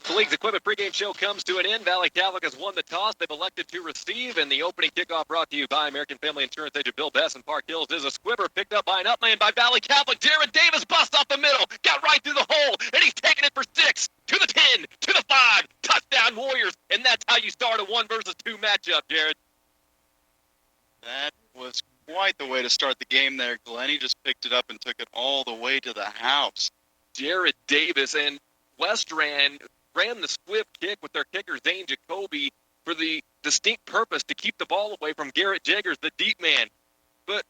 The league's equipment pregame show comes to an end. Valley Catholic has won the toss. They've elected to receive, and the opening kickoff brought to you by American Family Insurance agent Bill Bess in Park Hills is a squibber picked up by an upland by Valley Catholic. Jared Davis busts off the middle, got right through the hole, and he's taking it for 6, to the 10, to the 5. Touchdown Warriors, and that's how you start a 1 versus 2 matchup, Jared. That was quite the way to start the game there, Glenn. He just picked it up and took it all the way to the house. Jared Davis and Westran ran the squib kick with their kicker, Zane Jacoby, for the distinct purpose to keep the ball away from Garrett Jaggers, the deep man. But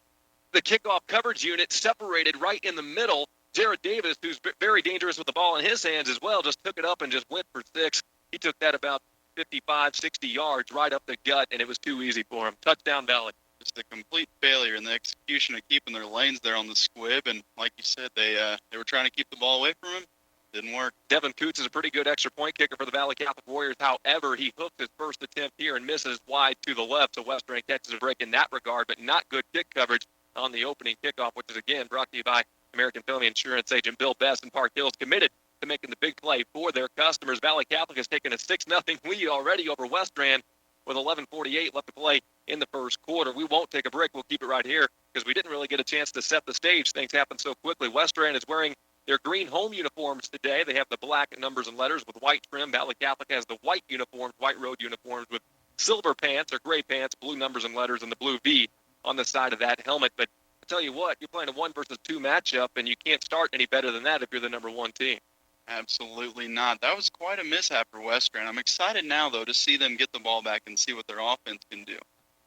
the kickoff coverage unit separated right in the middle. Jared Davis, who's very dangerous with the ball in his hands as well, just took it up and just went for 6. He took that about 55, 60 yards right up the gut, and it was too easy for him. Touchdown, Valle. Just a complete failure in the execution of keeping their lanes there on the squib, and like you said, they were trying to keep the ball away from him. Didn't work. Devin Coots is a pretty good extra point kicker for the Valley Catholic Warriors. However, he hooked his first attempt here and misses wide to the left, so Westran catches a break in that regard, but not good kick coverage on the opening kickoff, which is, again, brought to you by American Family Insurance agent Bill Bess in Park Hills, committed to making the big play for their customers. Valley Catholic has taken a 6-0 lead already over Westran with 11:48 left to play in the first quarter. We won't take a break. We'll keep it right here because we didn't really get a chance to set the stage. Things happen so quickly. Westran is wearing their green home uniforms today. They have the black numbers and letters with white trim. Valley Catholic has the white uniforms, white road uniforms with silver pants or gray pants, blue numbers and letters, and the blue V on the side of that helmet. But I tell you what, you're playing a 1 versus 2 matchup, and you can't start any better than that if you're the number 1 team. Absolutely not. That was quite a mishap for Westran. I'm excited now, though, to see them get the ball back and see what their offense can do.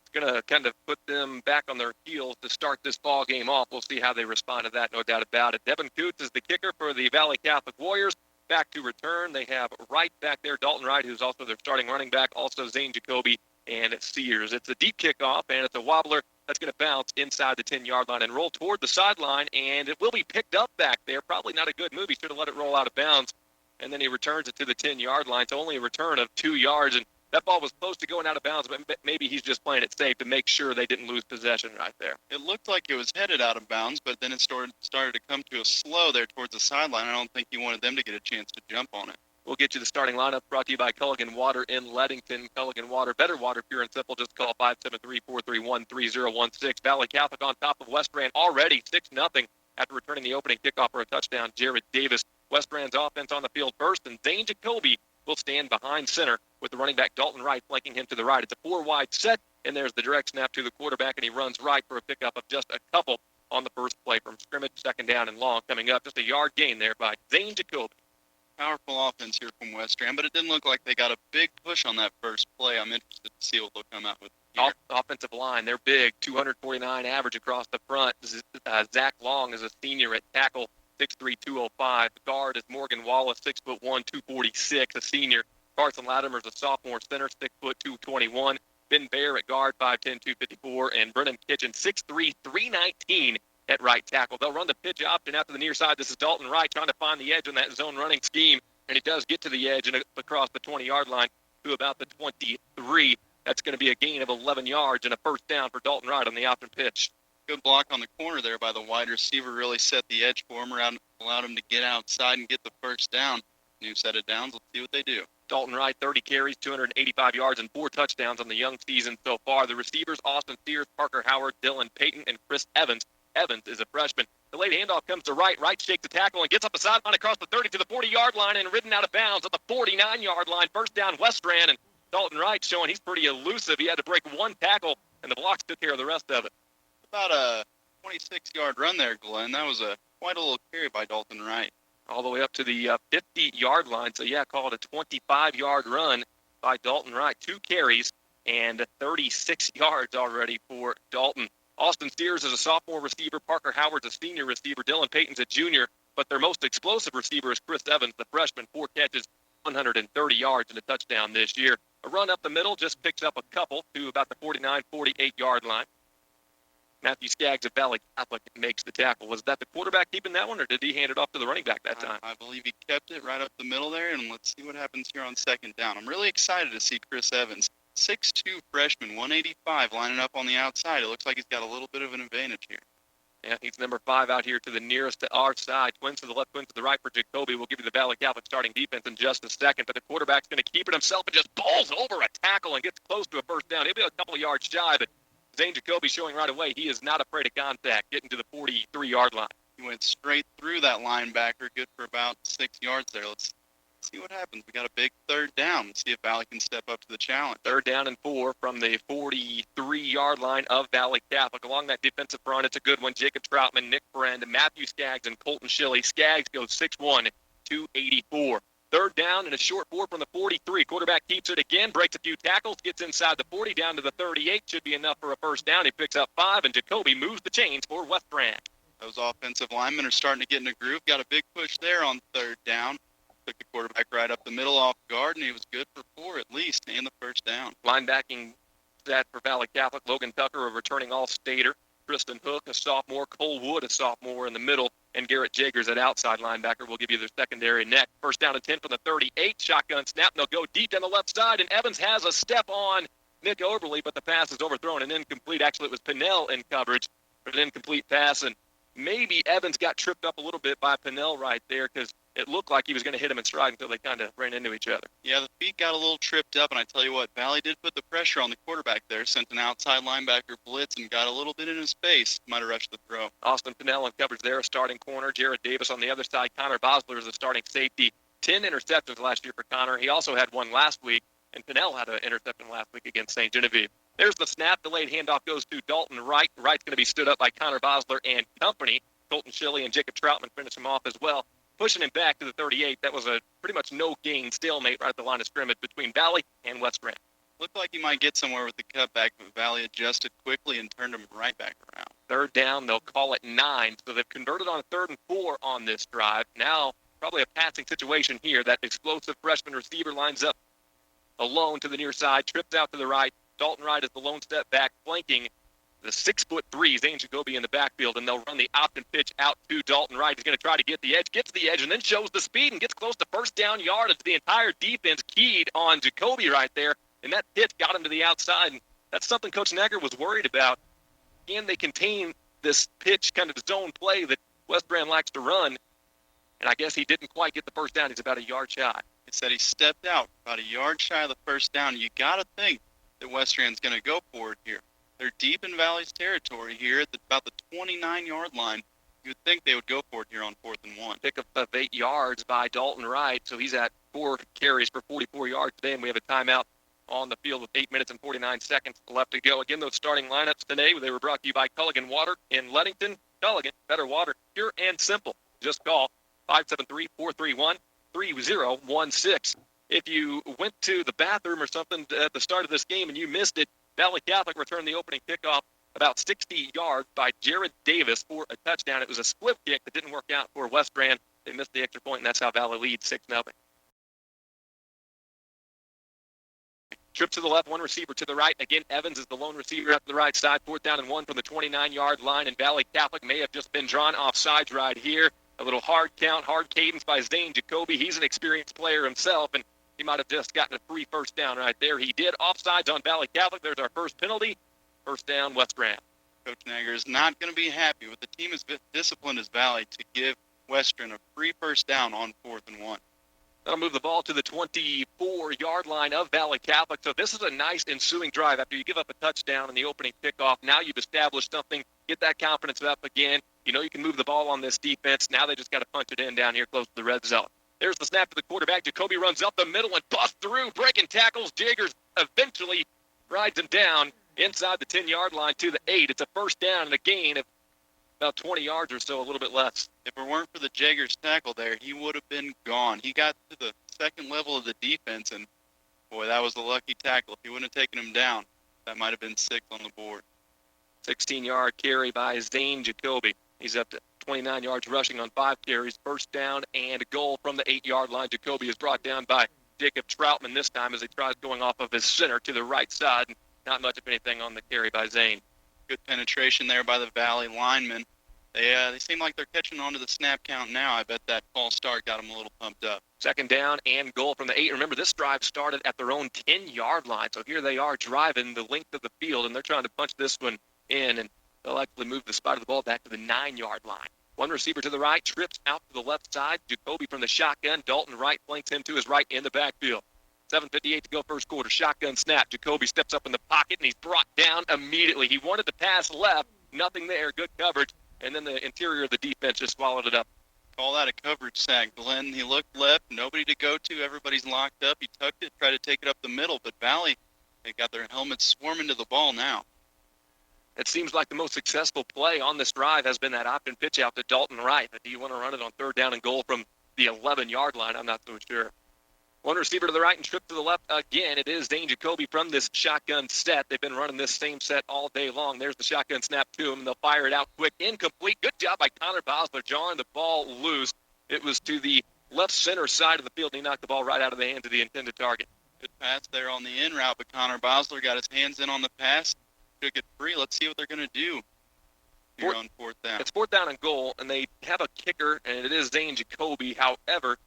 It's going to kind of put them back on their heels to start this ball game off. We'll see how they respond to that, no doubt about it. Devin Coots is the kicker for the Valley Catholic Warriors. Back to return, they have Wright back there, Dalton Wright, who's also their starting running back, also Zane Jacoby and Sears. It's a deep kickoff, and it's a wobbler that's going to bounce inside the 10-yard line and roll toward the sideline, and it will be picked up back there. Probably not a good move. He should have let it roll out of bounds, and then he returns it to the 10-yard line. So only a return of 2 yards, and that ball was close to going out of bounds, but maybe he's just playing it safe to make sure they didn't lose possession right there. It looked like it was headed out of bounds, but then it started to come to a slow there towards the sideline. I don't think he wanted them to get a chance to jump on it. We'll get you the starting lineup brought to you by Culligan Water in Leadington. Culligan Water, better water, pure and simple. Just call 573-431-3016. Valley Catholic on top of Westran already 6-0 after returning the opening kickoff for a touchdown. Jared Davis, Westran's offense on the field first, and Zane Jacoby will stand behind center with the running back Dalton Wright flanking him to the right. It's a 4-wide set, and there's the direct snap to the quarterback, and he runs right for a pickup of just a couple on the first play from scrimmage, second down and long coming up. Just a yard gain there by Zane Jacoby. Powerful offense here from Westran, but it didn't look like they got a big push on that first play. I'm interested to see what they'll come out with here. Offensive line, they're big, 249 average across the front. Zach Long is a senior at tackle, 6'3", 205. The guard is Morgan Wallace, 6'1", 246, a senior. Carson Latimer's a sophomore center, 6', 221. Ben Bear at guard, 5'10", 254. And Brennan Kitchen, 6'3", 319 at right tackle. They'll run the pitch option out to the near side. This is Dalton Wright trying to find the edge on that zone running scheme, and he does get to the edge and across the 20-yard line to about the 23. That's going to be a gain of 11 yards and a first down for Dalton Wright on the option pitch. Good block on the corner there by the wide receiver. Really set the edge for him, allowed him to get outside and get the first down. New set of downs. Let's see what they do. Dalton Wright, 30 carries, 285 yards, and 4 touchdowns on the young season so far. The receivers, Austin Sears, Parker Howard, Dylan Payton, and Chris Evans. Evans is a freshman. The late handoff comes to Wright. Wright shakes the tackle and gets up the sideline across the 30 to the 40-yard line and ridden out of bounds at the 49-yard line. First down, Westran, and Dalton Wright showing he's pretty elusive. He had to break one tackle, and the blocks took care of the rest of it. About a 26-yard run there, Glenn. That was quite a little carry by Dalton Wright. All the way up to the 50-yard line. So, yeah, call it a 25-yard run by Dalton Wright. 2 carries and 36 yards already for Dalton. Austin Sears is a sophomore receiver. Parker Howard's a senior receiver. Dylan Payton's a junior. But their most explosive receiver is Chris Evans, the freshman. 4 catches, 130 yards and a touchdown this year. A run up the middle just picks up a couple to about the 49, 48-yard line. Matthew Skaggs of Valley Catholic makes the tackle. Was that the quarterback keeping that one, or did he hand it off to the running back that time? I believe he kept it right up the middle there, and let's see what happens here on second down. I'm really excited to see Chris Evans, 6'2", freshman, 185, lining up on the outside. It looks like he's got a little bit of an advantage here. Yeah, he's number 5 out here to the nearest to our side. Twins to the left, twins to the right for Jacoby. We'll give you the Valle Catholic starting defense in just a second, but the quarterback's going to keep it himself and just bowls over a tackle and gets close to a first down. He'll be a couple of yards shy, but Zane Jacoby showing right away he is not afraid of contact, getting to the 43-yard line. He went straight through that linebacker, good for about 6 yards there. Let's see what happens. We got a big third down. Let's see if Valle can step up to the challenge. 3rd down and 4 from the 43-yard line of Valle Catholic. Along that defensive front, it's a good one. Jacob Troutman, Nick Friend, Matthew Skaggs, and Colton Shilley. Skaggs goes 6'1", 284. 3rd down and a short 4 from the 43. Quarterback keeps it again, breaks a few tackles, gets inside the 40, down to the 38. Should be enough for a first down. He picks up 5, and Jacoby moves the chains for Westran. Those offensive linemen are starting to get in a groove. Got a big push there on 3rd down. Took the quarterback right up the middle off guard, and he was good for 4 at least, and the first down. Linebacking stat for Valle Catholic, Logan Tucker, a returning All-Stater. Tristan Hook, a sophomore. Cole Wood, a sophomore in the middle. And Garrett Jagers at outside linebacker. Will give you their secondary next. First down and 10 from the 38. Shotgun snap, and they'll go deep down the left side, and Evans has a step on Nick Overly, but the pass is overthrown and incomplete. Actually, it was Pinnell in coverage for an incomplete pass, and maybe Evans got tripped up a little bit by Pinnell right there because it looked like he was going to hit him in stride until they kind of ran into each other. Yeah, the feet got a little tripped up, and I tell you what, Valle did put the pressure on the quarterback there, sent an outside linebacker blitz and got a little bit in his face. Might have rushed the throw. Austin Pinnell in coverage there, a starting corner. Jared Davis on the other side. Connor Bosler is a starting safety. 10 interceptions last year for Connor. He also had one last week, and Pinnell had an interception last week against St. Genevieve. There's the snap. Delayed handoff goes to Dalton Wright. Wright's going to be stood up by Connor Bosler and company. Colton Shilley and Jacob Troutman finish him off as well, pushing him back to the 38. That was a pretty much no-gain stalemate right at the line of scrimmage between Valle and Westran. Looked like he might get somewhere with the cutback, but Valle adjusted quickly and turned him right back around. 3rd down, they'll call it 9. So they've converted on 3rd and 4 on this drive. Now, probably a passing situation here. That explosive freshman receiver lines up alone to the near side, trips out to the right. Dalton Wright is the lone step back, flanking the 6'3" Zane Jacoby in the backfield, and they'll run the option pitch out to Dalton Wright. He's going to try to get the edge, gets the edge, and then shows the speed and gets close to first down yard. It's the entire defense keyed on Jacoby right there, and that pitch got him to the outside. And that's something Coach Nagger was worried about. Can they contain this pitch kind of zone play that Westran likes to run? And I guess he didn't quite get the first down. He's about a yard shy. He said he stepped out about a yard shy of the first down. You got to think that Westran's going to go for it here. They're deep in Valle's territory here at about the 29-yard line. You would think they would go for it here on 4th and 1. Pick up of 8 yards by Dalton Wright, so he's at 4 carries for 44 yards today, and we have a timeout on the field with 8 minutes and 49 seconds left to go. Again, those starting lineups today, they were brought to you by Culligan Water in Leadington. Culligan, better water, pure and simple. Just call 573-431-3016. If you went to the bathroom or something at the start of this game and you missed it, Valle Catholic returned the opening kickoff about 60 yards by Jared Davis for a touchdown. It was a split kick that didn't work out for Westran. They missed the extra point, and that's how Valle leads 6-0. Trip to the left, one receiver to the right. Again, Evans is the lone receiver up to the right side. 4th down and 1 from the 29-yard line, and Valle Catholic may have just been drawn off sides right here. A little hard count, hard cadence by Zane Jacoby. He's an experienced player himself, and he might have just gotten a free first down right there. He did. Offsides on Valle Catholic. There's our first penalty. First down, Westran. Coach Nagger is not going to be happy with the team as disciplined as Valle to give Westran a free first down on 4th and 1. That'll move the ball to the 24-yard line of Valle Catholic. So this is a nice ensuing drive. After you give up a touchdown in the opening kickoff, now you've established something. Get that confidence up again. You know you can move the ball on this defense. Now they just got to punch it in down here close to the red zone. There's the snap to the quarterback. Jacoby runs up the middle and busts through, breaking tackles. Jagers eventually rides him down inside the 10-yard line to the 8. It's a first down and a gain of about 20 yards or so, a little bit less. If it weren't for the Jagers tackle there, he would have been gone. He got to the second level of the defense, and, boy, that was the lucky tackle. If he wouldn't have taken him down, that might have been 6 on the board. 16-yard carry by Zane Jacoby. He's up to 29 yards rushing on 5 carries. First down and a goal from the 8-yard line. Jacoby is brought down by Jacob Troutman this time as he tries going off of his center to the right side. Not much of anything on the carry by Zane. Good penetration there by the Valle linemen. They seem like they're catching on to the snap count now. I bet that false start got them a little pumped up. Second down and goal from the 8. Remember, this drive started at their own 10-yard line. So here they are driving the length of the field, and they're trying to punch this one in. And They'll actually move the spot of the ball back to the 9-yard line. One receiver to the right, trips out to the left side. Jacoby from the shotgun. Dalton Wright flanks him to his right in the backfield. 7:58 to go first quarter. Shotgun snap. Jacoby steps up in the pocket, and he's brought down immediately. He wanted to pass left. Nothing there. Good coverage. And then the interior of the defense just swallowed it up. Call that a coverage sack, Glenn. He looked left, nobody to go to. Everybody's locked up. He tucked it, tried to take it up the middle, but Valle, they got their helmets swarming to the ball now. It seems like the most successful play on this drive has been that option pitch out to Dalton Wright. But do you want to run it on 3rd down and goal from the 11-yard line? I'm not so sure. One receiver to the right and trip to the left again. It is Dane Jacoby from this shotgun set. They've been running this same set all day long. There's the shotgun snap to him. They'll fire it out quick. Incomplete. Good job by Connor Bosler jarring the ball loose. It was to the left center side of the field, and he knocked the ball right out of the hands of the intended target. Good pass there on the in route, but Connor Bosler got his hands in on the pass. Took it free. Let's see what they're going to do here on 4th down. It's 4th down and goal, and they have a kicker, and it is Dane Jacoby. However,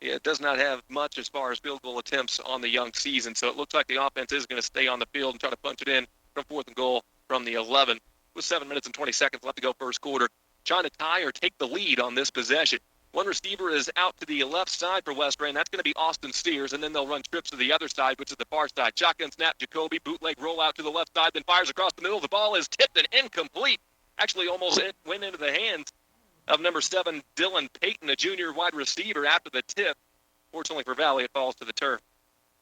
it does not have much as far as field goal attempts on the young season, so it looks like the offense is going to stay on the field and try to punch it in from 4th and goal from the 11 with 7 minutes and 20 seconds left to go first quarter. Trying to tie or take the lead on this possession. One receiver is out to the left side for Westran. That's going to be Austin Steers, and then they'll run trips to the other side, which is the far side. Shotgun snap, Jacoby, bootleg roll out to the left side, then fires across the middle. The ball is tipped and incomplete. Actually almost went into the hands of number 7, Dylan Payton, a junior wide receiver, after the tip. Fortunately for Valle, it falls to the turf.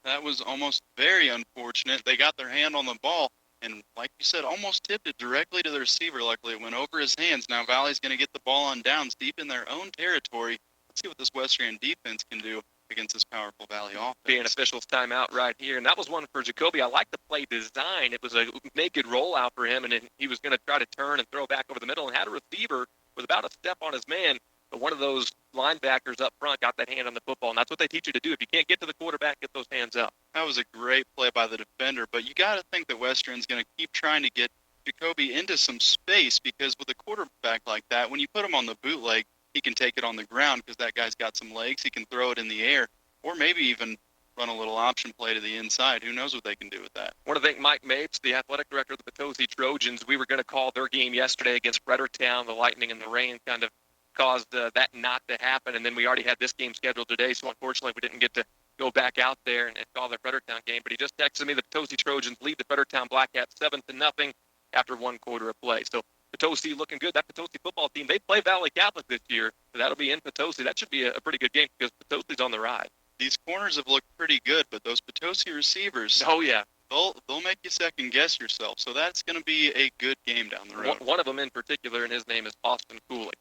That was almost very unfortunate. They got their hand on the ball, and like you said, almost tipped it directly to the receiver. Luckily, it went over his hands. Now Valle's going to get the ball on downs deep in their own territory. Let's see what this Westran defense can do against this powerful Valle offense. Be an official's timeout right here, and that was one for Jacoby. I like the play design. It was a naked rollout for him, and he was going to try to turn and throw back over the middle and had a receiver with about a step on his man. But one of those linebackers up front got that hand on the football, and that's what they teach you to do. If you can't get to the quarterback, get those hands up. That was a great play by the defender, but you got to think that Western's going to keep trying to get Jacoby into some space, because with a quarterback like that, when you put him on the bootleg, he can take it on the ground because that guy's got some legs. He can throw it in the air, or maybe even run a little option play to the inside. Who knows what they can do with that? I want to thank Mike Mapes, the athletic director of the Potosi Trojans. We were going to call their game yesterday against Fredericktown. The lightning and the rain kind of caused that not to happen, and then we already had this game scheduled today, so unfortunately we didn't get to go back out there and call their Fredericktown game. But he just texted me the Potosi Trojans lead the Fredericktown Blackcats 7-0 after 1 quarter of play. So Potosi looking good. That Potosi football team, they play Valle Catholic this year, so that'll be in Potosi. That should be a pretty good game because Potosi's on the rise. These corners have looked pretty good, but those Potosi receivers, oh yeah, they'll make you second guess yourself. So that's going to be a good game down the road. One of them in particular, and his name is Austin Cooley.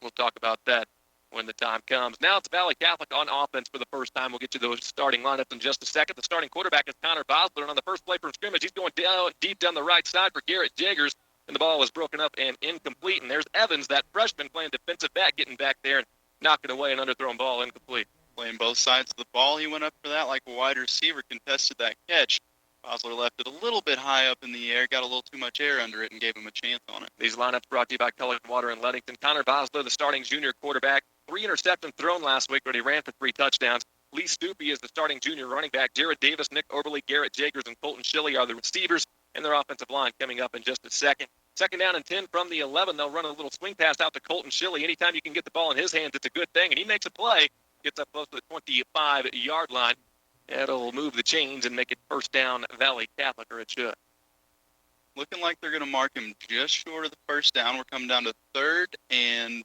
We'll talk about that when the time comes. Now it's Valle Catholic on offense for the first time. We'll get you those starting lineups in just a second. The starting quarterback is Connor Bosler, and on the first play from scrimmage, he's going down deep down the right side for Garrett Jaggers, and the ball was broken up and incomplete. And there's Evans, that freshman playing defensive back, getting back there and knocking away an underthrown ball incomplete. Playing both sides of the ball, he went up for that like a wide receiver, contested that catch. Bosler left it a little bit high up in the air, got a little too much air under it, and gave him a chance on it. These lineups brought to you by Cullen Water and Leadington. Connor Bosler, the starting junior quarterback, 3 interceptions thrown last week, but he ran for 3 touchdowns. Lee Stoopy is the starting junior running back. Jared Davis, Nick Oberly, Garrett Jaggers, and Colton Shilley are the receivers, and their offensive line coming up in just a second. 2nd down and 10 from the 11. They'll run a little swing pass out to Colton Shilley. Anytime you can get the ball in his hands, it's a good thing, and he makes a play, gets up close to the 25-yard line. It'll move the chains and make it first down Valle Catholic, or it should. Looking like they're going to mark him just short of the first down. We're coming down to third and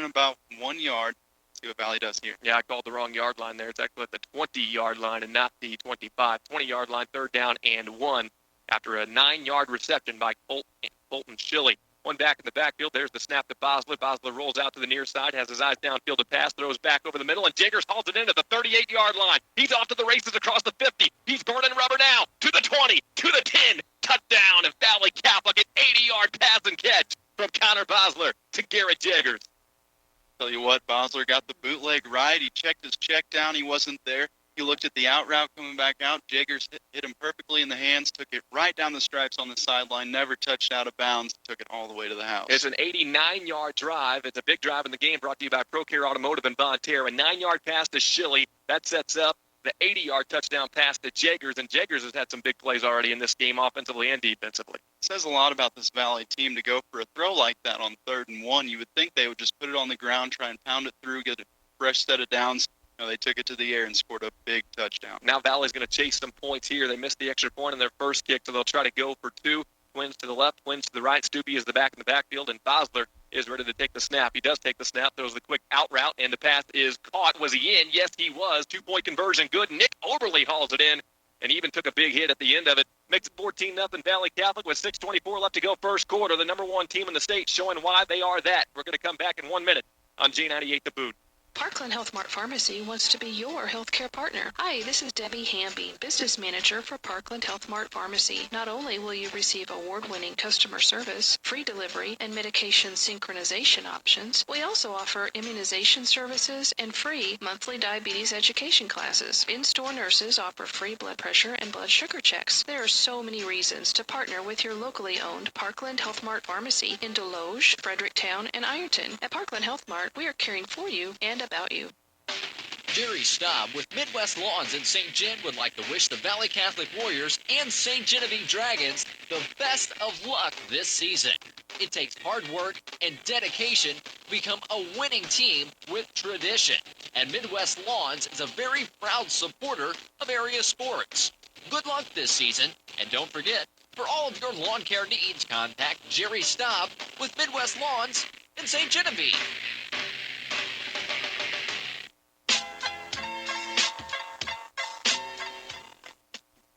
about 1 yard. Let's see what Valle does here. Yeah, I called the wrong yard line there. It's actually at the 20-yard line and not the 25. 20-yard line, 3rd down and 1 after a 9-yard reception by Colton Shilley. One back in the backfield. There's the snap to Bosler. Bosler rolls out to the near side, has his eyes downfield to pass, throws back over the middle, and Jaggers hauls it into the 38-yard line. He's off to the races across the 50. He's burning rubber now. To the 20, to the 10. Touchdown of Valle Catholic. An 80-yard pass and catch from Connor Bosler to Garrett Jaggers. Tell you what, Bosler got the bootleg right. He checked his check down. He wasn't there. He looked at the out route coming back out. Jaggers hit him perfectly in the hands, took it right down the stripes on the sideline, never touched out of bounds, took it all the way to the house. It's an 89-yard drive. It's a big drive in the game brought to you by ProCare Automotive and Bonterra. A 9-yard pass to Shilley. That sets up the 80-yard touchdown pass to Jagers, and Jagers has had some big plays already in this game offensively and defensively. It says a lot about this Valley team to go for a throw like that on 3rd and 1. You would think they would just put it on the ground, try and pound it through, get a fresh set of downs. No, they took it to the air and scored a big touchdown. Now Valley's going to chase some points here. They missed the extra point in their first kick, so they'll try to go for 2. Twins to the left, twins to the right. Stoopy is the back in the backfield, and Bosler is ready to take the snap. He does take the snap, throws the quick out route, and the pass is caught. Was he in? Yes, he was. 2-point conversion, good. Nick Oberly hauls it in, and he even took a big hit at the end of it. Makes it 14-0 Valley Catholic with 6:24 left to go first quarter. The number 1 team in the state showing why they are that. We're going to come back in 1 minute on J98 The Boot. Parkland Health Mart Pharmacy wants to be your healthcare partner. Hi, this is Debbie Hamby, Business Manager for Parkland Health Mart Pharmacy. Not only will you receive award-winning customer service, free delivery, and medication synchronization options, we also offer immunization services and free monthly diabetes education classes. In-store nurses offer free blood pressure and blood sugar checks. There are so many reasons to partner with your locally owned Parkland Health Mart Pharmacy in Deloge, Fredericktown, and Ironton. At Parkland Health Mart, we are caring for you and about you. Jerry Staub with Midwest Lawns in St. Gen would like to wish the Valley Catholic Warriors and St. Genevieve Dragons the best of luck this season. It takes hard work and dedication to become a winning team with tradition. And Midwest Lawns is a very proud supporter of area sports. Good luck this season, and don't forget, for all of your lawn care needs, contact Jerry Staub with Midwest Lawns in St. Genevieve.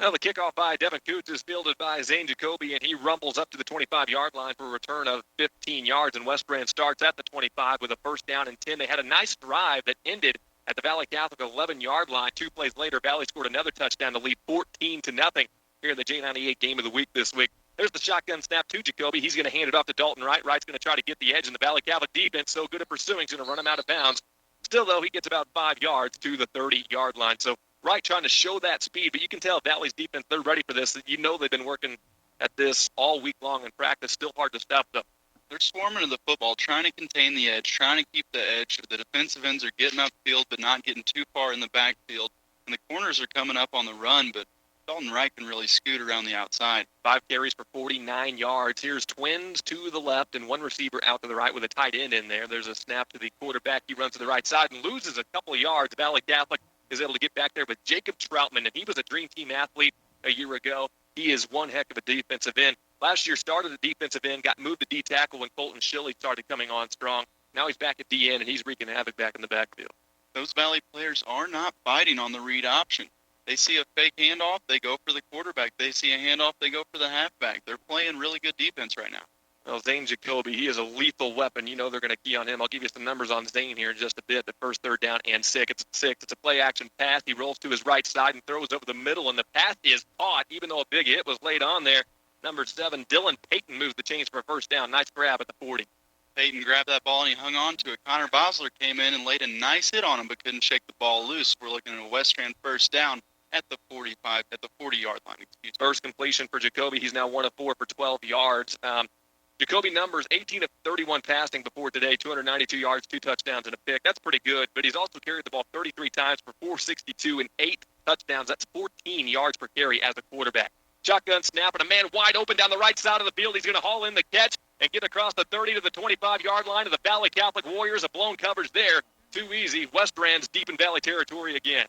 Now the kickoff by Devin Coots is fielded by Zane Jacoby, and he rumbles up to the 25-yard line for a return of 15 yards. And Westran starts at the 25 with a first down and 10. They had a nice drive that ended at the Valley Catholic 11-yard line. 2 plays later, Valley scored another touchdown to lead 14-0 here in the J98 game of the week this week. There's the shotgun snap to Jacoby. He's going to hand it off to Dalton Wright. Wright's going to try to get the edge, and the Valley Catholic defense, so good at pursuing, is going to run him out of bounds. Still, though, he gets about 5 yards to the 30-yard line. So Wright trying to show that speed, but you can tell Valley's defense, they're ready for this. You know they've been working at this all week long in practice. Still hard to stop them. They're swarming to the football, trying to contain the edge, trying to keep the edge. The defensive ends are getting upfield but not getting too far in the backfield. And the corners are coming up on the run, but Dalton Wright can really scoot around the outside. 5 carries for 49 yards. Here's twins to the left and one receiver out to the right with a tight end in there. There's a snap to the quarterback. He runs to the right side and loses a couple of yards. Valley Catholic is able to get back there with Jacob Troutman, and he was a Dream Team athlete a year ago. He is one heck of a defensive end. Last year started at defensive end, got moved to D-tackle when Colton Shilley started coming on strong. Now he's back at D-end, and he's wreaking havoc back in the backfield. Those Valley players are not fighting on the read option. They see a fake handoff, they go for the quarterback. They see a handoff, they go for the halfback. They're playing really good defense right now. Well, Zane Jacoby, he is a lethal weapon. You know they're going to key on him. I'll give you some numbers on Zane here in just a bit. The first third down and 6. It's a play-action pass. He rolls to his right side and throws over the middle, and the pass is caught, even though a big hit was laid on there. Number 7, Dylan Payton moves the chains for a first down. Nice grab at the 40. Payton grabbed that ball, and he hung on to it. Connor Bosler came in and laid a nice hit on him, but couldn't shake the ball loose. We're looking at a Westran first down at the 40-yard line. First completion for Jacoby. He's now 1 of 4 for 12 yards. Jacoby numbers 18 of 31 passing before today, 292 yards, 2 touchdowns, and a pick. That's pretty good, but he's also carried the ball 33 times for 462 and 8 touchdowns. That's 14 yards per carry as a quarterback. Shotgun snap, and a man wide open down the right side of the field. He's going to haul in the catch and get across the 30 to the 25-yard line of the Valley Catholic Warriors. A blown coverage there. Too easy. Westran's deep in Valley territory again.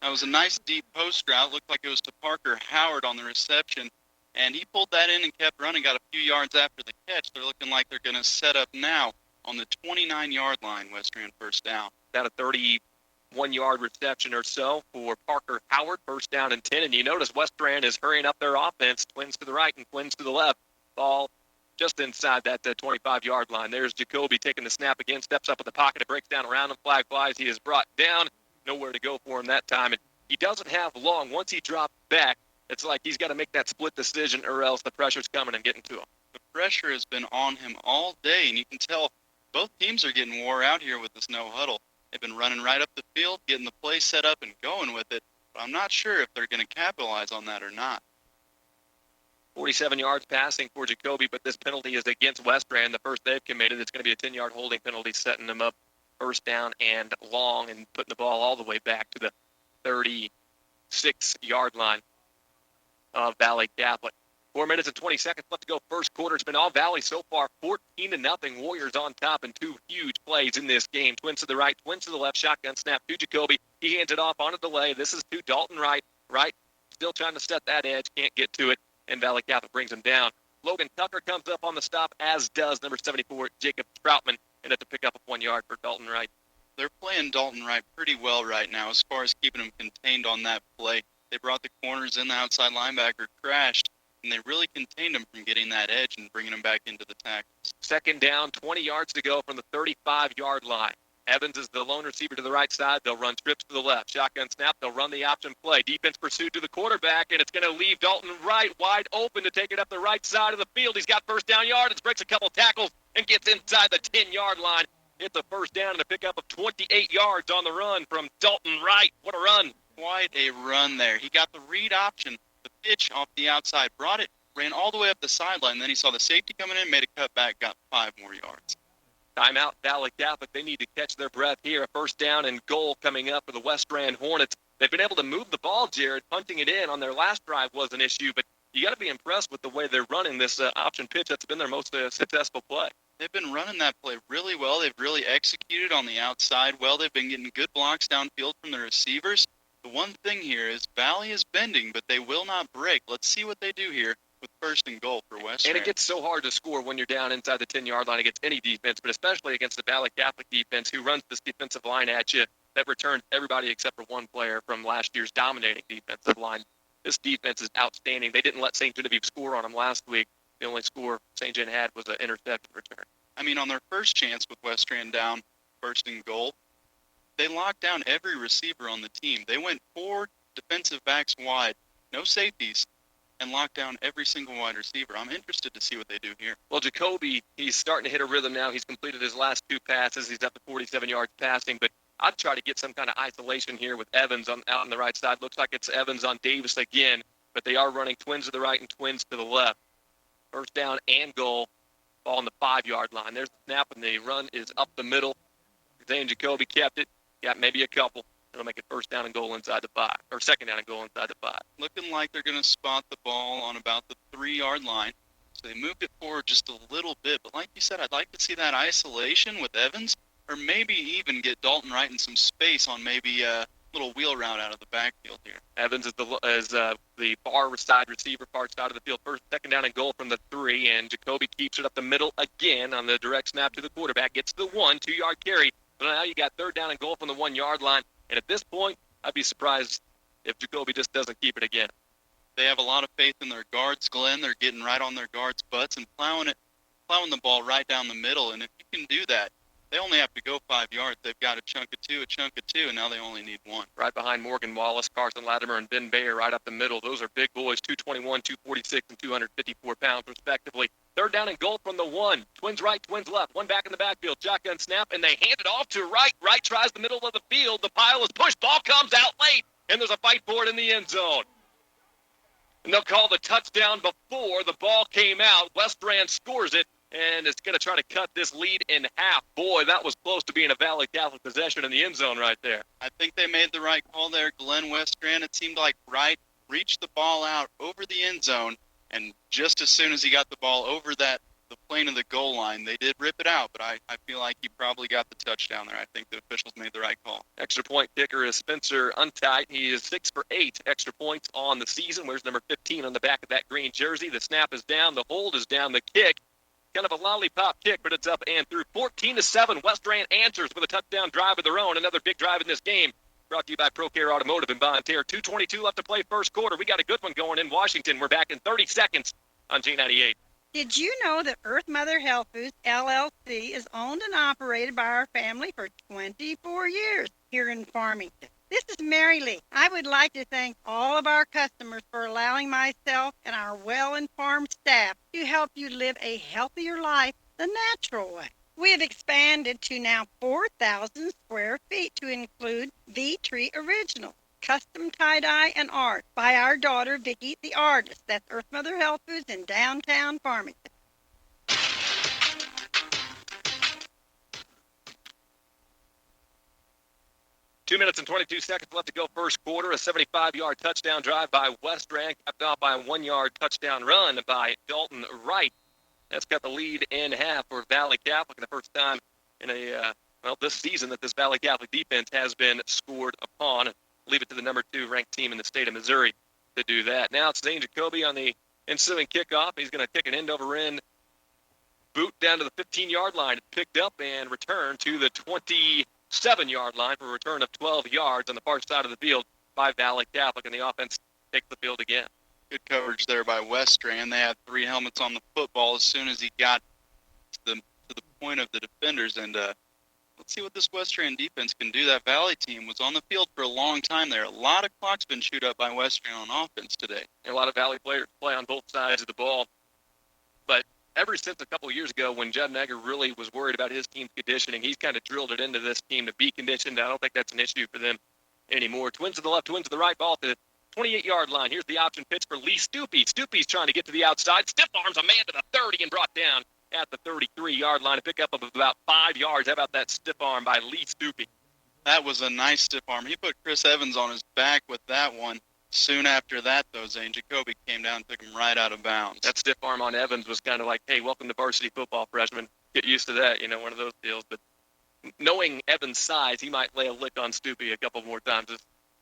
That was a nice deep post route. Looked like it was to Parker Howard on the reception. And he pulled that in and kept running, got a few yards after the catch. They're looking like they're going to set up now on the 29-yard line, Westran first down. About a 31-yard reception or so for Parker Howard, first down and 10. And you notice Westran is hurrying up their offense, twins to the right and twins to the left. Ball just inside that 25-yard line. There's Jacoby taking the snap again, steps up in the pocket, it breaks down around him, flag flies. He is brought down, nowhere to go for him that time. And he doesn't have long. Once he drops back, it's like he's got to make that split decision or else the pressure's coming and getting to him. The pressure has been on him all day, and you can tell both teams are getting wore out here with this no huddle. They've been running right up the field, getting the play set up and going with it, but I'm not sure if they're going to capitalize on that or not. 47 yards passing for Jacoby, but this penalty is against Westran, the first they've committed. It's going to be a 10-yard holding penalty, setting them up first down and long and putting the ball all the way back to the 30 6-yard line of Valle Catholic. 4 minutes and 20 seconds left to go first quarter. It's been all Valley so far, 14-0. Warriors on top in two huge plays in this game. Twins to the right, twins to the left. Shotgun snap to Jacoby. He hands it off on a delay. This is to Dalton Wright. Wright still trying to set that edge. Can't get to it, and Valle Catholic brings him down. Logan Tucker comes up on the stop, as does number 74, Jacob Troutman, and that's a pickup of 1 yard for Dalton Wright. They're playing Dalton Wright pretty well right now as far as keeping him contained on that play. They brought the corners in, the outside linebacker crashed, and they really contained him from getting that edge and bringing him back into the tackles. Second down, 20 yards to go from the 35-yard line. Evans is the lone receiver to the right side. They'll run trips to the left. Shotgun snap. They'll run the option play. Defense pursued to the quarterback, and it's going to leave Dalton Wright wide open to take it up the right side of the field. He's got first down yardage, breaks a couple tackles, and gets inside the 10-yard line. It's a first down and a pickup of 28 yards on the run from Dalton Wright. What a run. Quite a run there. He got the read option, the pitch off the outside, brought it, ran all the way up the sideline. Then he saw the safety coming in, made a cut back, got 5 more yards. Timeout, Valle Catholic. They need to catch their breath here. A first down and goal coming up for the Westran Hornets. They've been able to move the ball, Jared. Punting it in on their last drive was an issue, but you got to be impressed with the way they're running this option pitch. That's been their most successful play. They've been running that play really well. They've really executed on the outside well. They've been getting good blocks downfield from the receivers. The one thing here is Valley is bending, but they will not break. Let's see what they do here with first and goal for Westran. And it gets so hard to score when you're down inside the 10-yard line against any defense, but especially against the Valle Catholic defense, who runs this defensive line at you that returns everybody except for one player from last year's dominating defensive line. This defense is outstanding. They didn't let St. Genevieve score on them last week. The only score St. Gen had was an interception return. I mean, on their first chance with Westran down, first and goal, they locked down every receiver on the team. They went 4 defensive backs wide, no safeties, and locked down every single wide receiver. I'm interested to see what they do here. Well, Jacoby, he's starting to hit a rhythm now. He's completed his last 2 passes. He's up to 47 yards passing, but I'd try to get some kind of isolation here with Evans out on the right side. Looks like it's Evans on Davis again, but they are running twins to the right and twins to the left. First down and goal. Ball on the 5-yard line. There's the snap, and the run is up the middle. Zane Jacoby kept it. Got maybe a couple. It'll make it first down and goal inside the 5, or second down and goal inside the 5. Looking like they're going to spot the ball on about the 3-yard line. So they moved it forward just a little bit. But like you said, I'd like to see that isolation with Evans, or maybe even get Dalton Wright in some space on maybe a little wheel route out of the backfield here. Evans is the far side receiver, far side of the field. Second down and goal from the 3, and Jacoby keeps it up the middle again on the direct snap to the quarterback. Gets the 1, 2-yard carry. So now you got third down and goal from the 1-yard line. And at this point, I'd be surprised if Jacoby just doesn't keep it again. They have a lot of faith in their guards, Glenn. They're getting right on their guards' butts and plowing the ball right down the middle. And if you can do that, they only have to go 5 yards. They've got a chunk of 2, and now they only need 1. Right behind Morgan Wallace, Carson Latimer, and Ben Bayer right up the middle. Those are big boys, 221, 246, and 254 pounds, respectively. Third down and goal from the 1. Twins right, twins left. One back in the backfield. Shotgun snap, and they hand it off to Wright. Wright tries the middle of the field. The pile is pushed. Ball comes out late, and there's a fight for it in the end zone. And they'll call the touchdown before the ball came out. Westran scores it, and it's going to try to cut this lead in half. Boy, that was close to being a Valle Catholic possession in the end zone right there. I think they made the right call there, Glenn. Westran, it seemed like Wright reached the ball out over the end zone, and just as soon as he got the ball over the plane of the goal line, they did rip it out, but I feel like he probably got the touchdown there. I think the officials made the right call. Extra point kicker is Spencer Untite. He is 6 for 8 extra points on the season. Where's number 15 on the back of that green jersey? The snap is down. The hold is down. The kick, kind of a lollipop kick, but it's up and through. 14-7, Westran answers with a touchdown drive of their own. Another big drive in this game. Brought to you by ProCare Automotive in Bonne Terre. 2:22 left to play first quarter. We got a good one going in Washington. We're back in 30 seconds on G98. Did you know that Earth Mother Health Foods, LLC, is owned and operated by our family for 24 years here in Farmington? This is Mary Lee. I would like to thank all of our customers for allowing myself and our well-informed staff to help you live a healthier life the natural way. We have expanded to now 4,000 square feet to include V-Tree Original, custom tie-dye and art by our daughter, Vicki the Artist. That's Earth Mother Health Foods in downtown Farmington. 2 minutes and 22 seconds left to go first quarter. A 75-yard touchdown drive by Westran, capped off by a 1-yard touchdown run by Dalton Wright. That's got the lead in half for Valle Catholic, and the first time in this season that this Valle Catholic defense has been scored upon. Leave it to the number 2 ranked team in the state of Missouri to do that. Now it's Zane Jacoby on the ensuing kickoff. He's going to kick an end-over-end boot down to the 15-yard line. It's picked up and returned to the 27-yard line for a return of 12 yards on the far side of the field by Valle Catholic, and the offense takes the field again. Good coverage there by Westran. They had 3 helmets on the football as soon as he got to the point of the defenders. And let's see what this Westran defense can do. That Valle team was on the field for a long time there. A lot of clock's been chewed up by Westran on offense today. And a lot of Valle players play on both sides of the ball. But ever since a couple of years ago when Judd Negger really was worried about his team's conditioning, he's kind of drilled it into this team to be conditioned. I don't think that's an issue for them anymore. Twins to the left, twins to the right, ball to the 28-yard line. Here's the option pitch for Lee Stupi. Stupi's trying to get to the outside. Stiff arms a man to the 30 and brought down at the 33-yard line. A pickup of about 5 yards. How about that stiff arm by Lee Stupi? That was a nice stiff arm. He put Chris Evans on his back with that one. Soon after that, though, Zane Jacoby came down and took him right out of bounds. That stiff arm on Evans was kind of like, hey, welcome to varsity football, freshman. Get used to that, one of those deals. But knowing Evans' size, he might lay a lick on Stupi a couple more times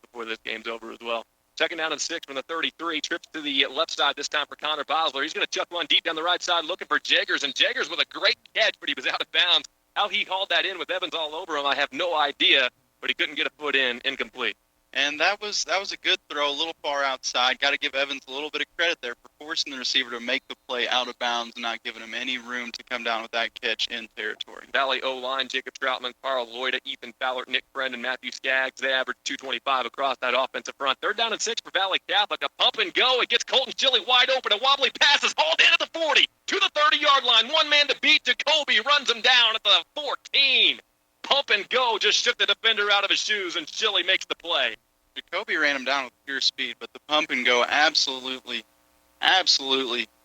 before this game's over as well. Second down and 6 from the 33. Trips to the left side this time for Connor Bosler. He's going to chuck one deep down the right side looking for Jaggers. And Jaggers with a great catch, but he was out of bounds. How he hauled that in with Evans all over him, I have no idea. But he couldn't get a foot in, incomplete. And that was a good throw, a little far outside. Got to give Evans a little bit of credit there for forcing the receiver to make the play out of bounds and not giving him any room to come down with that catch in territory. Valle O-line, Jacob Troutman, Carl Lloyd, Ethan Fowler, Nick Friend, and Matthew Skaggs. They averaged 225 across that offensive front. Third down and 6 for Valle Catholic. A pump and go. It gets Colton Chili wide open. A wobbly pass is hauled in at the 40 to the 30-yard line. One man to beat. Jacoby runs him down at the 14. Pump and go just shook the defender out of his shoes, and Chili makes the play. Jacoby ran him down with pure speed, but the pump and go absolutely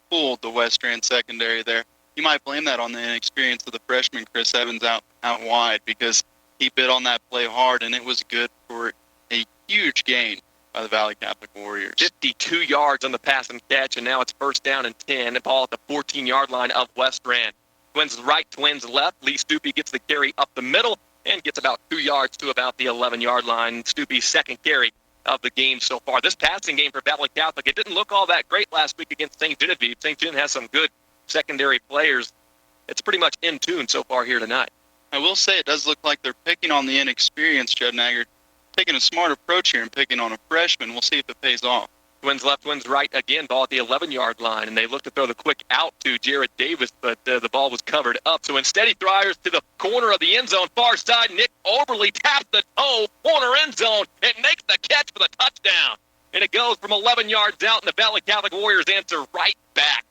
fooled the Westran secondary there. You might blame that on the inexperience of the freshman Chris Evans out wide, because he bit on that play hard, and it was good for a huge gain by the Valle Catholic Warriors. 52 yards on the pass and catch, and now it's first down and 10. The ball at the 14-yard line of Westran. Twins right, twins left. Lee Stupi gets the carry up the middle and gets about 2 yards to about the 11-yard line. Stupi's second carry of the game so far. This passing game for Valle Catholic, it didn't look all that great last week against St. Genevieve. St. Gen has some good secondary players. It's pretty much in tune so far here tonight. I will say it does look like they're picking on the inexperienced Judd Naggard, taking a smart approach here and picking on a freshman. We'll see if it pays off. Twins left, twins right again, ball at the 11-yard line, and they look to throw the quick out to Jared Davis, but the ball was covered up. So instead he fires to the corner of the end zone, far side. Nick Oberly taps the toe, corner end zone, and makes the catch for the touchdown. And it goes from 11 yards out, and the Valle Catholic Warriors answer right back.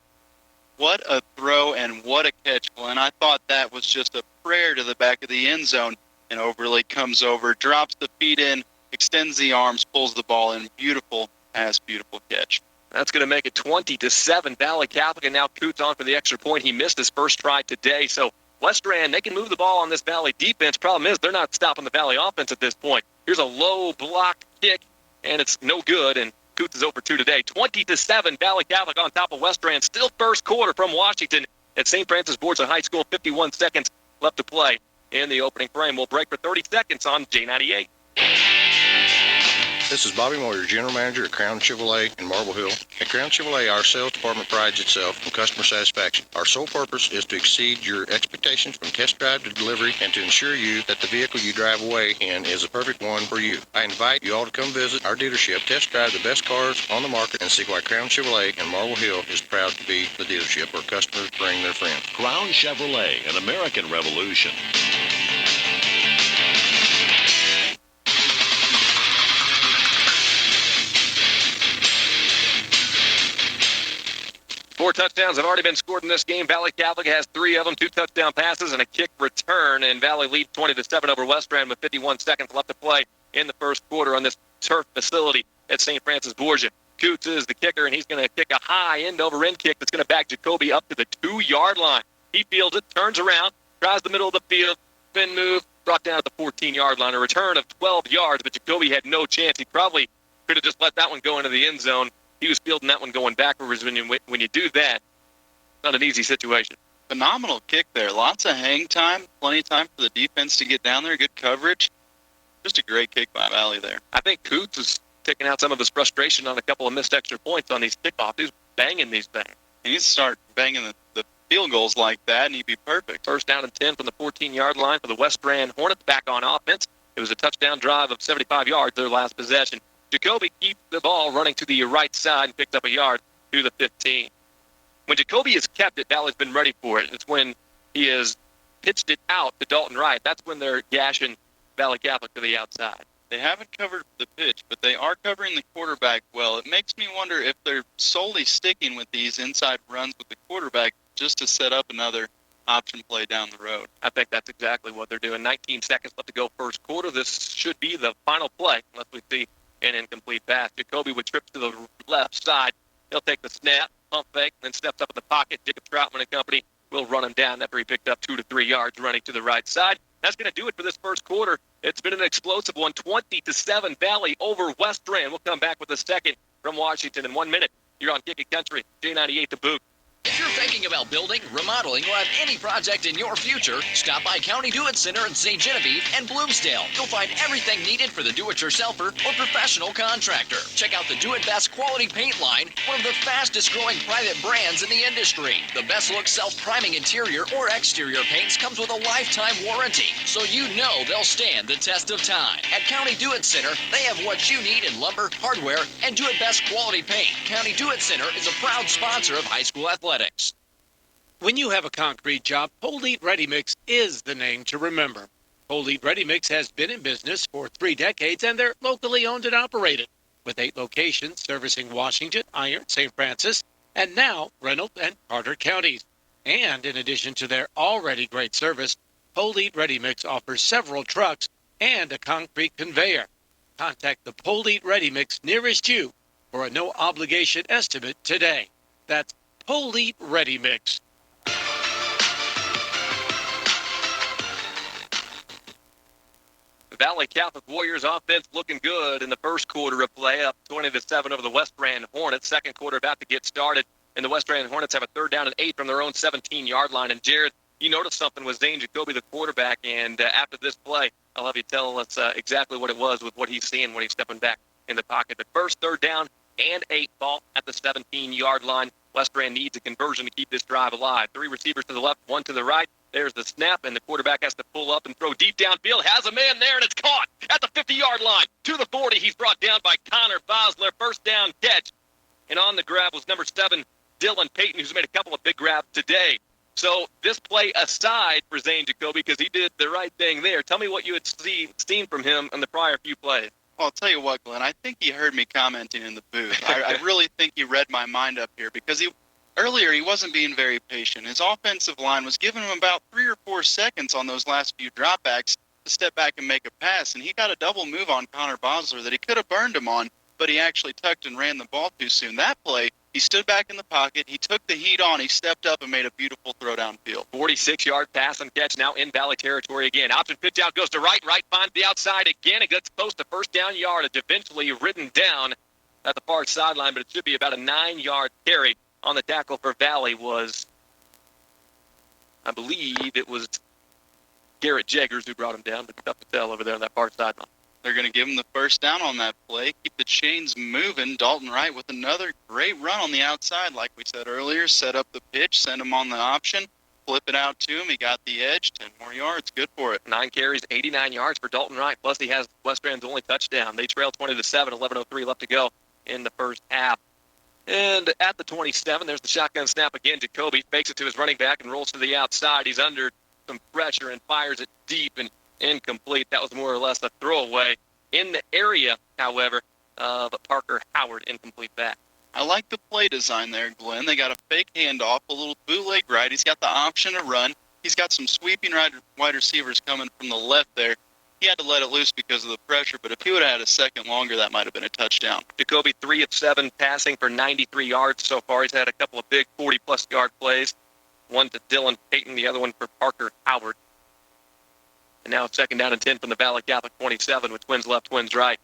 What a throw and what a catch, Glenn. I thought that was just a prayer to the back of the end zone, and Oberly comes over, drops the feet in, extends the arms, pulls the ball in. Beautiful pass, beautiful catch. That's going to make it 20-7. Valle Catholic, and now Coots on for the extra point. He missed his first try today. So Westran, they can move the ball on this Valle defense. Problem is, they're not stopping the Valle offense at this point. Here's a low block kick, and it's no good, and Coots is over 2 today. 20-7, Valle Catholic on top of Westran. Still first quarter from Washington at St. Francis Borgia High School. 51 seconds left to play in the opening frame. We'll break for 30 seconds on J98. This is Bobby Moyer, General Manager at Crown Chevrolet in Marble Hill. At Crown Chevrolet, our sales department prides itself on customer satisfaction. Our sole purpose is to exceed your expectations from test drive to delivery and to ensure you that the vehicle you drive away in is a perfect one for you. I invite you all to come visit our dealership, test drive the best cars on the market, and see why Crown Chevrolet in Marble Hill is proud to be the dealership where customers bring their friends. Crown Chevrolet, an American Revolution. Four touchdowns have already been scored in this game. Valle Catholic has 3 of them, 2 touchdown passes and a kick return, and Valle leads 20-7 over Westran with 51 seconds left to play in the first quarter on this turf facility at St. Francis Borgia. Coots is the kicker, and he's going to kick a high end-over-end kick that's going to back Jacoby up to the 2-yard line. He fields it, turns around, tries the middle of the field, spin move, brought down at the 14-yard line, a return of 12 yards, but Jacoby had no chance. He probably could have just let that one go into the end zone. He was fielding that one going backwards. When you do that, not an easy situation. Phenomenal kick there. Lots of hang time, plenty of time for the defense to get down there, good coverage. Just a great kick by Valle there. I think Coots is taking out some of his frustration on a couple of missed extra points on these kickoffs. He's banging these things. He needs to start banging the field goals like that, and he'd be perfect. First down and 10 from the 14-yard line for the Westran Hornets back on offense. It was a touchdown drive of 75 yards, their last possession. Jacoby keeps the ball running to the right side and picks up a yard to the 15. When Jacoby has kept it, Valle's been ready for it. It's when he has pitched it out to Dalton Wright. That's when they're gashing Valle Catholic to the outside. They haven't covered the pitch, but they are covering the quarterback well. It makes me wonder if they're solely sticking with these inside runs with the quarterback just to set up another option play down the road. I think that's exactly what they're doing. 19 seconds left to go first quarter. This should be the final play unless we see an incomplete pass. Jacoby would trip to the left side. He'll take the snap, pump fake, then steps up in the pocket. Jacob Troutman and company will run him down after he picked up 2 to 3 yards running to the right side. That's going to do it for this first quarter. It's been an explosive one, 20-7 Valle over Westran. We'll come back with a second from Washington in 1 minute. You're on Kicking Country, J98 The Boot. If you're thinking about building, remodeling, or have any project in your future, stop by County Do-It Center in St. Genevieve and Bloomsdale. You'll find everything needed for the do-it-yourselfer or professional contractor. Check out the Do-It-Best quality paint line, one of the fastest growing private brands in the industry. The best look self-priming interior or exterior paints comes with a lifetime warranty, so you know they'll stand the test of time. At County Do-It Center, they have what you need in lumber, hardware, and Do-It-Best quality paint. County Do-It Center is a proud sponsor of high school athletics. When you have a concrete job, Polite Ready Mix is the name to remember. Polite Ready Mix has been in business for 3 decades, and they're locally owned and operated, with 8 locations servicing Washington, Iron, St. Francis, and now Reynolds and Carter counties. And in addition to their already great service, Polite Ready Mix offers several trucks and a concrete conveyor. Contact the Polite Ready Mix nearest you for a no-obligation estimate today. That's Polite Ready Mix. The Valle Catholic Warriors offense looking good in the first quarter of play, up 20-7 over the Westran Hornets. Second quarter about to get started, and the Westran Hornets have a 3rd down and 8 from their own 17-yard line. And Jared, you noticed something with Zane Jacoby, the quarterback, and after this play, I'll have you tell us exactly what it was with what he's seeing when he's stepping back in the pocket. But first 3rd down and 8 ball at the 17-yard line. Westran needs a conversion to keep this drive alive. 3 receivers to the left, 1 to the right. There's the snap, and the quarterback has to pull up and throw deep downfield. Has a man there, and it's caught at the 50-yard line. To the 40, he's brought down by Connor Bosler. First down catch. And on the grab was number 7, Dylan Payton, who's made a couple of big grabs today. So this play aside for Zane Jacoby, because he did the right thing there. Tell me what you had seen from him in the prior few plays. Well, I'll tell you what, Glenn, I think he heard me commenting in the booth. I really think he read my mind up here because earlier he wasn't being very patient. His offensive line was giving him about 3 or 4 seconds on those last few dropbacks to step back and make a pass, and he got a double move on Connor Bosler that he could have burned him on, but he actually tucked and ran the ball too soon. That play, he stood back in the pocket, he took the heat on, he stepped up and made a beautiful throw downfield. 46-yard pass and catch now in Valle territory again. Option pitch out, goes to right finds the outside again. It gets close to first down yardage, eventually ridden down at the far sideline, but it should be about a 9-yard carry. On the tackle for Valle was, I believe it was Garrett Jaggers who brought him down, but tough to tell over there on that far sideline. They're going to give him the first down on that play, keep the chains moving. Dalton Wright with another great run on the outside, like we said earlier, set up the pitch, send him on the option, flip it out to him. He got the edge, 10 more yards, good for it. 9 carries, 89 yards for Dalton Wright, plus he has Westran's only touchdown. They trail 20-7, 11:03 left to go in the first half. And at the 27, there's the shotgun snap again. Jacoby fakes it to his running back and rolls to the outside. He's under some pressure and fires it deep and incomplete. That was more or less a throwaway in the area, however, but Parker Howard incomplete back. I like the play design there, Glenn. They got a fake handoff, a little bootleg right. He's got the option to run. He's got some sweeping wide receivers coming from the left there. He had to let it loose because of the pressure, but if he would have had a second longer, that might have been a touchdown. Jacoby 3 of 7 passing for 93 yards so far. He's had a couple of big 40-plus yard plays. One to Dylan Payton, the other one for Parker Howard. And now it's 2nd down and 10 from the Valle Catholic 27 with twins left, twins right.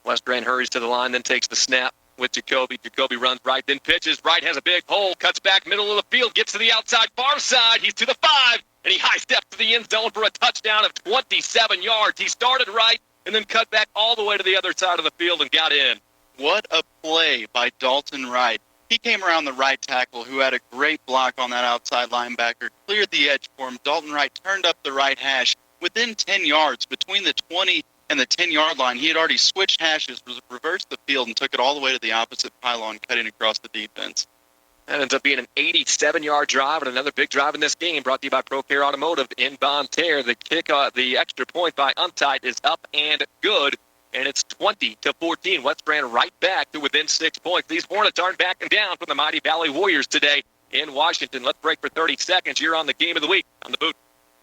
Westran hurries to the line, then takes the snap with Jacoby. Jacoby runs right, then pitches. Right has a big hole, cuts back middle of the field, gets to the outside far side. He's to the 5, and he high steps to the end zone for a touchdown of 27 yards. He started right and then cut back all the way to the other side of the field and got in. What a play by Dalton Wright. He came around the right tackle, who had a great block on that outside linebacker, cleared the edge for him. Dalton Wright turned up the right hash within 10 yards between the 20 and the 10-yard line. He had already switched hashes, reversed the field, and took it all the way to the opposite pylon, cutting across the defense. That ends up being an 87-yard drive and another big drive in this game, brought to you by ProCare Automotive in Bonne Terre. The extra point by Untight is up and good, and it's 20-14. Westran right back to within 6 points. These Hornets aren't backing down from the mighty Valley Warriors today in Washington. Let's break for 30 seconds. You're on the Game of the Week on the Boot.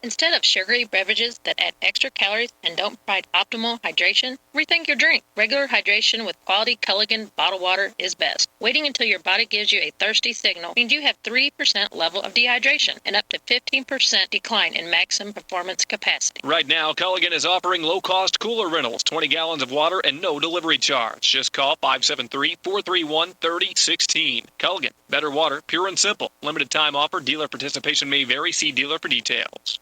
Instead of sugary beverages that add extra calories and don't provide optimal hydration, rethink your drink. Regular hydration with quality Culligan bottled water is best. Waiting until your body gives you a thirsty signal means you have 3% level of dehydration and up to 15% decline in maximum performance capacity. Right now, Culligan is offering low-cost cooler rentals, 20 gallons of water, and no delivery charge. Just call 573-431-3016. Culligan, better water, pure and simple. Limited time offer. Dealer participation may vary. See dealer for details.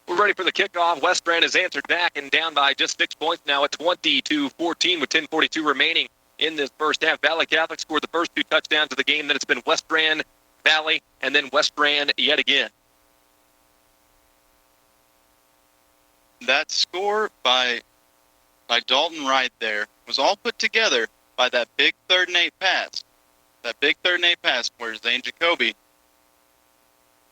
We're ready for the kickoff. Westran has answered back and down by just 6 points now at 20-14 with 10:42 remaining in this first half. Valle Catholic scored the first 2 touchdowns of the game. Then it's been Westran, Valle, and then Westran yet again. That score by Dalton Wright there was all put together by that big 3rd and 8 pass. That big 3rd and 8 pass where Zane Jacoby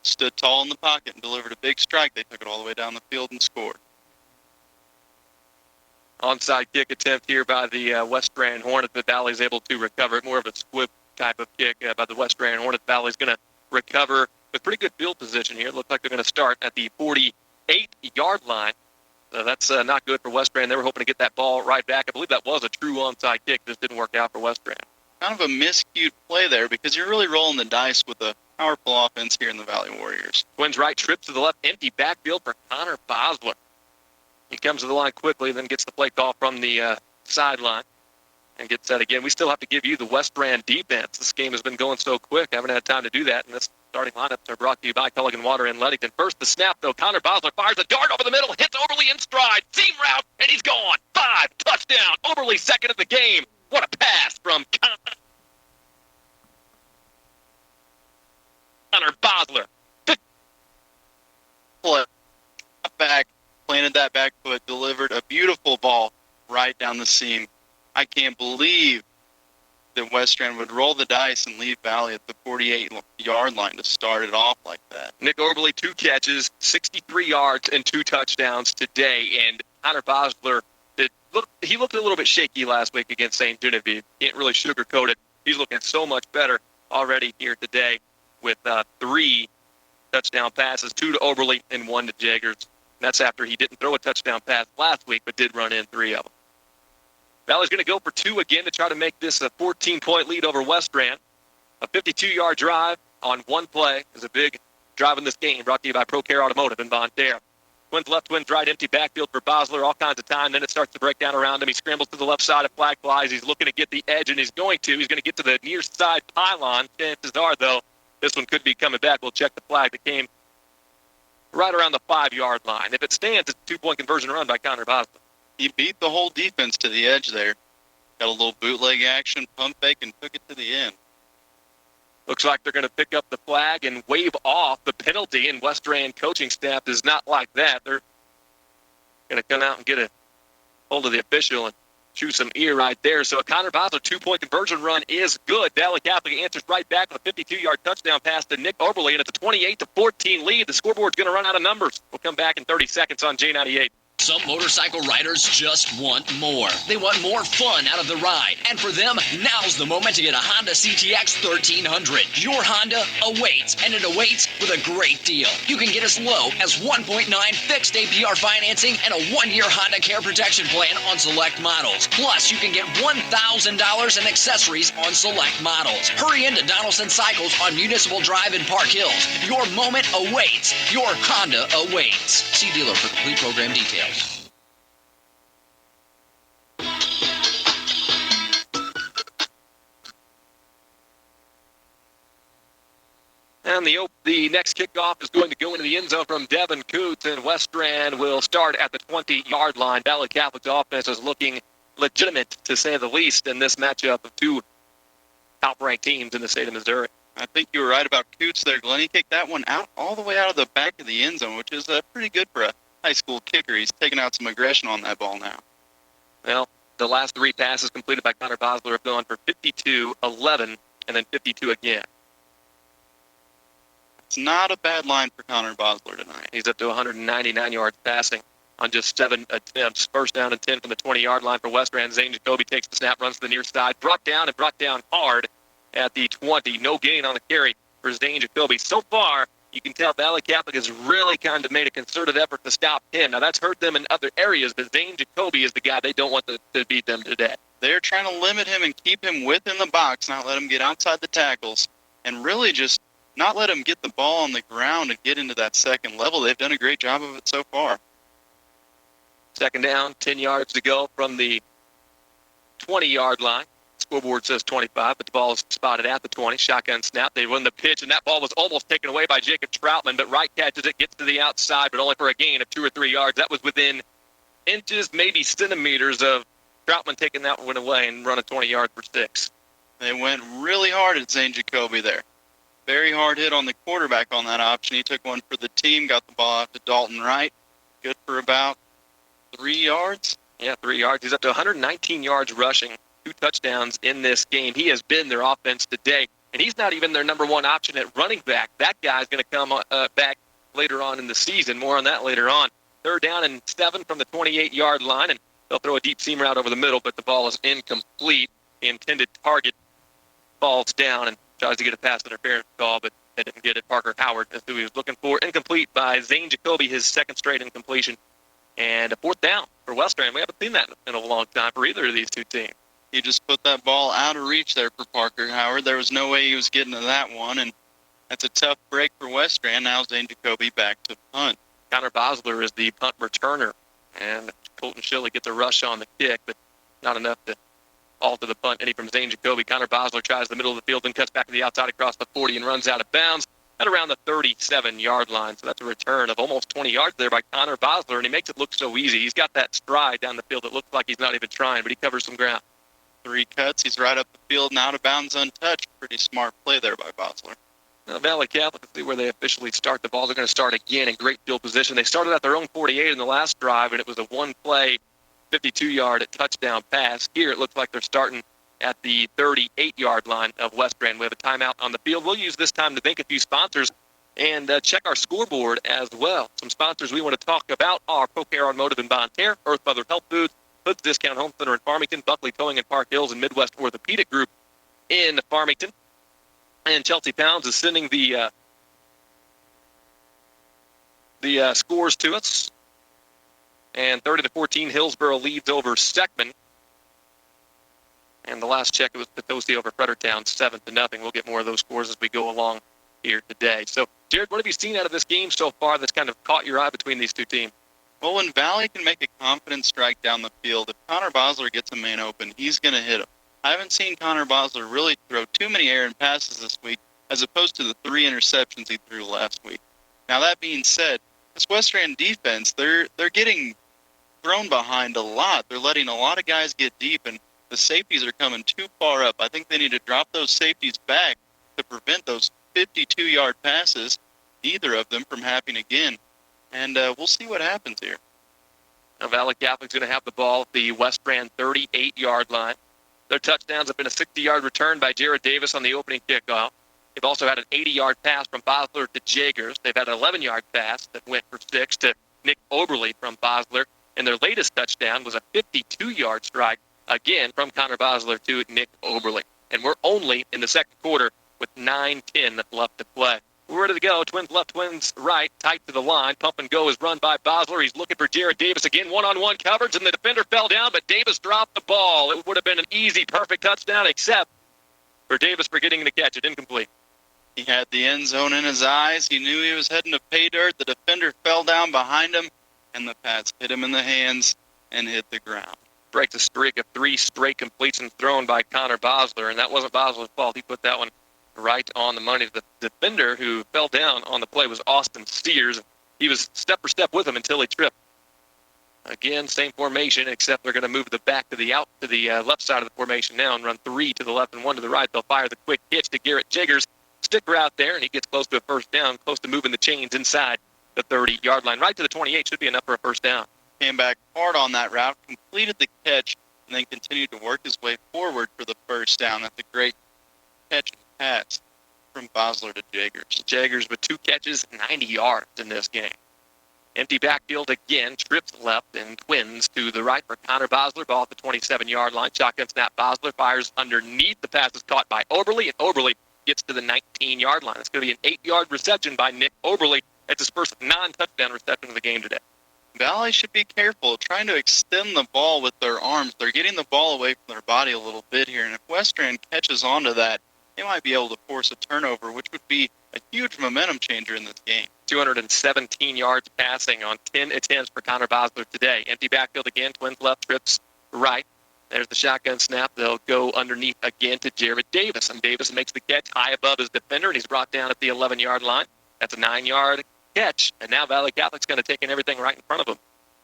stood tall in the pocket and delivered a big strike. They took it all the way down the field and scored. Onside kick attempt here by the Westran Hornets, but Valle's able to recover it. More of a squib type of kick by the Westran Hornets. Valle's going to recover with pretty good field position here. It looks like they're going to start at the 48-yard line. So that's not good for Westran. They were hoping to get that ball right back. I believe that was a true onside kick. This didn't work out for Westran. Kind of a miscued play there because you're really rolling the dice with a powerful offense here in the Valley Warriors. Twins right, trips to the left, empty backfield for Connor Bosler. He comes to the line quickly, then gets the play call from the sideline and gets that again. We still have to give you the Westran defense. This game has been going so quick. I haven't had time to do that, and this starting lineups are brought to you by Culligan Water in Leadington. First, the snap, though. Connor Bosler fires a dart over the middle, hits Oberly in stride, seam route, and he's gone. 5, touchdown. Oberly second of the game. What a pass from Connor Bosler. Play back, planted that back foot, delivered a beautiful ball right down the seam. I can't believe that Westran would roll the dice and leave Valle at the 48-yard line to start it off like that. Nick Oberly, 2 catches, 63 yards, and 2 touchdowns today. And Connor Bosler, he looked a little bit shaky last week against St. Genevieve. Can't really sugarcoat it. He's looking so much better already here today with 3 touchdown passes, 2 to Oberly and 1 to Jaggers. And that's after he didn't throw a touchdown pass last week, but did run in 3 of them. Valle's going to go for 2 again to try to make this a 14-point lead over Westran. A 52-yard drive on 1 play is a big drive in this game, brought to you by ProCare Automotive in Bonne Terre. Twins left, twins right, empty backfield for Bosler, all kinds of time. Then it starts to break down around him. He scrambles to the left side, a flag flies. He's looking to get the edge, and he's going to get to the near side pylon. Chances are, though, this one could be coming back. We'll check the flag that came right around the 5-yard line. If it stands, it's a 2-point conversion run by Connor Bosler. He beat the whole defense to the edge there. Got a little bootleg action, pump fake, and took it to the end. Looks like they're going to pick up the flag and wave off the penalty, and Westran coaching staff is not like that. They're going to come out and get a hold of the official and chew some ear right there. So a Connor Bosler 2-point conversion run is good. Valle Catholic answers right back with a 52-yard touchdown pass to Nick Oberly, and it's a 28-14 lead. The scoreboard's going to run out of numbers. We'll come back in 30 seconds on J98. Some motorcycle riders just want more. They want more fun out of the ride. And for them, now's the moment to get a Honda CTX 1300. Your Honda awaits, and it awaits with a great deal. You can get as low as 1.9 fixed APR financing and a 1-year Honda Care Protection Plan on select models. Plus, you can get $1,000 in accessories on select models. Hurry into Donaldson Cycles on Municipal Drive in Park Hills. Your moment awaits. Your Honda awaits. See dealer for complete program details. And the next kickoff is going to go into the end zone from Devin Coots, and Westran will start at the 20-yard line. Valle Catholic's offense is looking legitimate, to say the least, in this matchup of two top-ranked teams in the state of Missouri. I think you were right about Coots there, Glenn. He kicked that one out all the way out of the back of the end zone, which is pretty good for a high school kicker. He's taking out some aggression on that ball now. Well, the last three passes completed by Connor Bosler have gone for 52, 11, and then 52 again. It's not a bad line for Connor Bosler tonight. He's up to 199 yards passing on just 7 attempts. First down and 10 from the 20-yard line for Westran. Zane Jacoby takes the snap, runs to the near side, brought down hard at the 20. No gain on the carry for Zane Jacoby. So far, you can tell Valle Catholic has really kind of made a concerted effort to stop him. Now, that's hurt them in other areas, but Zane Jacoby is the guy they don't want to beat them today. They're trying to limit him and keep him within the box, not let him get outside the tackles, and really just not let him get the ball on the ground and get into that second level. They've done a great job of it so far. Second down, 10 yards to go from the 20-yard line. Scoreboard says 25, but the ball is spotted at the 20. Shotgun snap. They win the pitch, and that ball was almost taken away by Jacob Troutman, but Wright catches it, gets to the outside, but only for a gain of 2 or 3 yards. That was within inches, maybe centimeters of Troutman taking that one away and run a 20-yard for 6. They went really hard at Zane Jacoby there. Very hard hit on the quarterback on that option. He took one for the team, got the ball out to Dalton Wright. Good for about 3 yards. Yeah, 3 yards. He's up to 119 yards rushing, 2 touchdowns in this game. He has been their offense today, and he's not even their number one option at running back. That guy's going to come back later on in the season. More on that later on. Third down and 7 from the 28-yard line, and they'll throw a deep seam route over the middle, but the ball is incomplete. The intended target falls down and tries to get a pass interference call, but they didn't get it. Parker Howard is who he was looking for. Incomplete by Zane Jacoby, his second straight incompletion. And a fourth down for Westran. We haven't seen that in a long time for either of these two teams. He just put that ball out of reach there for Parker Howard. There was no way he was getting to that one, and that's a tough break for Westran. Now Zane Jacoby back to punt. Connor Bosler is the punt returner, and Colton Shilley gets a rush on the kick, but not enough to alter the punt. Any from Zane Jacoby. Connor Bosler tries the middle of the field and cuts back to the outside across the 40 and runs out of bounds at around the 37-yard line. So that's a return of almost 20 yards there by Connor Bosler, and he makes it look so easy. He's got that stride down the field. It looks like he's not even trying, but he covers some ground. 3 cuts. He's right up the field and out of bounds untouched. Pretty smart play there by Bosler. Now, Valle Catholic, let's see where they officially start the ball. They're going to start again in great field position. They started at their own 48 in the last drive, and it was a one-play, 52-yard touchdown pass. Here it looks like they're starting at the 38-yard line of Westran. We have a timeout on the field. We'll use this time to thank a few sponsors and check our scoreboard as well. Some sponsors we want to talk about are ProCare Automotive in Bonne Terre, Earth Mother Health Foods, Hood's Discount Home Center in Farmington, Buckley Towing in Park Hills, and Midwest Orthopedic Group in Farmington. And Chelsea Pounds is sending the scores to us. And 30-14, Hillsboro leads over Steckman. And the last check, it was Potosi over Fredericktown, 7-0. We'll get more of those scores as we go along here today. So, Jared, what have you seen out of this game so far that's kind of caught your eye between these two teams? Well, when Valle can make a confident strike down the field, if Connor Bosler gets a man open, he's going to hit him. I haven't seen Connor Bosler really throw too many errant passes this week, as opposed to the 3 interceptions he threw last week. Now, that being said, this Westran defense, they're getting thrown behind a lot. They're letting a lot of guys get deep, and the safeties are coming too far up. I think they need to drop those safeties back to prevent those 52-yard passes, either of them from happening again. And we'll see what happens here. Now, Valle Catholic's going to have the ball at the Westran 38-yard line. Their touchdowns have been a 60-yard return by Jared Davis on the opening kickoff. They've also had an 80-yard pass from Bosler to Jagers. They've had an 11-yard pass that went for 6 to Nick Oberle from Bosler. And their latest touchdown was a 52-yard strike, again, from Connor Bosler to Nick Oberle. And we're only in the second quarter with 9:10 left to play. We're ready to go. Twins left, Twins right, tight to the line. Pump and go is run by Bosler. He's looking for Jared Davis again. One-on-one coverage, and the defender fell down, but Davis dropped the ball. It would have been an easy, perfect touchdown, except for Davis forgetting to catch it. Incomplete. He had the end zone in his eyes. He knew he was heading to pay dirt. The defender fell down behind him, and the pass hit him in the hands and hit the ground. Breaks a streak of 3 straight completions thrown by Connor Bosler, and that wasn't Bosler's fault. He put that one right on the money. The defender who fell down on the play was Austin Steers. He was step for step with him until he tripped. Again, same formation, except they're going to move the back to the left side of the formation now and run 3 to the left and 1 to the right. They'll fire the quick hitch to Garrett Jaggers. Stick route there, and he gets close to a first down, close to moving the chains inside the 30-yard line. Right to the 28 should be enough for a first down. Came back hard on that route, completed the catch, and then continued to work his way forward for the first down. That's a great catch and pass from Bosler to Jaggers. Jaggers with 2 catches, 90 yards in this game. Empty backfield again, trips left and Twins to the right for Connor Bosler. Ball at the 27-yard line. Shotgun snap. Bosler fires underneath. The pass is caught by Oberle, and Oberle gets to the 19-yard line. It's going to be an 8-yard reception by Nick Oberle. That's his first non-touchdown reception of the game today. Valle should be careful trying to extend the ball with their arms. They're getting the ball away from their body a little bit here, and if Westran catches onto that, they might be able to force a turnover, which would be a huge momentum changer in this game. 217 yards passing on 10 attempts for Connor Bosler today. Empty backfield again. Twins left, trips right. There's the shotgun snap. They'll go underneath again to Jared Davis, and Davis makes the catch high above his defender, and he's brought down at the 11-yard line. That's a 9-yard catch, and now Valley Catholic's going to take in everything right in front of him.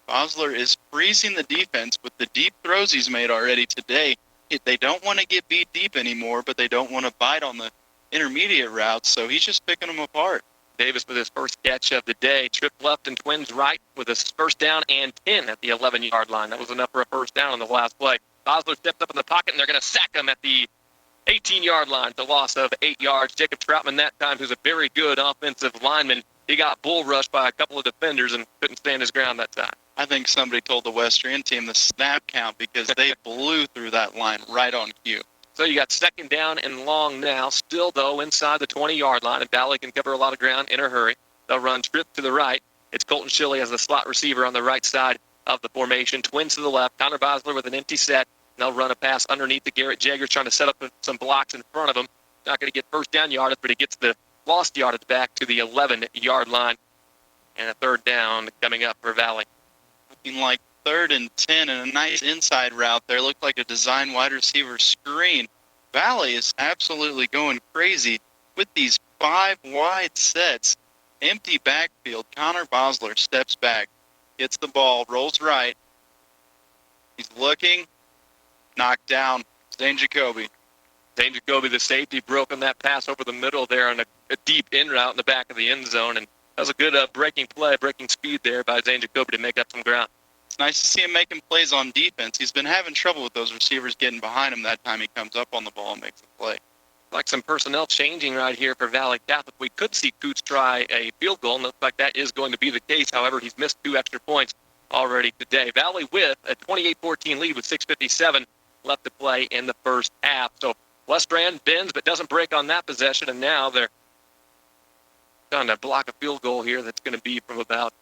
Bosler is freezing the defense with the deep throws he's made already today. They don't want to get beat deep anymore, but they don't want to bite on the intermediate routes, so he's just picking them apart. Davis with his first catch of the day. Trip left and Twins right with his first down and 10 at the 11-yard line. That was enough for a first down on the last play. Bosler steps up in the pocket, and they're going to sack him at the 18-yard line. The loss of 8 yards. Jacob Troutman that time, who's a very good offensive lineman, he got bull rushed by a couple of defenders and couldn't stand his ground that time. I think somebody told the Westran team the snap count because they blew through that line right on cue. So you got second down and long now. Still, though, inside the 20-yard line, and Valle can cover a lot of ground in a hurry. They'll run trip to the right. It's Colton Shilley as the slot receiver on the right side of the formation. Twins to the left. Connor Bosler with an empty set. They'll run a pass underneath to Garrett Jaggers, trying to set up some blocks in front of him. Not going to get first down yardage, but he gets the lost yardage back to the 11-yard line. And a third down coming up for Valle. Looking like 3rd and 10 and a nice inside route there. Looked like a design wide receiver screen. Valle is absolutely going crazy with these 5 wide sets. Empty backfield. Connor Bosler steps back, gets the ball, rolls right. He's looking, knocked down. Zane Jacoby. Zane Jacoby, the safety, broken that pass over the middle there on a deep in route in the back of the end zone. And that was a good breaking play, breaking speed there by Zane Jacoby to make up some ground. It's nice to see him making plays on defense. He's been having trouble with those receivers getting behind him that time he comes up on the ball and makes a play. Like some personnel changing right here for Valley Catholic. We could see Coots try a field goal, and looks like that is going to be the case. However, he's missed 2 extra points already today. Valley with a 28-14 lead with 6:57 left to play in the first half. So Westran bends but doesn't break on that possession, and now they're trying to block a field goal here that's going to be from about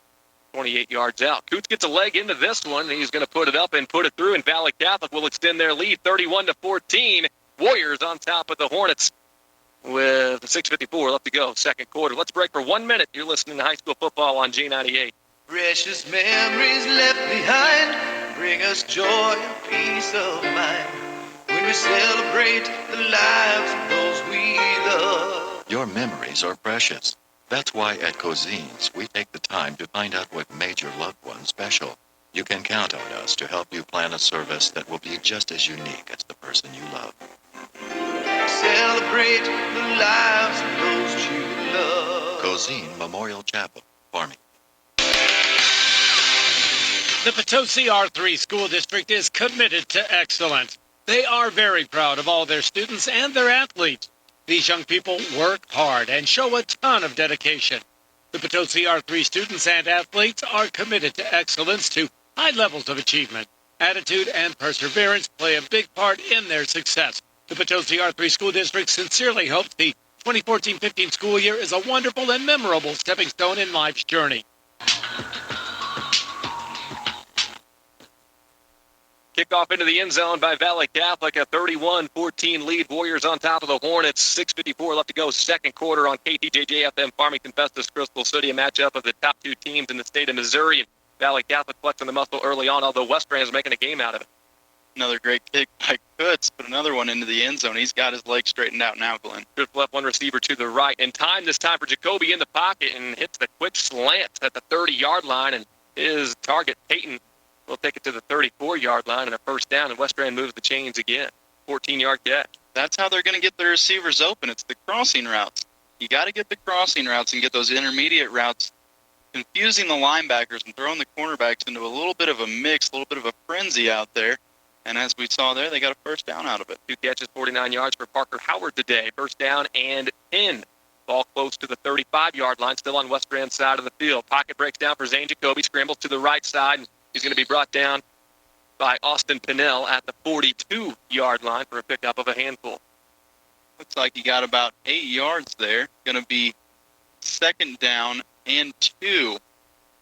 28 yards out. Coots gets a leg into this one, and he's going to put it up and put it through, and Valley Catholic will extend their lead 31-14. Warriors on top of the Hornets with 6:54 left to go, second quarter. Let's break for 1 minute. You're listening to High School Football on G98. Precious memories left behind bring us joy and peace of mind when we celebrate the lives of those we love. Your memories are precious. That's why at Cozines, we take the time to find out what made your loved one special. You can count on us to help you plan a service that will be just as unique as the person you love. Celebrate the lives of those you love. Cozine Memorial Chapel, Farming. The Potosi R3 School District is committed to excellence. They are very proud of all their students and their athletes. These young people work hard and show a ton of dedication. The Potosi R3 students and athletes are committed to excellence to high levels of achievement. Attitude and perseverance play a big part in their success. The Potosi R3 School District sincerely hopes the 2014-15 school year is a wonderful and memorable stepping stone in life's journey. Kickoff into the end zone by Valle Catholic, a 31-14 lead. Warriors on top of the Hornets. 6:54 left to go, second quarter on KTJJ-FM Farmington Festus Crystal City, a matchup of the top two teams in the state of Missouri. And Valle Catholic flexing the muscle early on, although Westran is making a game out of it. Another great kick by Kutz, put another one into the end zone. He's got his legs straightened out now, Glenn. Drift left, one receiver to the right. And time this time for Jacoby in the pocket and hits the quick slant at the 30-yard line. And his target, Peyton, will take it to the 34-yard line and a first down. And Westran moves the chains again. 14-yard catch. That's how they're going to get their receivers open. It's the crossing routes. You got to get the crossing routes and get those intermediate routes, confusing the linebackers and throwing the cornerbacks into a little bit of a mix, a little bit of a frenzy out there. And as we saw there, they got a first down out of it. 2 catches, 49 yards for Parker Howard today. First down and 10. Ball close to the 35-yard line, still on Westran's side of the field. Pocket breaks down for Zane Jacoby, scrambles to the right side, and he's going to be brought down by Austin Pinnell at the 42-yard line for a pickup of a handful. Looks like he got about 8 yards there. Going to be second down and 2.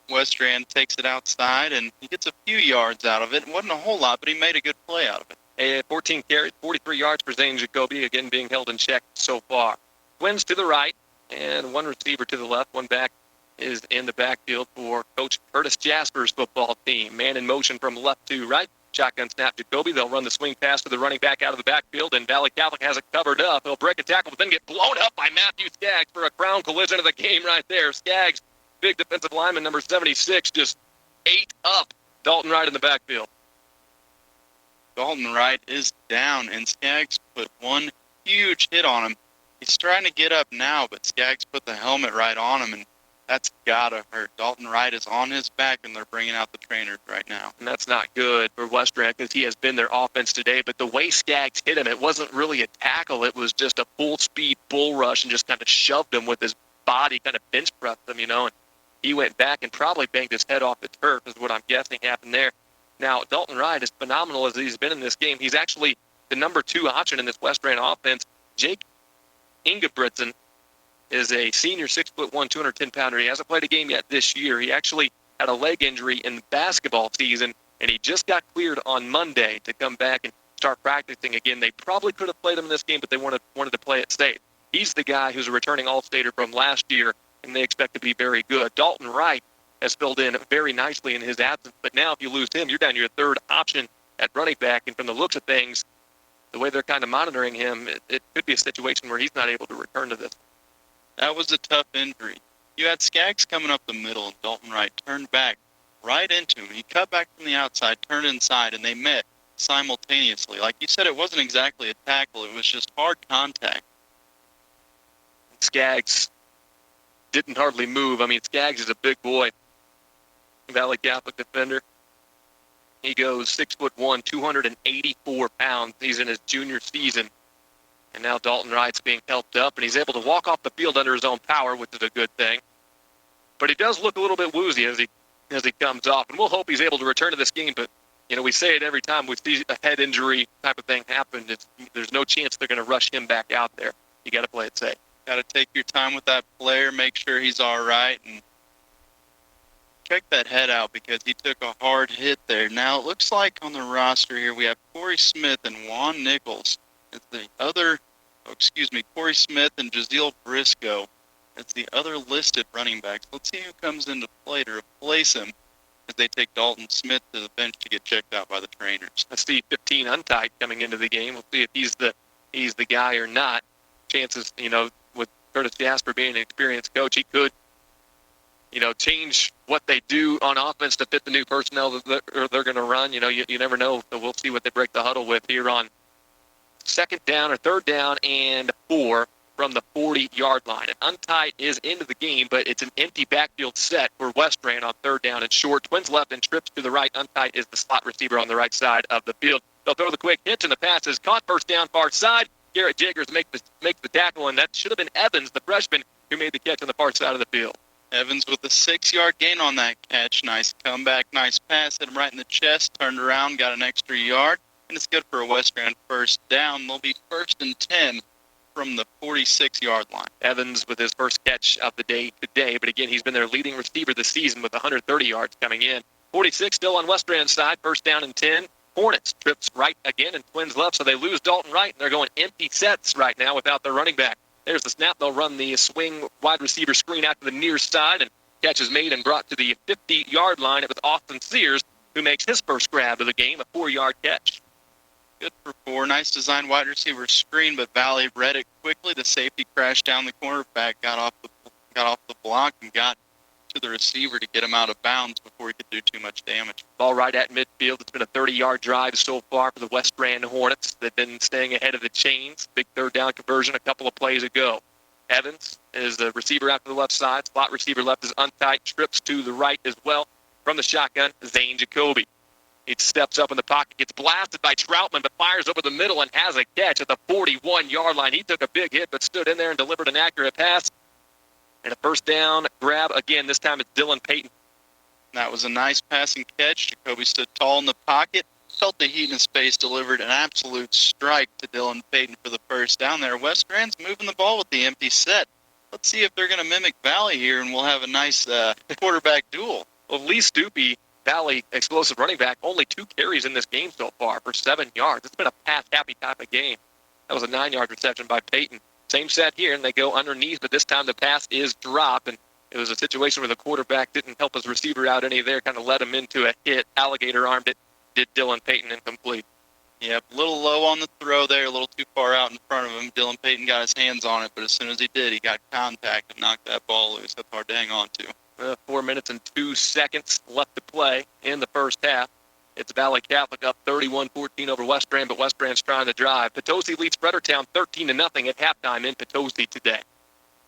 Westran takes it outside, and he gets a few yards out of it. It wasn't a whole lot, but he made a good play out of it. 14 carries, 43 yards for Zane Jacoby, again being held in check so far. Twins to the right, and one receiver to the left. One back is in the backfield for Coach Curtis Jasper's football team. Man in motion from left to right. Shotgun snap Jacoby. They'll run the swing pass to the running back out of the backfield, and Valle Catholic has it covered up. He'll break a tackle, but then get blown up by Matthew Skaggs for a crown collision of the game right there. Skaggs, big defensive lineman, number 76, just ate up Dalton Wright in the backfield. Dalton Wright is down, and Skaggs put one huge hit on him. He's trying to get up now, but Skaggs put the helmet right on him, and that's got to hurt. Dalton Wright is on his back, and they're bringing out the trainers right now. And that's not good for Westran because he has been their offense today. But the way Skaggs hit him, it wasn't really a tackle. It was just a full-speed bull rush and just kind of shoved him with his body, kind of bench pressed him, and he went back and probably banged his head off the turf is what I'm guessing happened there. Now, Dalton Wright, as phenomenal as he's been in this game, he's actually the number 2 option in this Westran offense. Jake Ingebrigtsen is a senior 6'1", 210-pounder. He hasn't played a game yet this year. He actually had a leg injury in the basketball season, and he just got cleared on Monday to come back and start practicing again. They probably could have played him in this game, but they wanted to play it safe. He's the guy who's a returning All-Stater from last year, and they expect to be very good. Dalton Wright has filled in very nicely in his absence, but now if you lose him, you're down to your 3rd option at running back, and from the looks of things, the way they're kind of monitoring him, it could be a situation where he's not able to return to this. That was a tough injury. You had Skaggs coming up the middle, and Dalton Wright turned back right into him. He cut back from the outside, turned inside, and they met simultaneously. Like you said, it wasn't exactly a tackle. It was just hard contact. Skaggs didn't hardly move. I mean, Skaggs is a big boy. Valle Catholic defender. He goes 6'1", 284 pounds. He's in his junior season. And now Dalton Wright's being helped up, and he's able to walk off the field under his own power, which is a good thing. But he does look a little bit woozy as he comes off, and we'll hope he's able to return to this game. But, we say it every time we see a head injury type of thing happen. There's no chance they're going to rush him back out there. You got to play it safe. Got to take your time with that player, make sure he's all right, and check that head out because he took a hard hit there. Now, it looks like on the roster here we have Corey Smith and Juan Nichols. It's the other, Corey Smith and Jaziel Briscoe. It's the other listed running backs. Let's see who comes into play to replace him as they take Dalton Smith to the bench to get checked out by the trainers. I see 15 untied coming into the game. We'll see if he's the guy or not. Chances, with Curtis Jasper being an experienced coach, he could, change what they do on offense to fit the new personnel that they're going to run. You never know. So we'll see what they break the huddle with here on 2nd down or 3rd down and 4 from the 40-yard line. And untied is into the game, but it's an empty backfield set for Westran on 3rd down and short. Twins left and trips to the right. Untied is the slot receiver on the right side of the field. They'll throw the quick hitch, and the pass is caught. First down, far side. Garrett Jagers makes the tackle, and that should have been Evans, the freshman, who made the catch on the far side of the field. Evans with a 6-yard gain on that catch. Nice comeback, nice pass, hit him right in the chest, turned around, got an extra yard, and it's good for a Westran first down. They'll be 1st and 10 from the 46-yard line. Evans with his first catch of the day today, but again, he's been their leading receiver this season with 130 yards coming in. 46 still on Westran's side, 1st down and 10. Hornets trips right again and Twins left, so they lose Dalton Wright, and they're going empty sets right now without their running back. There's the snap. They'll run the swing wide receiver screen out to the near side, and catch is made and brought to the 50-yard line. It was Austin Sears who makes his first grab of the game, a 4-yard catch. Good for 4. Nice design wide receiver screen, but Valle read it quickly. The safety crashed down the cornerback, got off the block, and got to the receiver to get him out of bounds before he could do too much damage. Ball right at midfield. It's been a 30-yard drive so far for the Westran Hornets. They've been staying ahead of the chains. Big 3rd down conversion a couple of plays ago. Evans is the receiver out to the left side. Slot receiver left is untight. Trips to the right as well. From the shotgun, Zane Jacoby. He steps up in the pocket, gets blasted by Troutman, but fires over the middle and has a catch at the 41-yard line. He took a big hit, but stood in there and delivered an accurate pass. And a 1st down grab. Again, this time it's Dylan Payton. That was a nice passing catch. Jacoby stood tall in the pocket, felt the heat in his face, delivered an absolute strike to Dylan Payton for the 1st down there. Westran's moving the ball with the empty set. Let's see if they're going to mimic Valle here, and we'll have a nice quarterback duel. Well, Lee Stupy, Valle explosive running back, only 2 carries in this game so far for 7 yards. It's been a pass-happy type of game. That was a 9-yard reception by Payton. Same set here, and they go underneath, but this time the pass is dropped, and it was a situation where the quarterback didn't help his receiver out any there, kind of led him into a hit. Alligator armed it, did Dylan Payton incomplete. Yep, a little low on the throw there, a little too far out in front of him. Dylan Payton got his hands on it, but as soon as he did, he got contact and knocked that ball loose. That's hard to hang on to. 4 minutes and 2 seconds left to play in the first half. It's Valle Catholic up 31-14 over Westran, but Westran's trying to drive. Potosi leads Fredericktown 13-0 at halftime in Potosi today.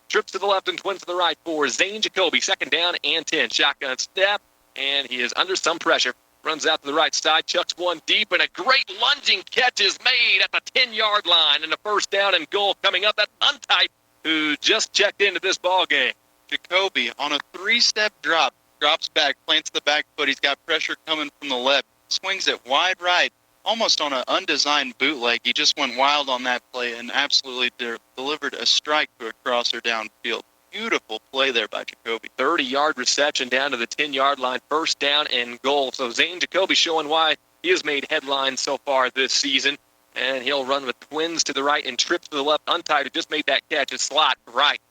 Trips to the left and Twins to the right for Zane Jacoby. 2nd down and 10. Shotgun step, and he is under some pressure. Runs out to the right side, chucks one deep, and a great lunging catch is made at the 10-yard line. And a 1st down and goal coming up. That's Untight, who just checked into this ball game. Jacoby on a 3-step drop, drops back, plants the back foot. He's got pressure coming from the left. Swings it wide right, almost on an undesigned bootleg. He just went wild on that play and absolutely delivered a strike to a crosser downfield. Beautiful play there by Jacoby. 30-yard reception down to the 10-yard line, 1st down and goal. So Zane Jacoby showing why he has made headlines so far this season. And he'll run with Twins to the right and trips to the left. Untied, who just made that catch, is slot right.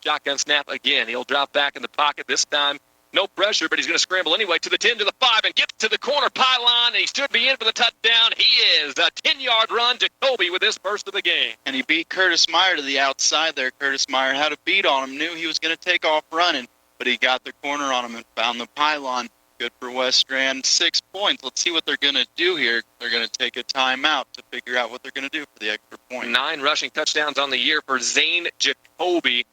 Shotgun snap again. He'll drop back in the pocket this time. No pressure, but he's going to scramble anyway to the 10, to the 5, and gets to the corner pylon, and he should be in for the touchdown. He is a 10-yard run. Jacoby with his first of the game. And he beat Curtis Meyer to the outside there. Curtis Meyer had a beat on him, knew he was going to take off running, but he got the corner on him and found the pylon. Good for Westran. 6 points. Let's see what they're going to do here. They're going to take a timeout to figure out what they're going to do for the extra point. 9 rushing touchdowns on the year for Zane Jacoby.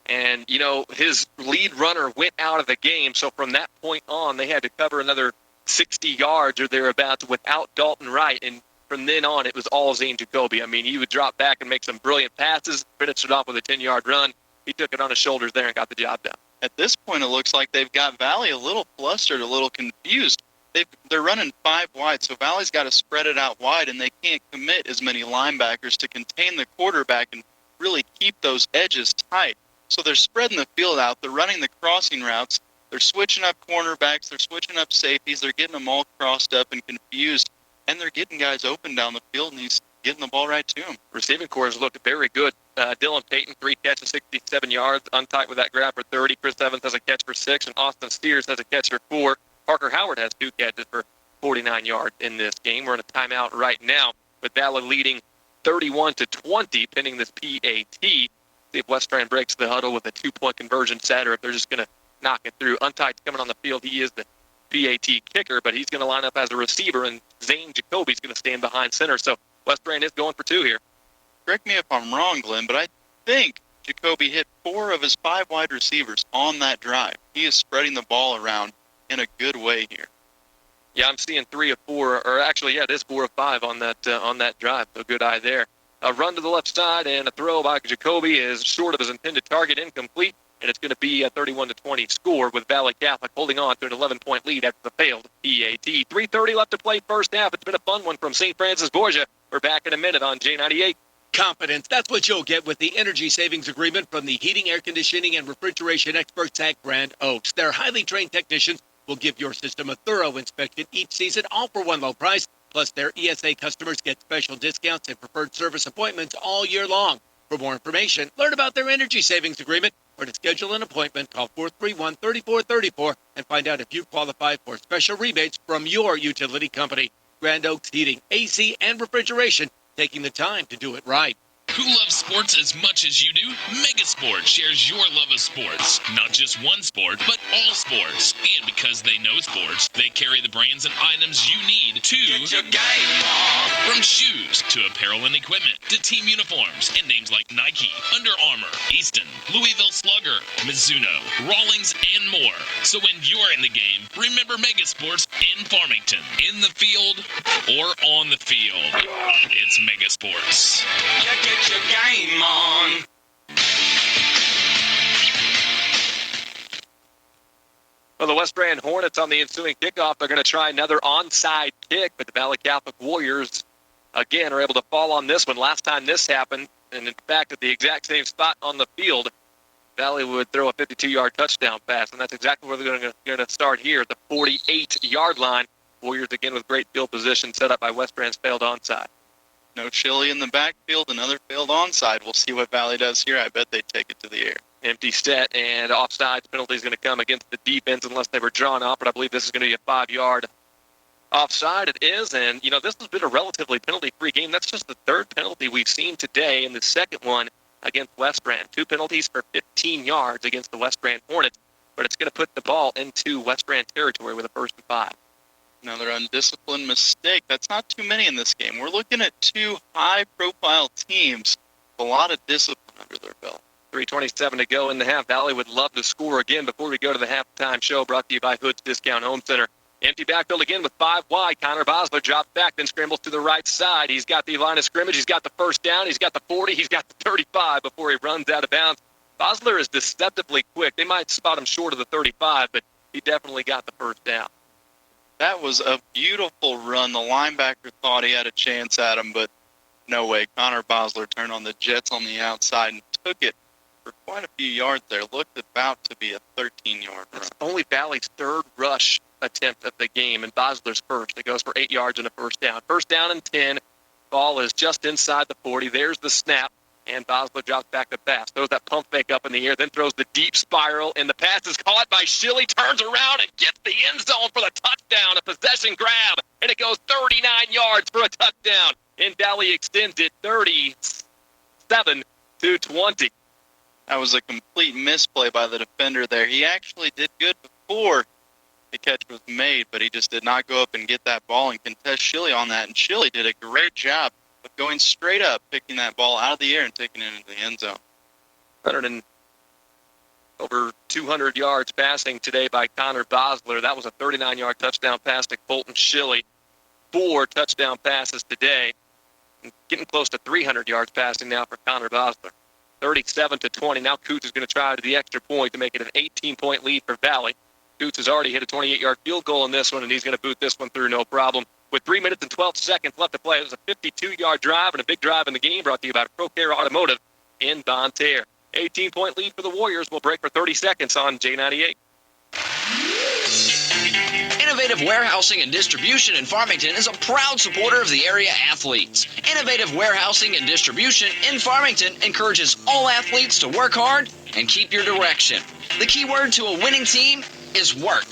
And, you know, his lead runner went out of the game, so from that point on, they had to cover another 60 yards or thereabouts without Dalton Wright. And from then on, it was all Zane Jacoby. I mean, he would drop back and make some brilliant passes, finished it off with a 10-yard run. He took it on his shoulders there and got the job done. At this point, it looks like they've got Valle a little flustered, a little confused. They're running 5 wide, so Valle's got to spread it out wide, and they can't commit as many linebackers to contain the quarterback and really keep those edges tight. So they're spreading the field out. They're running the crossing routes. They're switching up cornerbacks. They're switching up safeties. They're getting them all crossed up and confused. And they're getting guys open down the field, and he's getting the ball right to him. Receiving corps has looked very good. Dylan Payton, 3 catches, 67 yards. Untight with that grab for 30. Chris Evans has a catch for 6, and Austin Steers has a catch for 4. Parker Howard has 2 catches for 49 yards in this game. We're in a timeout right now with Valle leading 31-20, pending this PAT. See if Westran breaks the huddle with a 2-point conversion set, or if they're just going to knock it through. Untight's coming on the field. He is the PAT kicker, but he's going to line up as a receiver, and Zane Jacoby's going to stand behind center. So Westran is going for 2 here. Correct me if I'm wrong, Glenn, but I think Jacoby hit 4 of his 5 wide receivers on that drive. He is spreading the ball around in a good way here. Yeah, I'm seeing 3 of 4, or actually, yeah, it is 4 of 5 on that drive. So good eye there. A run to the left side and a throw by Jacoby is short of his intended target, incomplete. and it's going to be a 31-20 score with Valle Catholic holding on to an 11-point lead after the failed PAT. 3:30 left to play first half. It's been a fun one from St. Francis Borgia. We're back in a minute on J98. Confidence, that's what you'll get with the energy savings agreement from the heating, air conditioning, and refrigeration experts at Grand Oaks. Their highly trained technicians will give your system a thorough inspection each season, all for one low price. Plus, their ESA customers get special discounts and preferred service appointments all year long. For more information, learn about their energy savings agreement, or to schedule an appointment, call 431-3434 and find out if you qualify for special rebates from your utility company. Grand Oaks Heating, AC, and Refrigeration, taking the time to do it right. Who loves sports as much as you do? Megasport shares your love of sports. Not just one sport, but all sports. And because they know sports, they carry the brands and items you need to get your game on. From shoes to apparel and equipment to team uniforms and names like Nike, Under Armour, Easton, Louisville Slugger, Mizuno, Rawlings, and more. So when you're in the game, remember Megasports in Farmington, in the field or on the field. It's Megasports. Get your game on. Well, the Westran Hornets on the ensuing kickoff, they're going to try another onside kick, but the Valle Catholic Warriors, again, are able to fall on this one. Last time this happened, and in fact, at the exact same spot on the field, Valle would throw a 52-yard touchdown pass, and that's exactly where they're going to start here at the 48-yard line. Warriors, again, with great field position set up by Westran's failed onside. No Chili in the backfield, another failed onside. We'll see what Valle does here. I bet they take it to the air. Empty set, and offside penalty is going to come against the defense unless they were drawn up, but I believe this is going to be a 5-yard offside. It is, and, this has been a relatively penalty-free game. That's just the third penalty we've seen today, and the second one against Westran. 2 penalties for 15 yards against the Westran Hornets, but it's going to put the ball into Westran territory with a 1st and 5. Another undisciplined mistake. That's not too many in this game. We're looking at 2 high-profile teams with a lot of discipline under their belt. 3:27 to go in the half. Valle would love to score again before we go to the halftime show, brought to you by Hood's Discount Home Center. Empty backfield again with 5 wide. Connor Bosler drops back, then scrambles to the right side. He's got the line of scrimmage. He's got the first down. He's got the 40. He's got the 35 before he runs out of bounds. Bosler is deceptively quick. They might spot him short of the 35, but he definitely got the first down. That was a beautiful run. The linebacker thought he had a chance at him, but no way. Connor Bosler turned on the Jets on the outside and took it for quite a few yards there. Looked about to be a 13-yard run. That's only Valle's third rush attempt of the game, and Bosler's first. It goes for 8 yards and a first down. First down and 10. Ball is just inside the 40. There's the snap, and Bosler drops back to pass. Throws that pump fake up in the air, then throws the deep spiral, and the pass is caught by Schilly, turns around and gets the end zone for the touchdown, a possession grab, and it goes 39 yards for a touchdown. And Valle extends it 37-20. That was a complete misplay by the defender there. He actually did good before the catch was made, but he just did not go up and get that ball and contest Schilly on that. And Schilly did a great job of going straight up, picking that ball out of the air and taking it into the end zone. Over 200 yards passing today by Connor Bosler. That was a 39-yard touchdown pass to Colton Schilly. 4 touchdown passes today. And getting close to 300 yards passing now for Connor Bosler. 37-20. Now Coots is going to try to the extra point to make it an 18-point lead for Valle. Coots has already hit a 28-yard field goal in this one, and he's going to boot this one through no problem. With 3 minutes and 12 seconds left to play, it was a 52-yard drive and a big drive in the game, brought to you by ProCare Automotive in Bonne Terre. 18-point lead for the Warriors. We'll break for 30 seconds on J98. Innovative Warehousing and Distribution in Farmington is a proud supporter of the area athletes. Innovative Warehousing and Distribution in Farmington encourages all athletes to work hard and keep your direction. The key word to a winning team is work.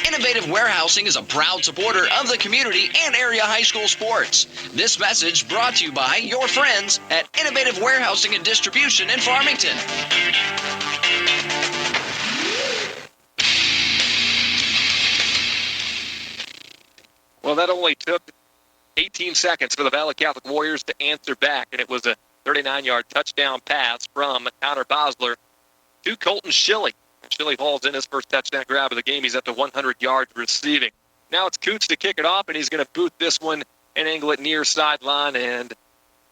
Innovative Warehousing is a proud supporter of the community and area high school sports. This message brought to you by your friends at Innovative Warehousing and Distribution in Farmington. Well, that only took 18 seconds for the Valle Catholic Warriors to answer back, and it was a 39-yard touchdown pass from Connor Bosler to Colton Schilly. Schilly falls in his first touchdown grab of the game. He's up to 100 yards receiving. Now it's Coots to kick it off, and he's going to boot this one and angle it near sideline, and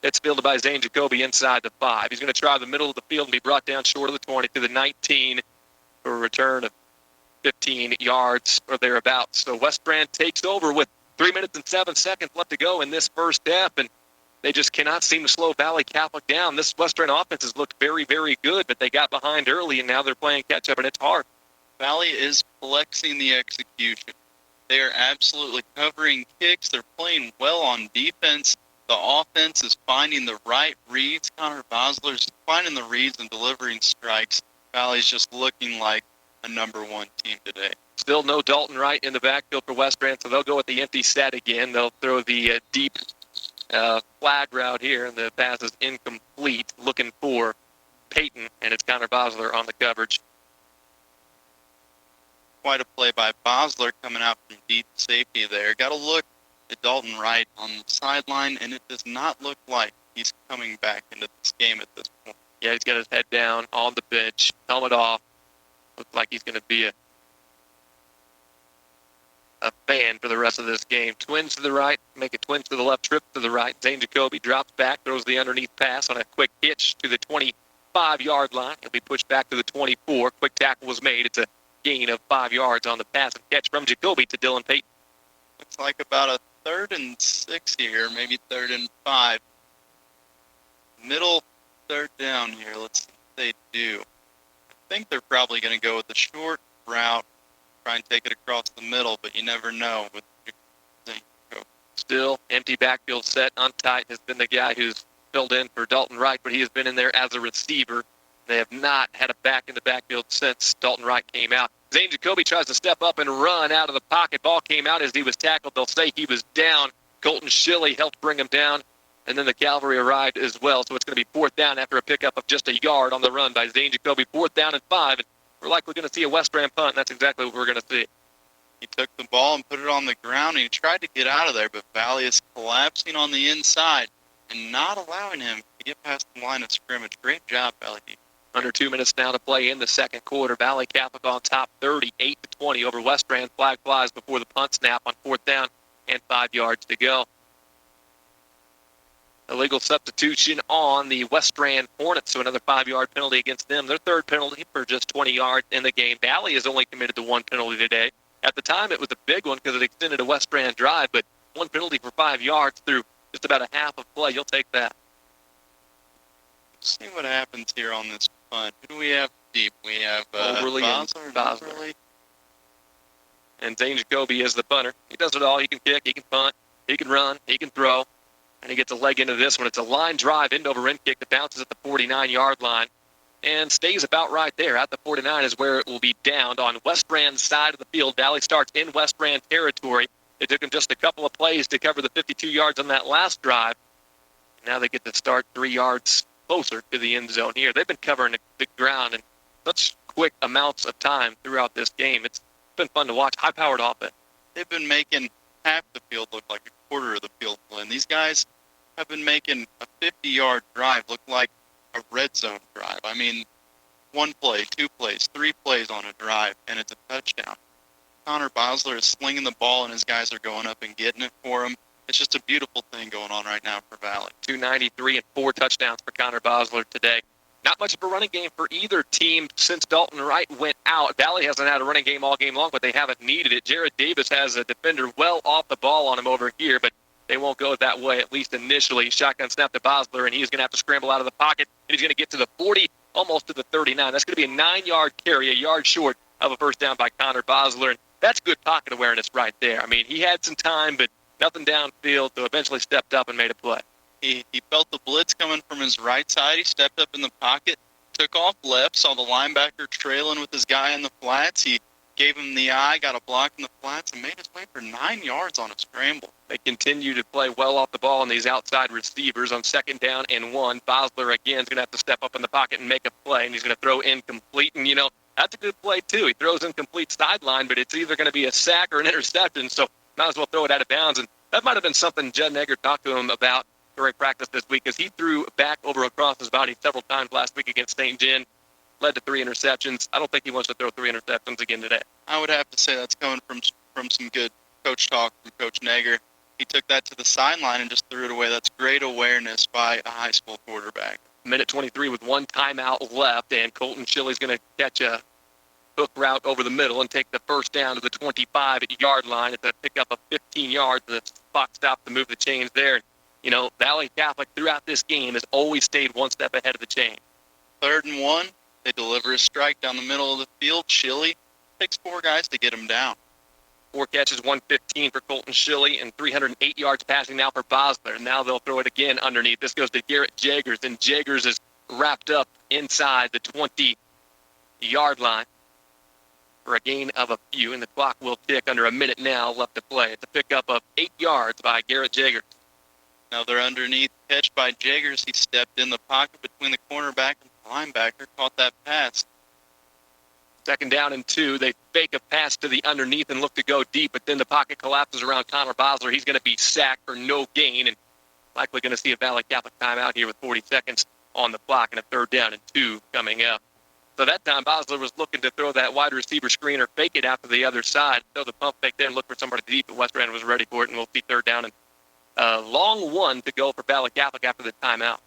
It's fielded by Zane Jacoby inside the 5. He's going to try the middle of the field and be brought down short of the 20 to the 19 for a return of 15 yards or thereabouts. So Westran takes over with 3 minutes and 7 seconds left to go in this first half, and they just cannot seem to slow Valle Catholic down. This Westran offense has looked very, very good, but they got behind early, and now they're playing catch-up, and it's hard. Valle is flexing the execution. They are absolutely covering kicks. They're playing well on defense. The offense is finding the right reads. Connor Bosler's finding the reads and delivering strikes. Valle's just looking like a number 1 team today. Still no Dalton Wright in the backfield for Westran, so they'll go with the empty set again. They'll throw the deep flag route here, and the pass is incomplete, looking for Peyton, and it's Connor Bosler on the coverage. Quite a play by Bosler coming out from deep safety there. Got to look at Dalton Wright on the sideline, and it does not look like he's coming back into this game at this point. Yeah, he's got his head down on the bench, helmet off. Looks like he's going to be a fan for the rest of this game. Twins to the right, make it twins to the left, trip to the right. Zane Jacoby drops back, throws the underneath pass on a quick hitch to the 25-yard line. He'll be pushed back to the 24. Quick tackle was made. It's a gain of 5 yards on the pass and catch from Jacoby to Dylan Payton. Looks like about a 3rd and 6 here, maybe 3rd and 5. Middle 3rd down here. Let's see if they do. I think they're probably going to go with the short route, try and take it across the middle, but you never know with Zane Jacoby. Still empty backfield set. Untight has been the guy who's filled in for Dalton Wright, but he has been in there as a receiver. They have not had a back in the backfield since Dalton Wright came out. Zane Jacoby tries to step up and run out of the pocket. Ball came out as he was tackled. They'll say he was down. Colton Shilley helped bring him down, and then the cavalry arrived as well. So it's going to be 4th down after a pickup of just a yard on the run by Zane Jacoby. 4th down and 5, and we're likely going to see a Westran punt, and that's exactly what we're going to see. He took the ball and put it on the ground, and he tried to get out of there, but Valle is collapsing on the inside and not allowing him to get past the line of scrimmage. Great job, Valle. Under 2 minutes now to play in the second quarter. Valle Catholic on top 38-20 over Westran. Flag flies before the punt snap on 4th down and 5 yards to go. Illegal substitution on the Westran Hornets, so another 5-yard penalty against them. Their 3rd penalty for just 20 yards in the game. Valle has only committed to 1 penalty today. At the time, it was a big one because it extended a Westran drive, but 1 penalty for 5 yards through just about a half of play. You'll take that. Let's see what happens here on this punt. Who do we have deep? We have Overly and Bosler. And Zane Jacoby is the punter. He does it all. He can kick, he can punt, he can run, he can throw. And he gets a leg into this one. It's a line drive, end-over-end kick that bounces at the 49-yard line and stays about right there. At the 49 is where it will be downed on Westran's side of the field. Valle starts in Westran territory. It took them just a couple of plays to cover the 52 yards on that last drive. Now they get to start 3 yards closer to the end zone here. They've been covering the ground in such quick amounts of time throughout this game. It's been fun to watch. High-powered offense. They've been making half the field look like a quarter of the field. And these guys have been making a 50-yard drive look like a red zone drive. I mean, 1 play, 2 plays, 3 plays on a drive, and it's a touchdown. Connor Bosler is slinging the ball, and his guys are going up and getting it for him. It's just a beautiful thing going on right now for Valle. 293 and 4 touchdowns for Connor Bosler today. Not much of a running game for either team since Dalton Wright went out. Valle hasn't had a running game all game long, but they haven't needed it. Jared Davis has a defender well off the ball on him over here, but they won't go that way, at least initially. Shotgun snap to Bosler, and he's going to have to scramble out of the pocket, and he's going to get to the 40, almost to the 39. That's going to be a 9-yard carry, a yard short of a first down by Connor Bosler, and that's good pocket awareness right there. I mean, he had some time, but nothing downfield, so eventually stepped up and made a play. He felt the blitz coming from his right side. He stepped up in the pocket, took off left, saw the linebacker trailing with his guy in the flats. He gave him the eye, got a block in the flats, and made his way for 9 yards on a scramble. They continue to play well off the ball on these outside receivers on 2nd down and 1. Bosler, again, is going to have to step up in the pocket and make a play, and he's going to throw incomplete. And, that's a good play, too. He throws incomplete sideline, but it's either going to be a sack or an interception, so might as well throw it out of bounds. And that might have been something Jed Negger talked to him about during practice this week, because he threw back over across his body several times last week against St. Jen, led to 3 interceptions. I don't think he wants to throw 3 interceptions again today. I would have to say that's coming from some good coach talk from Coach Negger. He took that to the sideline and just threw it away. That's great awareness by a high school quarterback. Minute 23 with one timeout left, and Colton Schilly's going to catch a hook route over the middle and take the first down to the 25-yard line. It's a pickup of 15 yards. The clock stopped to move the chains there. You know, Valle Catholic throughout this game has always stayed one step ahead of the chain. 3rd and 1, they deliver a strike down the middle of the field. Schilly takes 4 guys to get him down. 4 catches, 115 for Colton Schilly, and 308 yards passing now for Bosler. Now they'll throw it again underneath. This goes to Garrett Jaggers, and Jaggers is wrapped up inside the 20-yard line for a gain of a few, and the clock will tick under a minute now left to play. It's a pickup of 8 yards by Garrett Jaggers. Another underneath catch by Jaggers. He stepped in the pocket between the cornerback and the linebacker, caught that pass. 2nd down and 2. They fake a pass to the underneath and look to go deep, but then the pocket collapses around Connor Bosler. He's going to be sacked for no gain, and likely going to see a Valle Catholic timeout here with 40 seconds on the clock and a 3rd down and 2 coming up. So that time, Bosler was looking to throw that wide receiver screen or fake it out to the other side. Throw the pump fake there and look for somebody deep, but Westran was ready for it, and we'll see 3rd down and a long one to go for Valle Catholic after the timeout.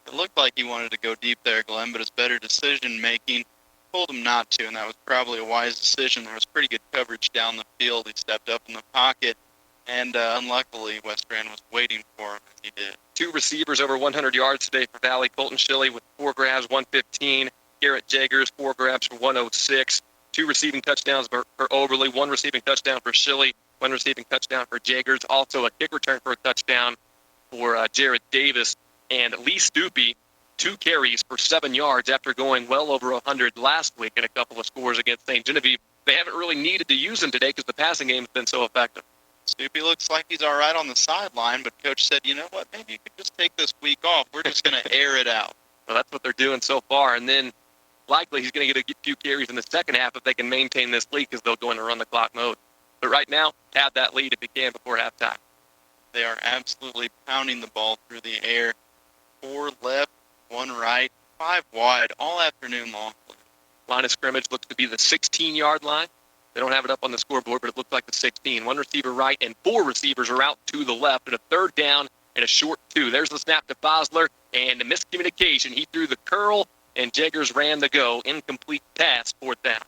It looked like he wanted to go deep there, Glenn, but his better decision-making told him not to, and that was probably a wise decision. There was pretty good coverage down the field. He stepped up in the pocket, and unluckily, Westran was waiting for him as he did. 2 receivers over 100 yards today for Valle. Colton Schilly with 4 grabs, 115. Garrett Jaggers, 4 grabs for 106. 2 receiving touchdowns for Overly, 1 receiving touchdown for Schilly, 1 receiving touchdown for Jaggers. Also a kick return for a touchdown for Jared Davis. And Lee Stupi, 2 carries for 7 yards after going well over 100 last week in a couple of scores against St. Genevieve. They haven't really needed to use him today because the passing game has been so effective. Stupi looks like he's all right on the sideline, but Coach said, you know what, maybe you could just take this week off. We're just going to air it out. Well, that's what they're doing so far. And then likely he's going to get a few carries in the second half if they can maintain this lead because they'll go into run-the-clock mode. But right now, have that lead if you can before halftime. They are absolutely pounding the ball through the air. 4 left, 1 right, 5 wide, all afternoon long. Line of scrimmage looks to be the 16-yard line. They don't have it up on the scoreboard, but it looks like the 16. 1 receiver right and 4 receivers are out to the left, and a 3rd down and a short 2. There's the snap to Bosler, and the miscommunication. He threw the curl, and Jaggers ran the go. Incomplete pass, 4th down.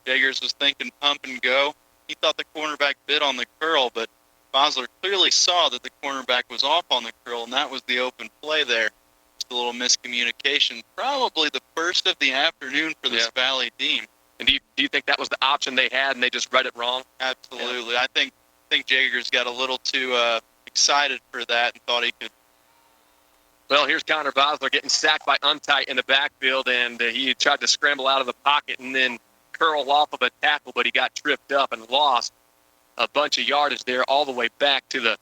Jaggers was thinking pump and go. He thought the cornerback bit on the curl, but Bosler clearly saw that the cornerback was off on the curl, and that was the open play there. Just a little miscommunication. Probably the first of the afternoon for this Valle team. And do you think that was the option they had, and they just read it wrong? Absolutely. Yeah. I think Jaggers got a little too excited for that and thought he could. Well, here's Connor Bosler getting sacked by Untight in the backfield, and he tried to scramble out of the pocket and then curl off of a tackle, but he got tripped up and lost a bunch of yardage there all the way back to the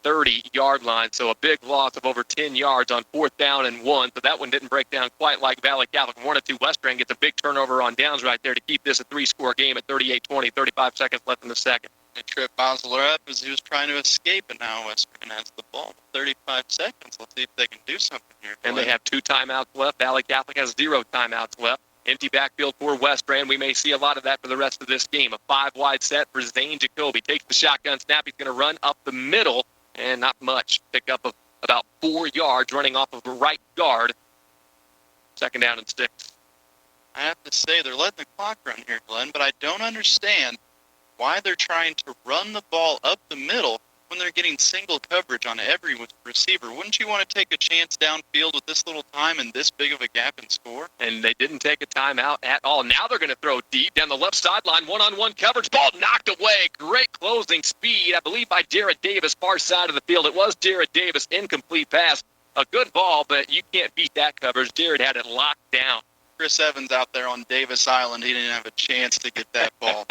30-yard line. So a big loss of over 10 yards on 4th down and 1. So that one didn't break down quite like Valle Catholic wanted to. Westran gets a big turnover on downs right there to keep this a 3-score game at 38-20, 35 seconds left in the second. They tripped Bosler up as he was trying to escape, and now Westran has the ball. 35 seconds. Let's see if they can do something here. And they have 2 timeouts left. Valle Catholic has 0 timeouts left. Empty backfield for Westran. We may see a lot of that for the rest of this game. A 5-wide set for Zane Jacoby. Takes the shotgun snap. He's going to run up the middle, and not much. Pick up of about 4 yards running off of the right guard. 2nd down and 6. I have to say, they're letting the clock run here, Glenn, but I don't understand why they're trying to run the ball up the middle when they're getting single coverage on every receiver. Wouldn't you want to take a chance downfield with this little time and this big of a gap and score? And they didn't take a timeout at all. Now they're going to throw deep down the left sideline, one-on-one coverage. Ball knocked away. Great closing speed, I believe, by Jared Davis, far side of the field. It was Jared Davis, incomplete pass. A good ball, but you can't beat that coverage. Jared had it locked down. Chris Evans out there on Davis Island, he didn't have a chance to get that ball.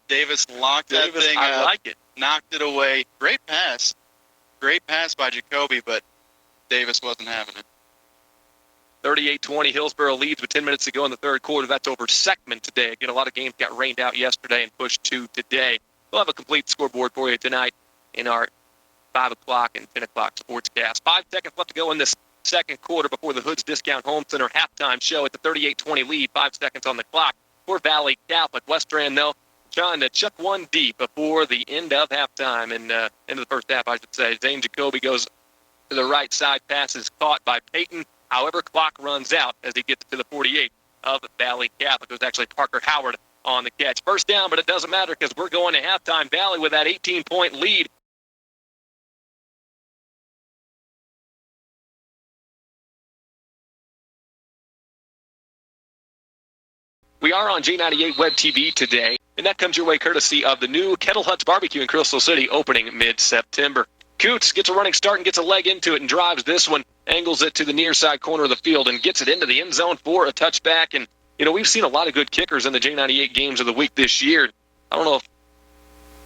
Davis locked that thing up. I like it. Knocked it away. Great pass. Great pass by Jacoby, but Davis wasn't having it. 38-20, Hillsboro leads with 10 minutes to go in the third quarter. That's over Seckman today. Again, a lot of games got rained out yesterday and pushed to today. We'll have a complete scoreboard for you tonight in our 5 o'clock and 10 o'clock sportscast. 5 seconds left to go in this second quarter before the Hoods Discount Home Center halftime show at the 38-20 lead. 5 seconds on the clock for Valle Catholic. Westran, though, trying to chuck one deep before the end of halftime, and end of the first half, I should say. Zane Jacoby goes to the right side. Pass is caught by Peyton. However, clock runs out as he gets to the 48 of Valley Catholic. It was actually Parker Howard on the catch. First down, but it doesn't matter because we're going to halftime. Valley with that 18-point lead. We are on J98 Web TV today, and that comes your way courtesy of the new Kettle Hut's Barbecue in Crystal City opening mid-September. Coots gets a running start and gets a leg into it and drives this one, angles it to the near side corner of the field and gets it into the end zone for a touchback. And, we've seen a lot of good kickers in the J98 games of the week this year. I don't know if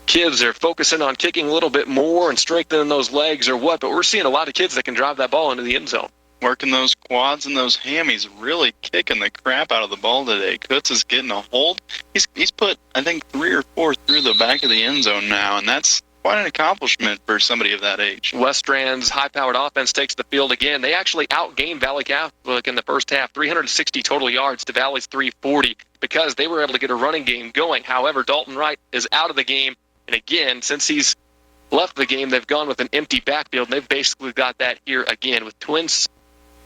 kids are focusing on kicking a little bit more and strengthening those legs or what, but we're seeing a lot of kids that can drive that ball into the end zone. Working those quads and those hammies, really kicking the crap out of the ball today. Kutz is getting a hold. He's put, I think, 3 or 4 through the back of the end zone now, and that's quite an accomplishment for somebody of that age. Westran's high-powered offense takes the field again. They actually outgained Valley Catholic in the first half, 360 total yards to Valley's 340, because they were able to get a running game going. However, Dalton Wright is out of the game, and again, since he's left the game, they've gone with an empty backfield, and they've basically got that here again with twins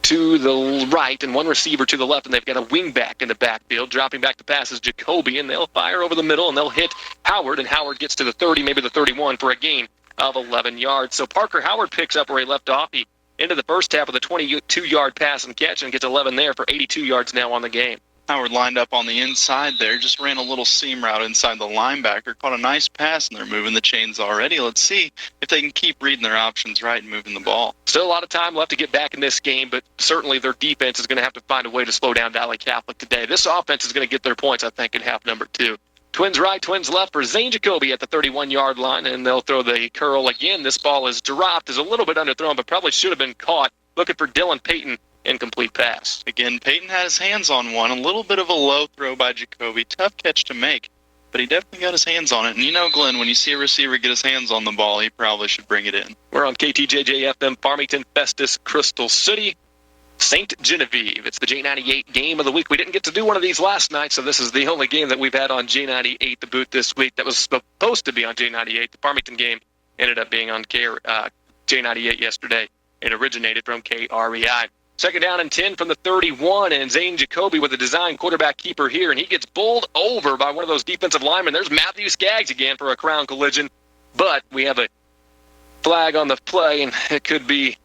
to the right and one receiver to the left, and they've got a wing back in the backfield. Dropping back to pass is Jacoby, and they'll fire over the middle, and they'll hit Howard, and Howard gets to the 30, maybe the 31 for a gain of 11 yards. So Parker Howard picks up where he left off. He ended the first half with a 22-yard pass and catch and gets 11 there for 82 yards now on the game. Howard lined up on the inside there, just ran a little seam route inside the linebacker, caught a nice pass, and they're moving the chains already. Let's see if they can keep reading their options right and moving the ball. Still a lot of time left to get back in this game, but certainly their defense is going to have to find a way to slow down Valley Catholic today. This offense is going to get their points, I think, in half number 2. Twins right, twins left for Zane Jacoby at the 31-yard line, and they'll throw the curl again. This ball is dropped, is a little bit underthrown, but probably should have been caught. Looking for Dylan Payton. Incomplete pass. Again, Peyton had his hands on one. A little bit of a low throw by Jacoby. Tough catch to make, but he definitely got his hands on it. And Glenn, when you see a receiver get his hands on the ball, he probably should bring it in. We're on KTJJ-FM, Farmington, Festus, Crystal City, St. Genevieve. It's the J98 game of the week. We didn't get to do one of these last night, so this is the only game that we've had on J98 to boot this week that was supposed to be on J98. The Farmington game ended up being on J98 yesterday. It originated from KREI. Second down and 10 from the 31, and Zane Jacoby with a design quarterback keeper here, and he gets bowled over by one of those defensive linemen. There's Matthew Skaggs again for a crown collision, but we have a flag on the play, and it could be,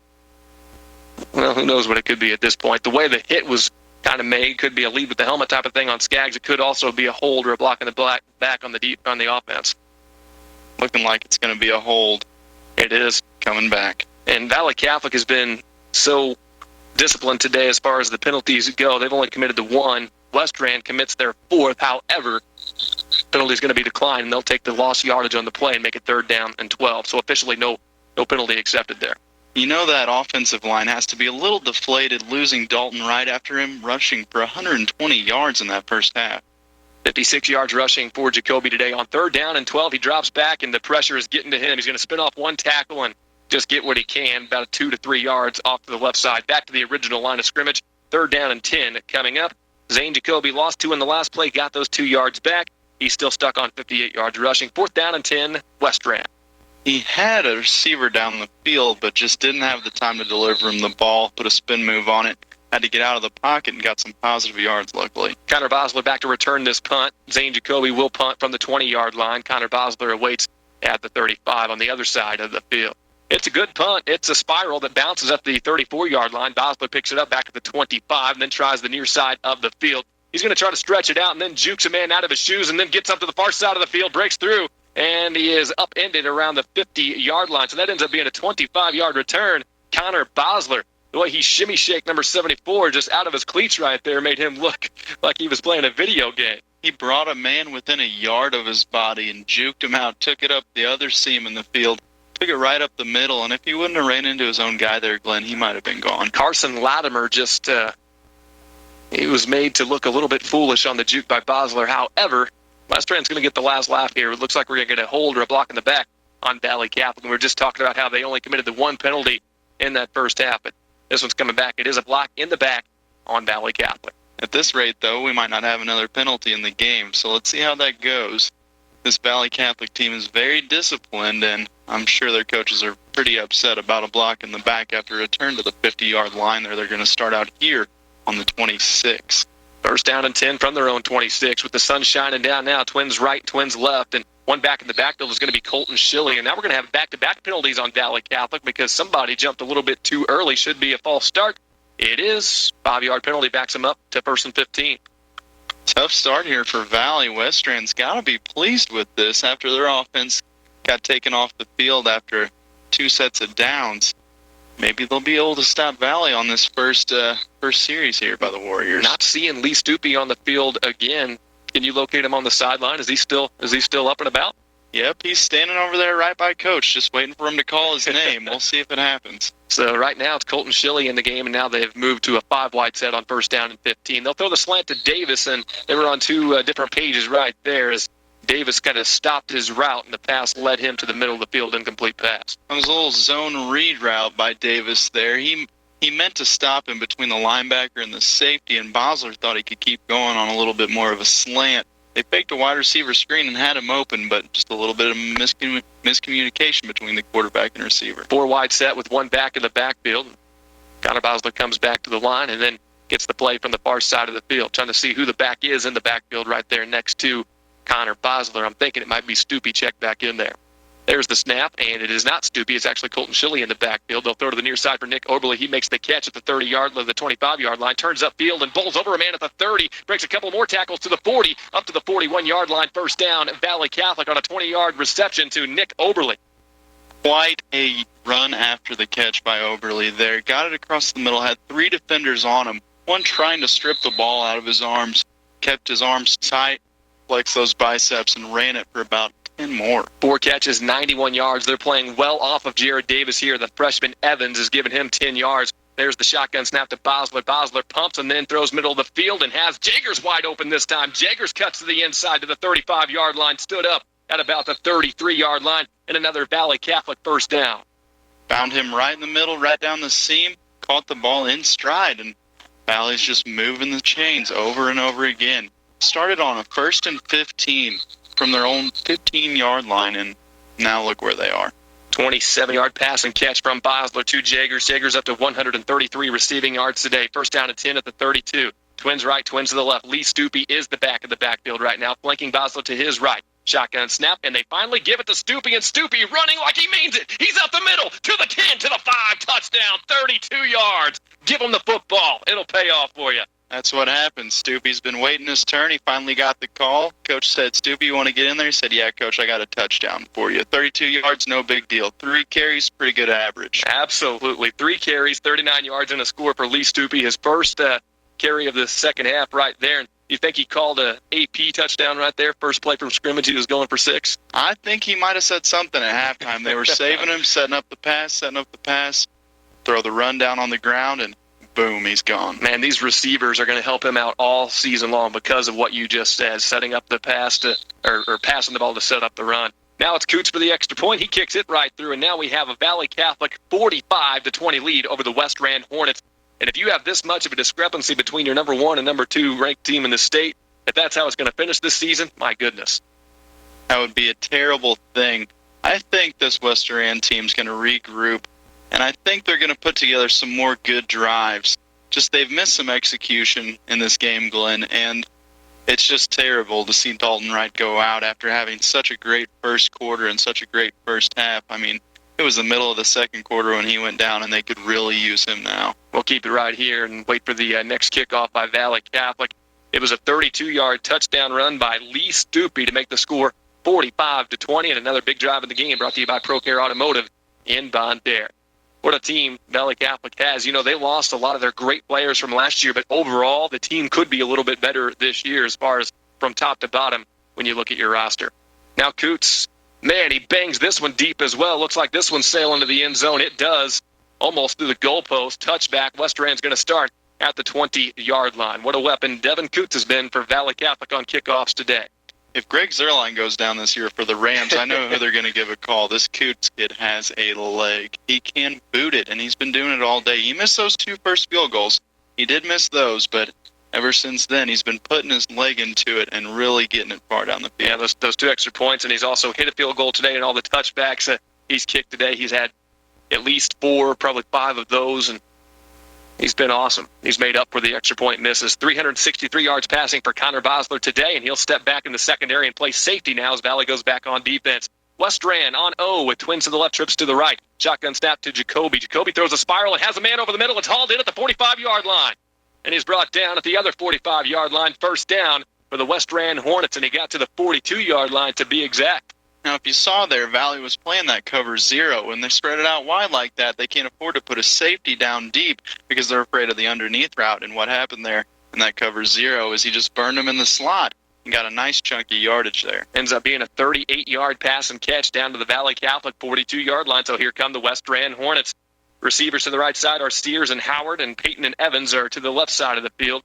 well, who knows what it could be at this point. The way the hit was kind of made could be a lead with the helmet type of thing on Skaggs. It could also be a hold or a block in the back on the offense. Looking like it's going to be a hold. It is. Coming back. And Valley Catholic has been so disciplined today as far as the penalties go. They've only committed to 1. Westran commits their 4th. However, penalty is going to be declined, and they'll take the lost yardage on the play and make it 3rd down and 12. So officially no penalty accepted there. That offensive line has to be a little deflated, losing Dalton Wright after him rushing for 120 yards in that first half. 56 yards rushing for Jacoby today. On 3rd down and 12, he drops back, and the pressure is getting to him. He's going to spin off one tackle and just get what he can, about 2 to 3 yards off to the left side. Back to the original line of scrimmage. 3rd down and 10 coming up. Zane Jacoby lost 2 in the last play, got those 2 yards back. He's still stuck on 58 yards rushing. 4th down and 10, Westran. He had a receiver down the field, but just didn't have the time to deliver him the ball, put a spin move on it. Had to get out of the pocket and got some positive yards, luckily. Connor Bosler back to return this punt. Zane Jacoby will punt from the 20-yard line. Connor Bosler awaits at the 35 on the other side of the field. It's a good punt. It's a spiral that bounces up the 34-yard line. Bosler picks it up back at the 25 and then tries the near side of the field. He's going to try to stretch it out and then jukes a man out of his shoes and then gets up to the far side of the field, breaks through, and he is upended around the 50-yard line. So that ends up being a 25-yard return. Connor Bosler, the way he shimmy shake number 74 just out of his cleats right there made him look like he was playing a video game. He brought a man within a yard of his body and juked him out, took it up the other seam in the field. Took it right up the middle, and if he wouldn't have ran into his own guy there, Glenn, he might have been gone. Carson Latimer just, he was made to look a little bit foolish on the juke by Bosler. However, Westran's going to get the last laugh here. It looks like we're going to get a hold or a block in the back on Valley Catholic. And we were just talking about how they only committed the 1 penalty in that first half, but this one's coming back. It is a block in the back on Valley Catholic. At this rate, though, we might not have another penalty in the game, so let's see how that goes. This Valley Catholic team is very disciplined, and I'm sure their coaches are pretty upset about a block in the back after a return to the 50-yard line there. They're going to start out here on the 26. First down and 10 from their own 26 with the sun shining down now. Twins right, Twins left, and one back in the backfield is going to be Colton Schilly. And now we're going to have back-to-back penalties on Valley Catholic because somebody jumped a little bit too early. Should be a false start. It is. 5-yard penalty backs them up to 1st and 15. Tough start here for Valley. Westran's got to be pleased with this after their offense got taken off the field after 2 sets of downs. Maybe they'll be able to stop Valley on this first series here by the Warriors. Not seeing Lee Stupi on the field again. Can you locate him on the sideline? Is he still up and about? Yep, he's standing over there right by Coach, just waiting for him to call his name. We'll see if it happens. So right now it's Colton Schilly in the game, and now they've moved to a 5-wide set on 1st down and 15. They'll throw the slant to Davis, and they were on 2 different pages right there as Davis kind of stopped his route, and the pass led him to the middle of the field, incomplete pass. It was a little zone read route by Davis there. He meant to stop him between the linebacker and the safety, and Bosler thought he could keep going on a little bit more of a slant. They faked a wide receiver screen and had him open, but just a little bit of miscommunication between the quarterback and receiver. 4-wide set with 1 back in the backfield. Connor Bosler comes back to the line and then gets the play from the far side of the field, trying to see who the back is in the backfield right there next to Connor Bosler. I'm thinking it might be Stupi checked back in there. There's the snap, and it is not Stupi. It's actually Colton Schilly in the backfield. They'll throw to the near side for Nick Oberle. He makes the catch at the 25-yard line, turns upfield and bowls over a man at the 30, breaks a couple more tackles to the 40, up to the 41-yard line, 1st down, Valley Catholic on a 20-yard reception to Nick Oberle. Quite a run after the catch by Oberle there. Got it across the middle, had 3 defenders on him, one trying to strip the ball out of his arms, kept his arms tight, flexed those biceps, and ran it for about 10 more. 4 catches, 91 yards. They're playing well off of Jared Davis here. The freshman Evans is giving him 10 yards. There's the shotgun snap to Bosler. Bosler pumps and then throws middle of the field and has Jagers wide open this time. Jagers cuts to the inside to the 35-yard line, stood up at about the 33-yard line, and another Valley Catholic 1st down. Found him right in the middle, right down the seam, caught the ball in stride, and Valley's just moving the chains over and over again. Started on a 1st and 15 from their own 15-yard line, and now look where they are. 27-yard pass and catch from Bosler to Jagers. Jagers up to 133 receiving yards today. 1st down and 10 at the 32. Twins right, Twins to the left. Lee Stupi is the back of the backfield right now, flanking Bosler to his right. Shotgun snap, and they finally give it to Stupi, and Stupi running like he means it. He's up the middle, to the 10, to the 5, touchdown, 32 yards. Give him the football. It'll pay off for you. That's what happened. Stupi's been waiting his turn. He finally got the call. Coach said, Stupi, you want to get in there? He said, yeah, Coach, I got a touchdown for you. 32 yards, no big deal. 3 carries, pretty good average. Absolutely. 3 carries, 39 yards, and a score for Lee Stupi. His first carry of the second half right there. And you think he called a AP touchdown right there? First play from scrimmage, he was going for 6? I think he might have said something at halftime. They were saving him, setting up the pass, throw the run down on the ground, and boom, he's gone. Man, these receivers are going to help him out all season long because of what you just said, setting up the pass or passing the ball to set up the run. Now it's Coots for the extra point. He kicks it right through, and now we have a Valley Catholic 45-20 lead over the Westran Hornets. And if you have this much of a discrepancy between your number 1 and number 2 ranked team in the state, if that's how it's going to finish this season, my goodness. That would be a terrible thing. I think this Westran team's going to regroup, and I think they're going to put together some more good drives. Just they've missed some execution in this game, Glenn, and it's just terrible to see Dalton Wright go out after having such a great first quarter and such a great first half. I mean, it was the middle of the second quarter when he went down, and they could really use him now. We'll keep it right here and wait for the next kickoff by Valley Catholic. It was a 32-yard touchdown run by Lee Stupi to make the score 45-20, and another big drive in the game brought to you by ProCare Automotive in Bondaire. What a team Valley Catholic has. You know, they lost a lot of their great players from last year, but overall the team could be a little bit better this year as far as from top to bottom when you look at your roster. Now Coots, man, he bangs this one deep as well. Looks like this one's sailing to the end zone. It does, almost through the goalpost. Touchback. Westran's going to start at the 20-yard line. What a weapon Devin Coots has been for Valley Catholic on kickoffs today. If Greg Zerline goes down this year for the Rams, I know who they're going to give a call. This Coots kid has a leg. He can boot it, and he's been doing it all day. He missed those 2 first field goals. He did miss those, but ever since then, he's been putting his leg into it and really getting it far down the field. Yeah, those 2 extra points, and he's also hit a field goal today, and all the touchbacks that he's kicked today, he's had at least 4, probably 5 of those, and he's been awesome. He's made up for the extra point misses. 363 yards passing for Connor Bosler today, and he'll step back in the secondary and play safety now as Valle goes back on defense. Westran on O with twins to the left, trips to the right. Shotgun snap to Jacoby. Jacoby throws a spiral and has a man over the middle. It's hauled in at the 45-yard line. And he's brought down at the other 45-yard line. First down for the Westran Hornets, and he got to the 42-yard line to be exact. Now, if you saw there, Valle was playing that cover 0. When they spread it out wide like that, they can't afford to put a safety down deep because they're afraid of the underneath route. And what happened there in that cover 0 is he just burned him in the slot and got a nice chunky yardage there. Ends up being a 38-yard pass and catch down to the Valle Catholic 42-yard line. So here come the Westran Hornets. Receivers to the right side are Steers and Howard, and Peyton and Evans are to the left side of the field.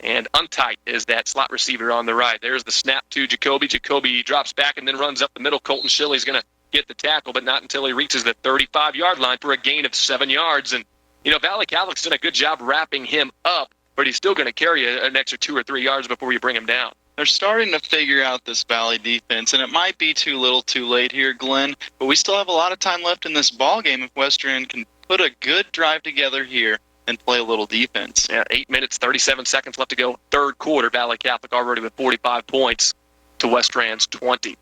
And Untight is that slot receiver on the right. There's the snap to Jacoby. Jacoby drops back and then runs up the middle. Colton Shilley's going to get the tackle, but not until he reaches the 35-yard line for a gain of 7 yards. And, Valle Catholic's done a good job wrapping him up, but he's still going to carry an extra 2 or 3 yards before you bring him down. They're starting to figure out this Valle defense, and it might be too little too late here, Glenn, but we still have a lot of time left in this ball game if Western can put a good drive together here and play a little defense. Yeah, 8 minutes, 37 seconds left to go. Third quarter, Valle Catholic already with 45 points to Westran's 20.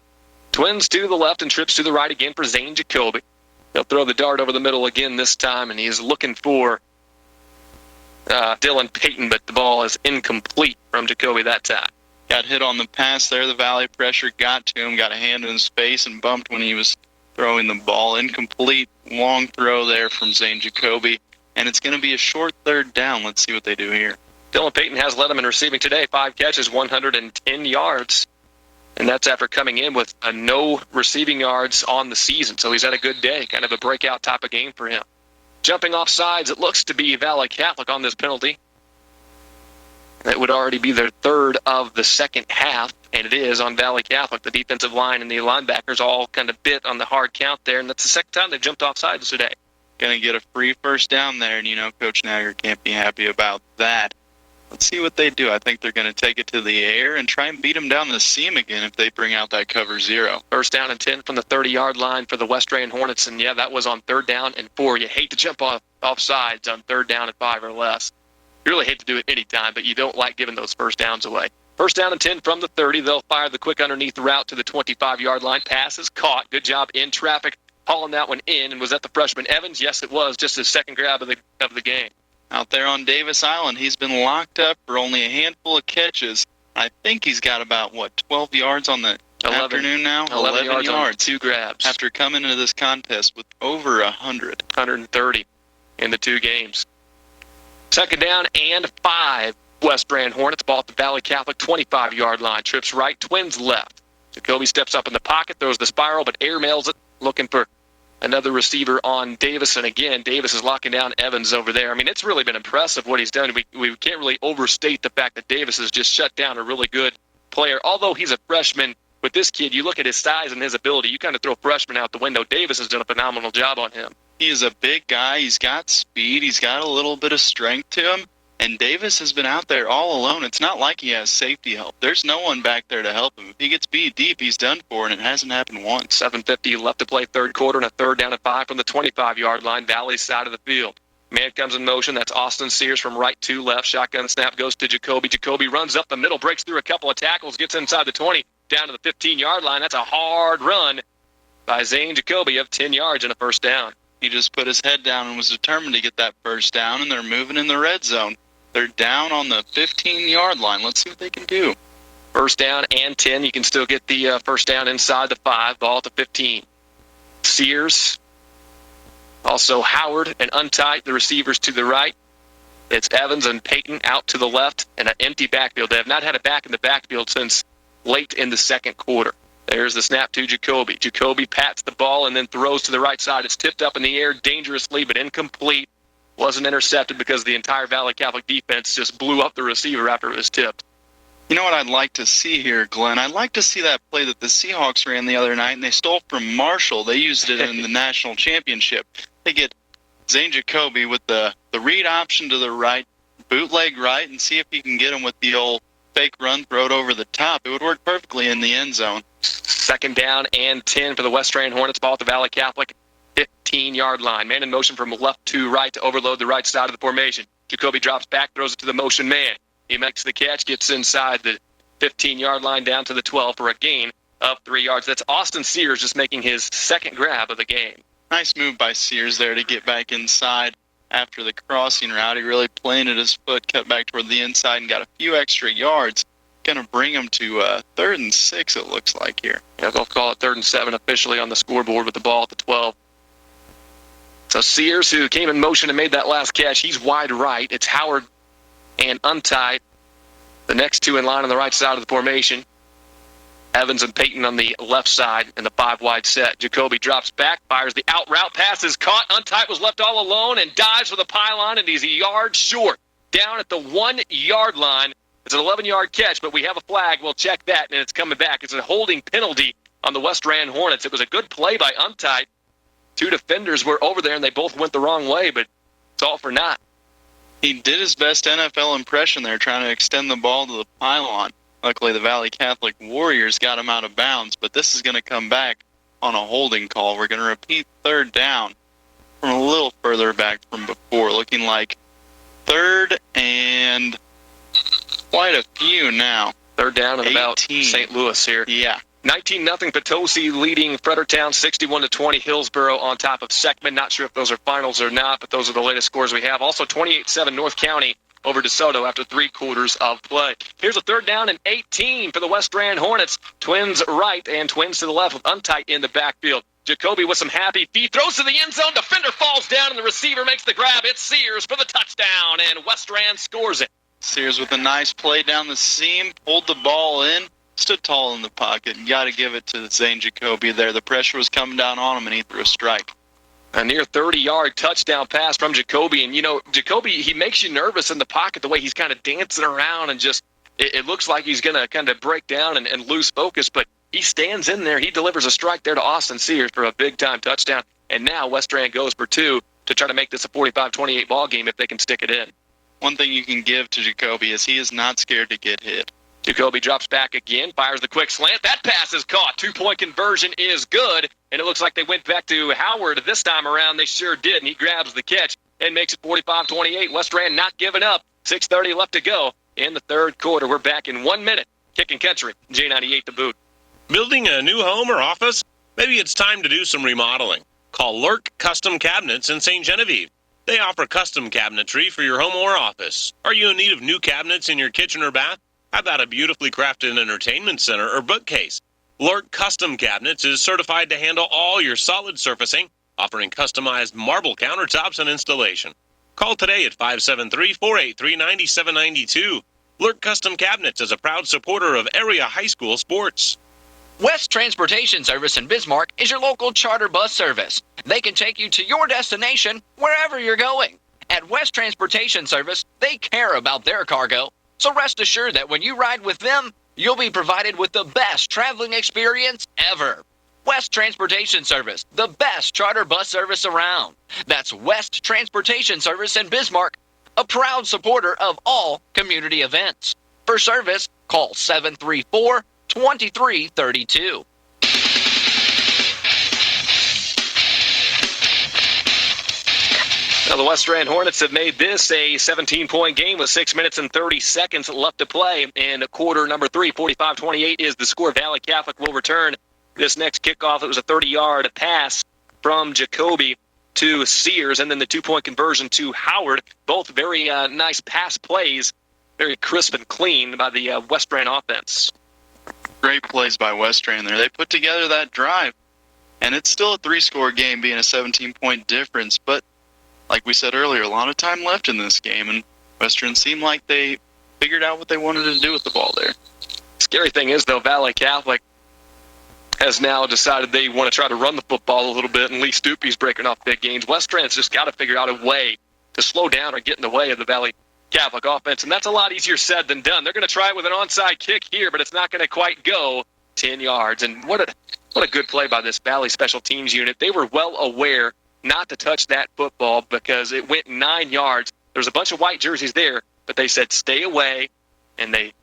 Twins to the left and trips to the right again for Zane Jacoby. He'll throw the dart over the middle again this time, and he's looking for Dylan Payton, but the ball is incomplete from Jacoby that time. Got hit on the pass there. The Valle pressure got to him, got a hand in his face, and bumped when he was throwing the ball. Incomplete, long throw there from Zane Jacoby. And it's going to be a short third down. Let's see what they do here. Dylan Payton has led them in receiving today. 5 catches, 110 yards. And that's after coming in with no receiving yards on the season. So he's had a good day, kind of a breakout type of game for him. Jumping off sides, it looks to be Valle Catholic on this penalty. That would already be their third of the second half, and it is on Valle Catholic. The defensive line and the linebackers all kind of bit on the hard count there, and that's the second time they've jumped off sides today. Going to get a free first down there, and Coach Nagger can't be happy about that. Let's see what they do. I think they're going to take it to the air and try and beat them down the seam again if they bring out that cover 0. First down and 10 from the 30-yard line for the Westran Hornets, and yeah, that was on 3rd down and 4. You hate to jump off sides on 3rd down and 5 or less. You really hate to do it any time, but you don't like giving those first downs away. First down and 10 from the 30. They'll fire the quick underneath route to the 25-yard line. Pass is caught. Good job in traffic, hauling that one in. And was that the freshman Evans? Yes, it was. Just his second grab of the game. Out there on Davis Island, he's been locked up for only a handful of catches. I think he's got about, 12 yards on the afternoon now? 11 yards on 2 grabs. After coming into this contest with over 100. 130 in the 2 games. Second down and 5. Westran Hornets, ball at the Valle Catholic 25-yard line. Trips right, Twins left. Jacoby steps up in the pocket, throws the spiral, but airmails it, looking for another receiver on Davis. And again, Davis is locking down Evans over there. I mean, it's really been impressive what he's done. We can't really overstate the fact that Davis has just shut down a really good player. Although he's a freshman, with this kid, you look at his size and his ability, you kind of throw freshmen out the window. Davis has done a phenomenal job on him. He is a big guy. He's got speed. He's got a little bit of strength to him. And Davis has been out there all alone. It's not like he has safety help. There's no one back there to help him. If he gets beat deep, he's done for, and it hasn't happened once. 7:50 left to play third quarter, and a 3rd down and 5 from the 25-yard line, Valley's side of the field. Man comes in motion. That's Austin Sears from right to left. Shotgun snap goes to Jacoby. Jacoby runs up the middle, breaks through a couple of tackles, gets inside the 20, down to the 15-yard line. That's a hard run by Zane Jacoby of 10 yards and a first down. He just put his head down and was determined to get that first down, and they're moving in the red zone. They're down on the 15-yard line. Let's see what they can do. First down and 10. You can still get the first down inside the 5. Ball at the 15. Sears, also Howard and Untight, the receivers to the right. It's Evans and Payton out to the left, and an empty backfield. They have not had a back in the backfield since late in the second quarter. There's the snap to Jacoby. Jacoby pats the ball and then throws to the right side. It's tipped up in the air dangerously, but incomplete. Wasn't intercepted because the entire Valle Catholic defense just blew up the receiver after it was tipped. You know what I'd like to see here, Glenn? I'd like to see that play that the Seahawks ran the other night, and they stole from Marshall. They used it in the national championship. They get Zane Jacoby with the read option to the right, bootleg right and see if he can get him with the old fake run, throw it over the top. It would work perfectly in the end zone. 2nd down and 10 for the Westran Hornets. Ball at the Valle Catholic 15-yard line. Man in motion from left to right to overload the right side of the formation. Jacoby drops back, throws it to the motion man. He makes the catch, gets inside the 15-yard line down to the 12 for a gain of 3 yards. That's Austin Sears just making his 2nd grab of the game. Nice move by Sears there to get back inside after the crossing route. He really planted his foot, cut back toward the inside, and got a few extra yards. Going to bring him to 3rd and 6, it looks like here. Yeah, they'll call it 3rd and 7 officially on the scoreboard with the ball at the 12. So Sears, who came in motion and made that last catch, he's wide right. It's Howard and Untied, the next two in line on the right side of the formation. Evans and Peyton on the left side in the 5-wide set. Jacoby drops back, fires the out route, pass is caught. Untied was left all alone and dives for the pylon, and he's a yard short. Down at the 1-yard line. It's an 11-yard catch, but we have a flag. We'll check that, and it's coming back. It's a holding penalty on the Westran Hornets. It was a good play by Untied. 2 defenders were over there, and they both went the wrong way, but it's all for naught. He did his best NFL impression there, trying to extend the ball to the pylon. Luckily, the Valle Catholic Warriors got him out of bounds, but this is going to come back on a holding call. We're going to repeat 3rd down from a little further back from before, looking like 3rd and quite a few now. 3rd down and about St. Louis here. Yeah. 19-0 Potosi leading Fredericktown, 61-20 Hillsboro on top of Seckman. Not sure if those are finals or not, but those are the latest scores we have. Also 28-7 North County over DeSoto after 3 quarters of play. Here's a 3rd down and 18 for the Westran Hornets. Twins right and twins to the left with Untight in the backfield. Jacoby with some happy feet, throws to the end zone. Defender falls down and the receiver makes the grab. It's Sears for the touchdown, and Westran scores it. Sears with a nice play down the seam, pulled the ball in, stood tall in the pocket. You got to give it to Zane Jacoby there. The pressure was coming down on him, and he threw a strike. A near 30-yard touchdown pass from Jacoby. And, Jacoby, he makes you nervous in the pocket the way he's kind of dancing around and just it looks like he's going to kind of break down and lose focus. But he stands in there. He delivers a strike there to Austin Sears for a big-time touchdown. And now Westran goes for 2 to try to make this a 45-28 ball game if they can stick it in. One thing you can give to Jacoby is he is not scared to get hit. Jacoby drops back again, fires the quick slant. That pass is caught. 2-point conversion is good. And it looks like they went back to Howard this time around. They sure did. And he grabs the catch and makes it 45-28. Westran not giving up. 6:30 left to go in the 3rd quarter. We're back in 1 minute. Kicking country. J98 the boot. Building a new home or office? Maybe it's time to do some remodeling. Call Lurk Custom Cabinets in St. Genevieve. They offer custom cabinetry for your home or office. Are you in need of new cabinets in your kitchen or bath? How about a beautifully crafted entertainment center or bookcase? Lurk Custom Cabinets is certified to handle all your solid surfacing, offering customized marble countertops and installation. Call today at 573-483-9792. Lurk Custom Cabinets is a proud supporter of area high school sports. West Transportation Service in Bismarck is your local charter bus service. They can take you to your destination wherever you're going. At West Transportation Service, they care about their cargo. So rest assured that when you ride with them, you'll be provided with the best traveling experience ever. West Transportation Service, the best charter bus service around. That's West Transportation Service in Bismarck, a proud supporter of all community events. For service, call 734-2332. Now, the Westran Hornets have made this a 17-point game with 6 minutes and 30 seconds left to play. In quarter number 3, 45-28 is the score. Valle Catholic will return this next kickoff. It was a 30-yard pass from Jacoby to Sears, and then the 2-point conversion to Howard. Both very nice pass plays, very crisp and clean by the Westran offense. Great plays by Westran there. They put together that drive, and it's still a 3-score game being a 17-point difference, but like we said earlier, a lot of time left in this game, and Western seemed like they figured out what they wanted to do with the ball there. Scary thing is, though, Valle Catholic has now decided they want to try to run the football a little bit, and Lee Stupi's breaking off big gains. Westran's just got to figure out a way to slow down or get in the way of the Valle Catholic offense, and that's a lot easier said than done. They're going to try it with an onside kick here, but it's not going to quite go 10 yards. And what a good play by this Valle special teams unit. They were well aware not to touch that football because it went 9 yards. There's a bunch of white jerseys there. but they said stay away, and they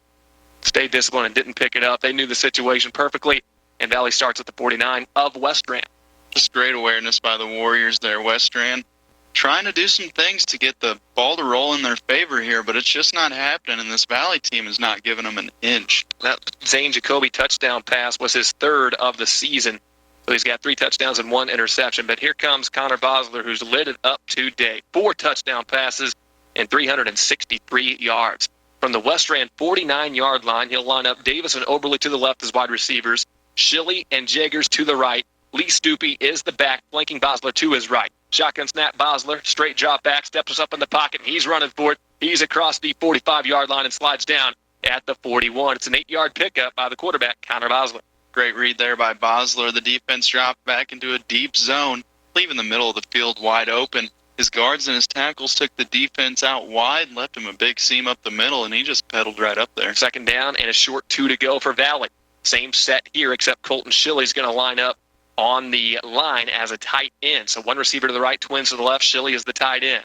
stayed disciplined and didn't pick it up. They knew the situation perfectly, and Valle starts at the 49 of Westran. Just great awareness by the Warriors there. Westran trying to do some things to get the ball to roll in their favor here, but it's just not happening, and this Valle team is not giving them an inch. That Zane Jacoby touchdown pass was his third of the season. So he's got 3 touchdowns and 1 interception. But here comes Connor Bosler, who's lit it up today. 4 touchdown passes and 363 yards. From the Westran 49-yard line, he'll line up Davis and Oberle to the left as wide receivers, Schilly and Jaggers to the right. Lee Stupi is the back, flanking Bosler to his right. Shotgun snap, Bosler, straight drop back, steps up in the pocket, and he's running for it. He's across the 45-yard line and slides down at the 41. It's an 8-yard pickup by the quarterback, Connor Bosler. Great read there by Bosler. The defense dropped back into a deep zone, leaving the middle of the field wide open. His guards and his tackles took the defense out wide, left him a big seam up the middle, and he just pedaled right up there. Second down and a short 2 to go for Valle. Same set here, except Colton Schilly's going to line up on the line as a tight end. So 1 receiver to the right, twins to the left. Schilly is the tight end.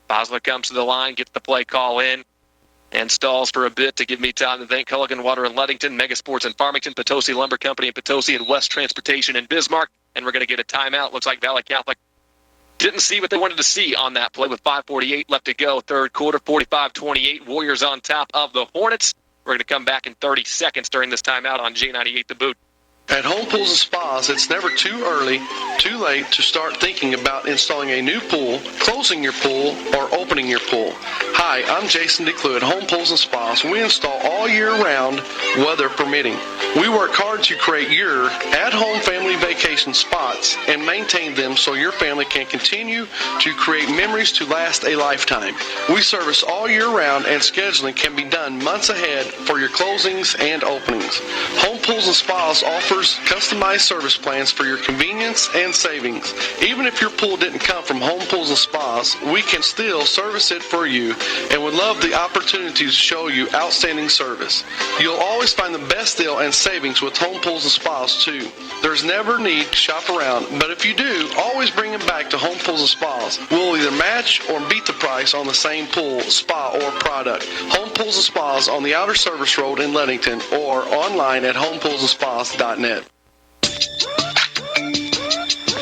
Bosler comes to the line, gets the play call in, and stalls for a bit to give me time to thank Culligan Water in Ludington, Mega Sports in Farmington, Potosi Lumber Company in Potosi, and West Transportation in Bismarck. And we're going to get a timeout. Looks like Valle Catholic didn't see what they wanted to see on that play with 5:48 left to go. Third quarter, 45-28. Warriors on top of the Hornets. We're going to come back in 30 seconds during this timeout on J98 The Boot. At Home Pools and Spas, it's never too early, too late to start thinking about installing a new pool, closing your pool, or opening your pool. Hi, I'm Jason DeClue at Home Pools and Spas. We install all year round, weather permitting. We work hard to create your at-home family vacation spots and maintain them so your family can continue to create memories to last a lifetime. We service all year round, and scheduling can be done months ahead for your closings and openings. Home Pools and Spas offers customized service plans for your convenience and savings. Even if your pool didn't come from Home Pools and Spas, we can still service it for you and would love the opportunity to show you outstanding service. You'll always find the best deal and savings with Home Pools and Spas too. There's never need to shop around, but if you do, always bring them back to Home Pools and Spas. We'll either match or beat the price on the same pool, spa, or product. Home Pools and Spas on the Outer Service Road in Ludington or online at homepoolsandspas.net.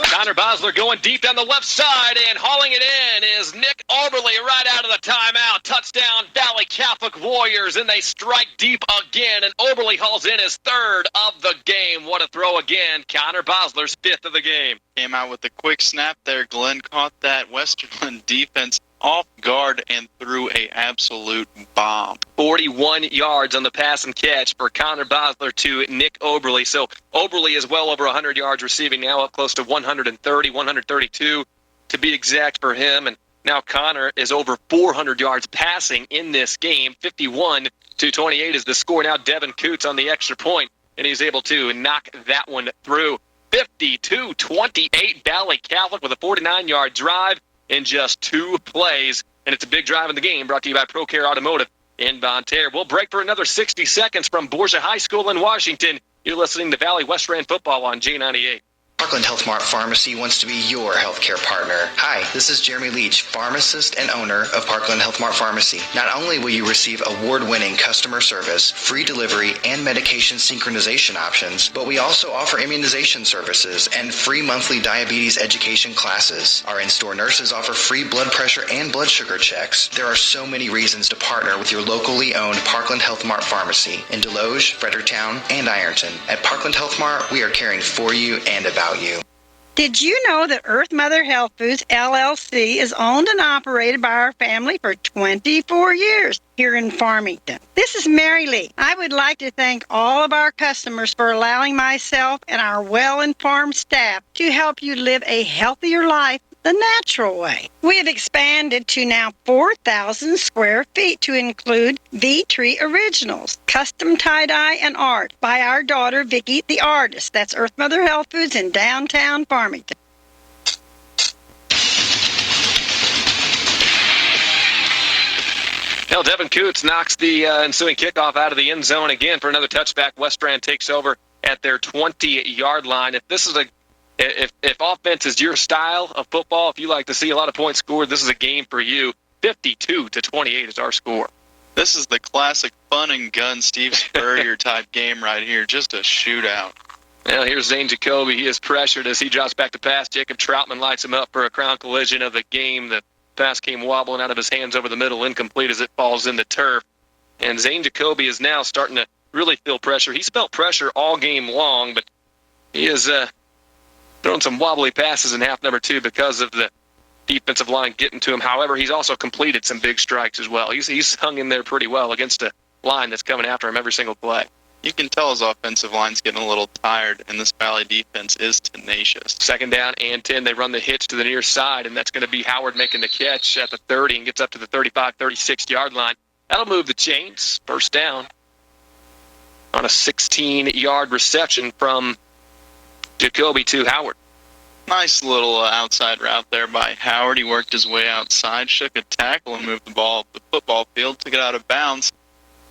Connor Bosler going deep down the left side, and hauling it in is Nick Oberle right out of the timeout. Touchdown, Valle Catholic Warriors, and they strike deep again, and Oberle hauls in his 3rd of the game. What a throw again. Connor Bosler's 5th of the game. Came out with a quick snap there. Glenn caught that Western defense off guard and threw a absolute bomb. 41 yards on the pass and catch for Connor Bosler to Nick Oberle. So Oberle is well over 100 yards receiving, now up close to 130, 132 to be exact for him. And now Connor is over 400 yards passing in this game. 51-28 is the score. Now Devin Coots on the extra point, and he's able to knock that one through. 52-28, Valle Catholic with a 49-yard drive in just 2 plays. And it's a big drive in the game, brought to you by ProCare Automotive in Bonne Terre. We'll break for another 60 seconds from Borgia High School in Washington. You're listening to Valle Westran Football on J98. Parkland Health Mart Pharmacy wants to be your healthcare partner. Hi, this is Jeremy Leach, pharmacist and owner of Parkland Health Mart Pharmacy. Not only will you receive award-winning customer service, free delivery, and medication synchronization options, but we also offer immunization services and free monthly diabetes education classes. Our in-store nurses offer free blood pressure and blood sugar checks. There are so many reasons to partner with your locally owned Parkland Health Mart Pharmacy in Deloge, Fredericktown, and Ironton. At Parkland Health Mart, we are caring for you and about you. Did you know that Earth Mother Health Foods, LLC is owned and operated by our family for 24 years here in Farmington? This is Mary Lee. I would like to thank all of our customers for allowing myself and our well-informed staff to help you live a healthier life the natural way. We have expanded to now 4,000 square feet to include V-Tree Originals, custom tie-dye and art by our daughter Vicki the artist. That's Earth Mother Health Foods in downtown Farmington. Now Devin Coots knocks the ensuing kickoff out of the end zone again for another touchback. Westran takes over at their 20-yard line. If this is if offense is your style of football, if you like to see a lot of points scored, this is a game for you. 52-28 is our score. This is the classic fun and gun Steve Spurrier type game right here. Just a shootout. Well, here's Zane Jacoby. He is pressured as he drops back to pass. Jacob Troutman lights him up for a crown collision of the game. The pass came wobbling out of his hands over the middle, incomplete as it falls in the turf. And Zane Jacoby is now starting to really feel pressure. He's felt pressure all game long, but he is throwing some wobbly passes in half number 2 because of the defensive line getting to him. However, he's also completed some big strikes as well. He's hung in there pretty well against a line that's coming after him every single play. You can tell his offensive line's getting a little tired, and this Valley defense is tenacious. 2nd down and 10. They run the hitch to the near side, and that's going to be Howard making the catch at the 30 and gets up to the 35, 36-yard line. That'll move the chains. 1st down on a 16-yard reception from Jacoby to Howard. Nice little outside route there by Howard. He worked his way outside, shook a tackle, and moved the ball up the football field, took it out of bounds.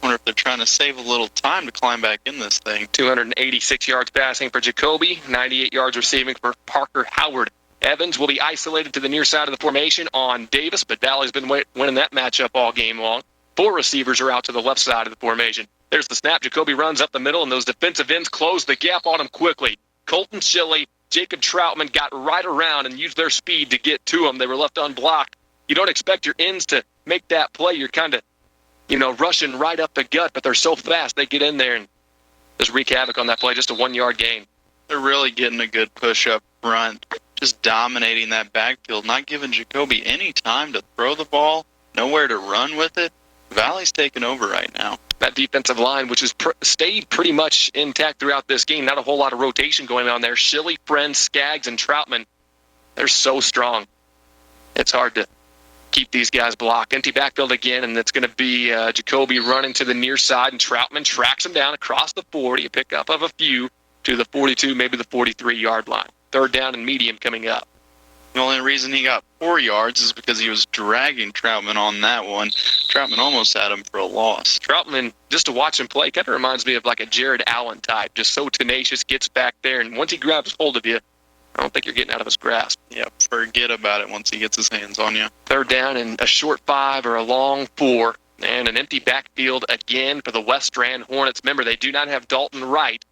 Wonder if they're trying to save a little time to climb back in this thing. 286 yards passing for Jacoby, 98 yards receiving for Parker Howard. Evans will be isolated to the near side of the formation on Davis, but Valley's been winning that matchup all game long. 4 receivers are out to the left side of the formation. There's the snap. Jacoby runs up the middle, and those defensive ends close the gap on him quickly. Colton Shilley, Jacob Troutman got right around and used their speed to get to him. They were left unblocked. You don't expect your ends to make that play. You're kind of, rushing right up the gut, but they're so fast they get in there and just wreak havoc on that play. Just a 1-yard gain. They're really getting a good push up front, just dominating that backfield, not giving Jacoby any time to throw the ball, nowhere to run with it. Valley's taking over right now. That defensive line, which has stayed pretty much intact throughout this game, not a whole lot of rotation going on there. Shilley, Friend, Skaggs, and Troutman, they're so strong. It's hard to keep these guys blocked. Empty backfield again, and it's going to be Jacoby running to the near side, and Troutman tracks him down across the 40, a pickup of a few to the 42, maybe the 43-yard line. 3rd down and medium coming up. The only reason he got 4 yards is because he was dragging Troutman on that one. Troutman almost had him for a loss. Troutman, just to watch him play, kind of reminds me of like a Jared Allen type, just so tenacious, gets back there, and once he grabs hold of you, I don't think you're getting out of his grasp. Yeah, forget about it once he gets his hands on you. 3rd down and a short 5 or a long 4, and an empty backfield again for the Westran Hornets. Remember, they do not have Dalton Wright,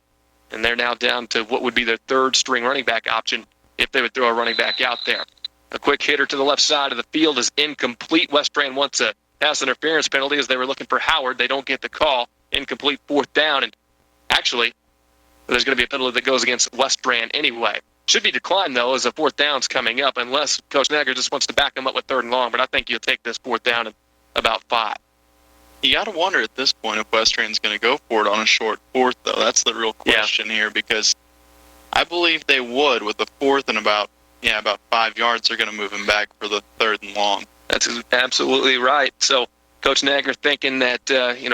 and they're now down to what would be their 3rd-string running back option if they would throw a running back out there. A quick hitter to the left side of the field is incomplete. Westran wants a pass interference penalty as they were looking for Howard. They don't get the call. Incomplete 4th down, and actually, there's going to be a penalty that goes against Westran anyway. Should be declined, though, as the 4th down's coming up, unless Coach Nagger just wants to back him up with 3rd and long, but I think you'll take this 4th down at about 5. You got to wonder at this point if Westran's going to go for it on a short 4th, though. That's the real question here, because I believe they would with the 4th and about 5 yards. They're going to move him back for the 3rd and long. That's absolutely right. So Coach Nagger thinking that,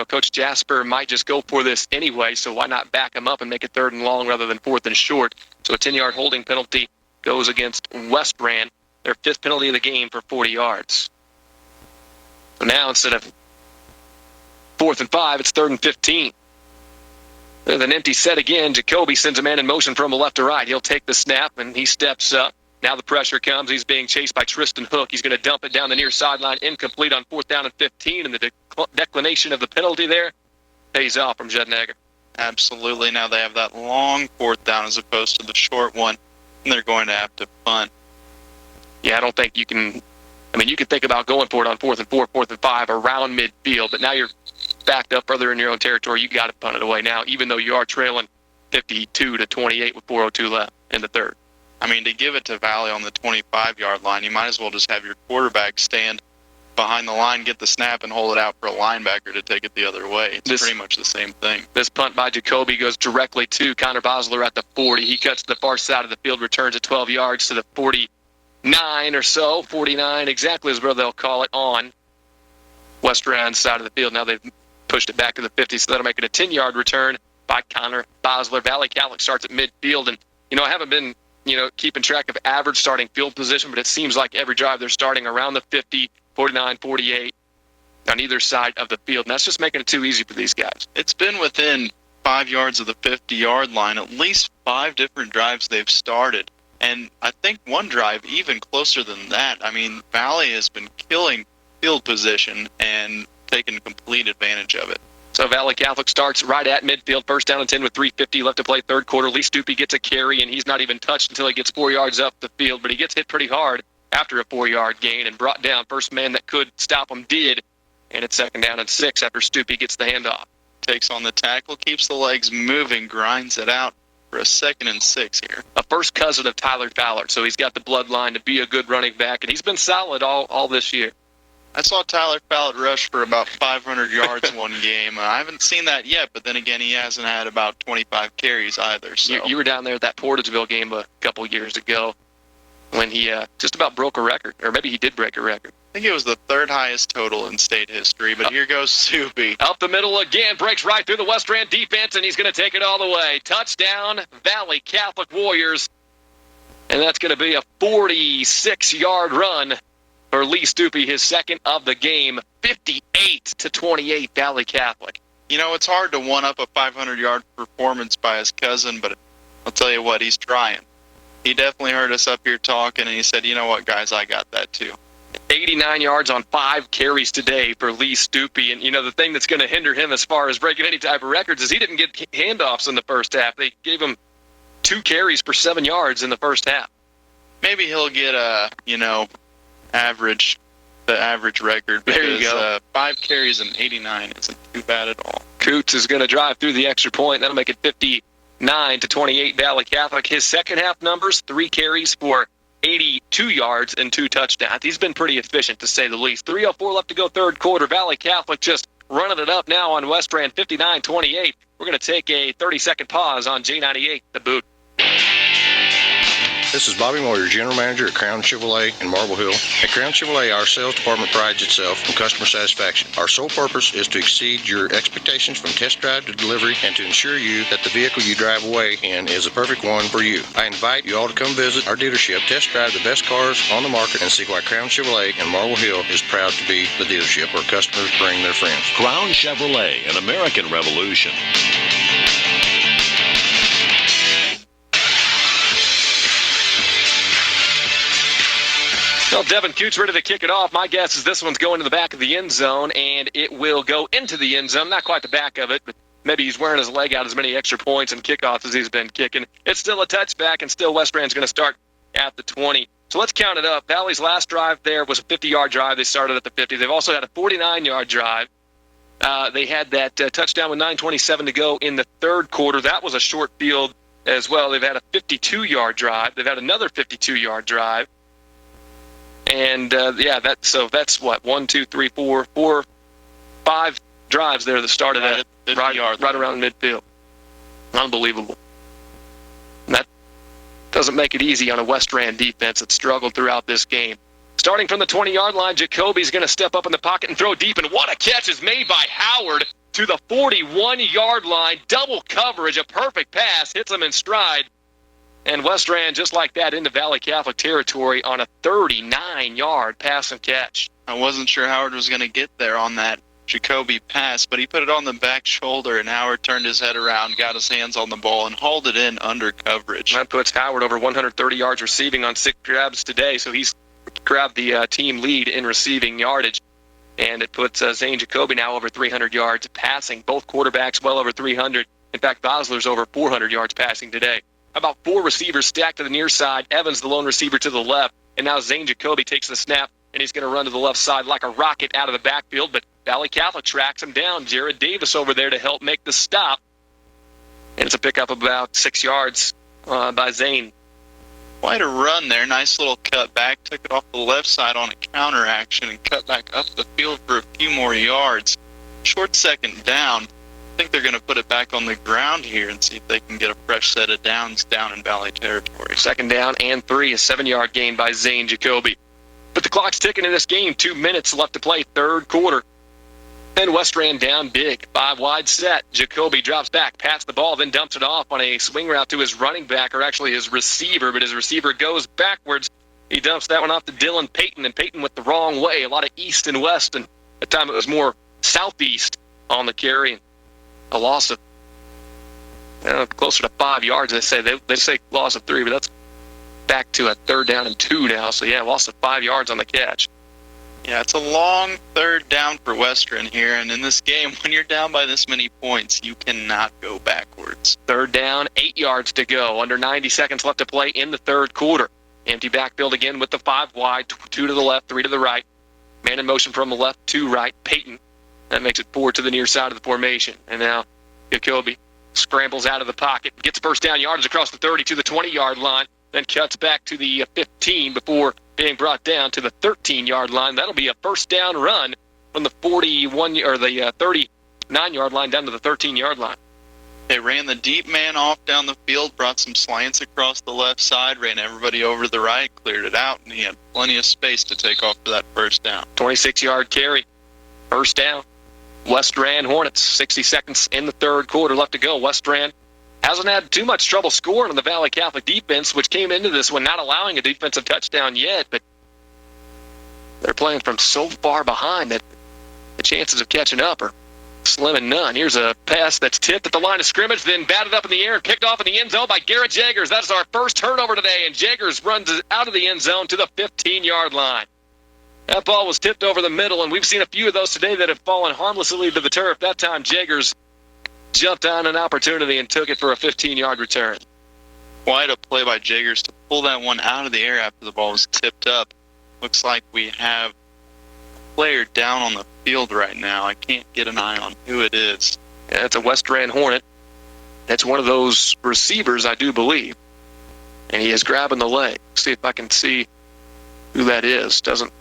Coach Jasper might just go for this anyway, so why not back him up and make it 3rd and long rather than 4th and short? So a 10-yard holding penalty goes against Westran, their 5th penalty of the game for 40 yards. So now instead of 4th and 5, it's 3rd and 15. There's an empty set again. Jacoby sends a man in motion from the left to right. He'll take the snap, and he steps up. Now the pressure comes. He's being chased by Tristan Hook. He's going to dump it down the near sideline, incomplete on 4th down and 15, and the declination of the penalty there pays off from Judd Nagger. Absolutely. Now they have that long 4th down as opposed to the short one, and they're going to have to punt. Yeah, I don't think you can. You can think about going for it on 4th and 4, 4th and 5 around midfield, but now you're backed up further in your own territory. You got to punt it away now, even though you are trailing 52-28 with 4:02 left in the 3rd. To give it to Valle on the 25-yard line, you might as well just have your quarterback stand behind the line, get the snap, and hold it out for a linebacker to take it the other way. It's pretty much the same thing. This punt by Jacoby goes directly to Connor Bosler at the 40. He cuts to the far side of the field, returns at 12 yards to the 49 or so. 49 exactly is where they'll call it on Westran side of the field. Now they've pushed it back to the 50, so that'll make it a 10-yard return by Connor Bosler. Valley Catholic starts at midfield, and, I haven't been keeping track of average starting field position, but it seems like every drive they're starting around the 50, 49, 48 on either side of the field, and that's just making it too easy for these guys. It's been within 5 yards of the 50-yard line, at least 5 different drives they've started, and I think one drive even closer than that. Valle has been killing field position and taken complete advantage of it. So Valle Catholic starts right at midfield, first down and 10 with 3:50 left to play third quarter. Lee Stupi gets a carry, and he's not even touched until he gets 4 yards up the field, but he gets hit pretty hard after a 4-yard gain and brought down. First man that could stop him did, and it's second down and 6 after Stupi gets the handoff. Takes on the tackle, keeps the legs moving, grinds it out for a 2nd and 6 here. A first cousin of Tyler Fowler, so he's got the bloodline to be a good running back, and he's been solid all this year. I saw Tyler Fowler rush for about 500 yards one game. I haven't seen that yet, but then again, he hasn't had about 25 carries either. So. You were down there at that Portisville game a couple years ago when he just about broke a record, or maybe he did break a record. I think it was the 3rd highest total in state history, but here goes Subi. Up the middle again, breaks right through the Westran defense, and he's going to take it all the way. Touchdown, Valle Catholic Warriors. And that's going to be a 46-yard run for Lee Stupi, his second of the game, 58-28 Valle Catholic. You know, it's hard to one-up a 500-yard performance by his cousin, but I'll tell you what, he's trying. He definitely heard us up here talking, and he said, you know what, guys, I got that too. 89 yards on 5 carries today for Lee Stupi. And, you know, the thing that's going to hinder him as far as breaking any type of records is he didn't get handoffs in the first half. They gave him 2 carries for 7 yards in the first half. Maybe he'll get the average record. Because, there you go. 5 carries and 89 isn't too bad at all. Coots is going to drive through the extra point. That'll make it 59-28 Valle Catholic. His second half numbers, 3 carries for 82 yards and 2 touchdowns. He's been pretty efficient, to say the least. 3:04 left to go third quarter. Valle Catholic just running it up now on Westran, 59-28. We're going to take a 30-second pause on J98, the boot. This is Bobby Moyer, General Manager at Crown Chevrolet in Marble Hill. At Crown Chevrolet, our sales department prides itself on customer satisfaction. Our sole purpose is to exceed your expectations from test drive to delivery and to ensure you that the vehicle you drive away in is a perfect one for you. I invite you all to come visit our dealership, test drive the best cars on the market, and see why Crown Chevrolet in Marble Hill is proud to be the dealership where customers bring their friends. Crown Chevrolet, an American Revolution. Well, Devin Coots ready to kick it off. My guess is this one's going to the back of the end zone, and it will go into the end zone. Not quite the back of it, but maybe he's wearing his leg out as many extra points and kickoffs as he's been kicking. It's still a touchback, and still Westran's going to start at the 20. So let's count it up. Valle's last drive there was a 50-yard drive. They started at the 50. They've also had a 49-yard drive. They had that touchdown with 9:27 to go in the third quarter. That was a short field as well. They've had a 52-yard drive. They've had another 52-yard drive. And, that's what, 1, 2, 3, 4, 5 drives there that started at right around midfield. Unbelievable. And that doesn't make it easy on a Westran defense that struggled throughout this game. Starting from the 20-yard line, Jacoby's going to step up in the pocket and throw deep, and what a catch is made by Howard to the 41-yard line. Double coverage, a perfect pass, hits him in stride. And Westran, just like that, into Valle Catholic territory on a 39-yard pass and catch. I wasn't sure Howard was going to get there on that Jacoby pass, but he put it on the back shoulder, and Howard turned his head around, got his hands on the ball, and hauled it in under coverage. That puts Howard over 130 yards receiving on 6 grabs today, so he's grabbed the team lead in receiving yardage. And it puts Zane Jacoby now over 300 yards passing. Both quarterbacks well over 300. In fact, Bosler's over 400 yards passing today. About 4 receivers stacked to the near side. Evans, the lone receiver, to the left. And now Zane Jacoby takes the snap, and he's going to run to the left side like a rocket out of the backfield. But Valle Catholic tracks him down. Jared Davis over there to help make the stop. And it's a pickup of about 6 yards by Zane. Quite a run there. Nice little cut back. Took it off the left side on a counter action and cut back up the field for a few more yards. Short second down. I think they're going to put it back on the ground here and see if they can get a fresh set of downs down in Valle territory. Second down and 3, a 7-yard gain by Zane Jacoby. But the clock's ticking in this game. 2 minutes left to play, third quarter. Then Westran down big. 5 wide set. Jacoby drops back, pats the ball, then dumps it off on a swing route to his running back, or actually his receiver, but his receiver goes backwards. He dumps that one off to Dylan Payton, and Payton went the wrong way. A lot of east and west, and at the time it was more southeast on the carry. A loss of closer to 5 yards, they say. They say loss of 3, but that's back to a 3rd down and 2 now. So, yeah, loss of 5 yards on the catch. Yeah, it's a long third down for Westran here, and in this game, when you're down by this many points, you cannot go backwards. Third down, 8 yards to go. Under 90 seconds left to play in the third quarter. Empty backfield again with the 5 wide, 2 to the left, 3 to the right. Man in motion from the left to right, Peyton. That makes it 4 to the near side of the formation. And now Jacoby scrambles out of the pocket, gets first down yardage across the 30 to the 20-yard line, then cuts back to the 15 before being brought down to the 13-yard line. That'll be a first down run from the 39-yard line down to the 13-yard line. They ran the deep man off down the field, brought some slants across the left side, ran everybody over to the right, cleared it out, and he had plenty of space to take off for that first down. 26-yard carry, first down. Westran Hornets, 60 seconds in the third quarter left to go. Westran hasn't had too much trouble scoring on the Valle Catholic defense, which came into this one not allowing a defensive touchdown yet, but they're playing from so far behind that the chances of catching up are slim and none. Here's a pass that's tipped at the line of scrimmage, then batted up in the air and picked off in the end zone by Garrett Jaggers. That's our first turnover today, and Jaggers runs out of the end zone to the 15-yard line. That ball was tipped over the middle, and we've seen a few of those today that have fallen harmlessly to the turf. That time, Jaggers jumped on an opportunity and took it for a 15-yard return. Quite a play by Jaggers to pull that one out of the air after the ball was tipped up. Looks like we have a player down on the field right now. I can't get an eye on who it is. Yeah, it's a Westran Hornet. That's one of those receivers, I do believe. And he is grabbing the leg. See if I can see who that is. Doesn't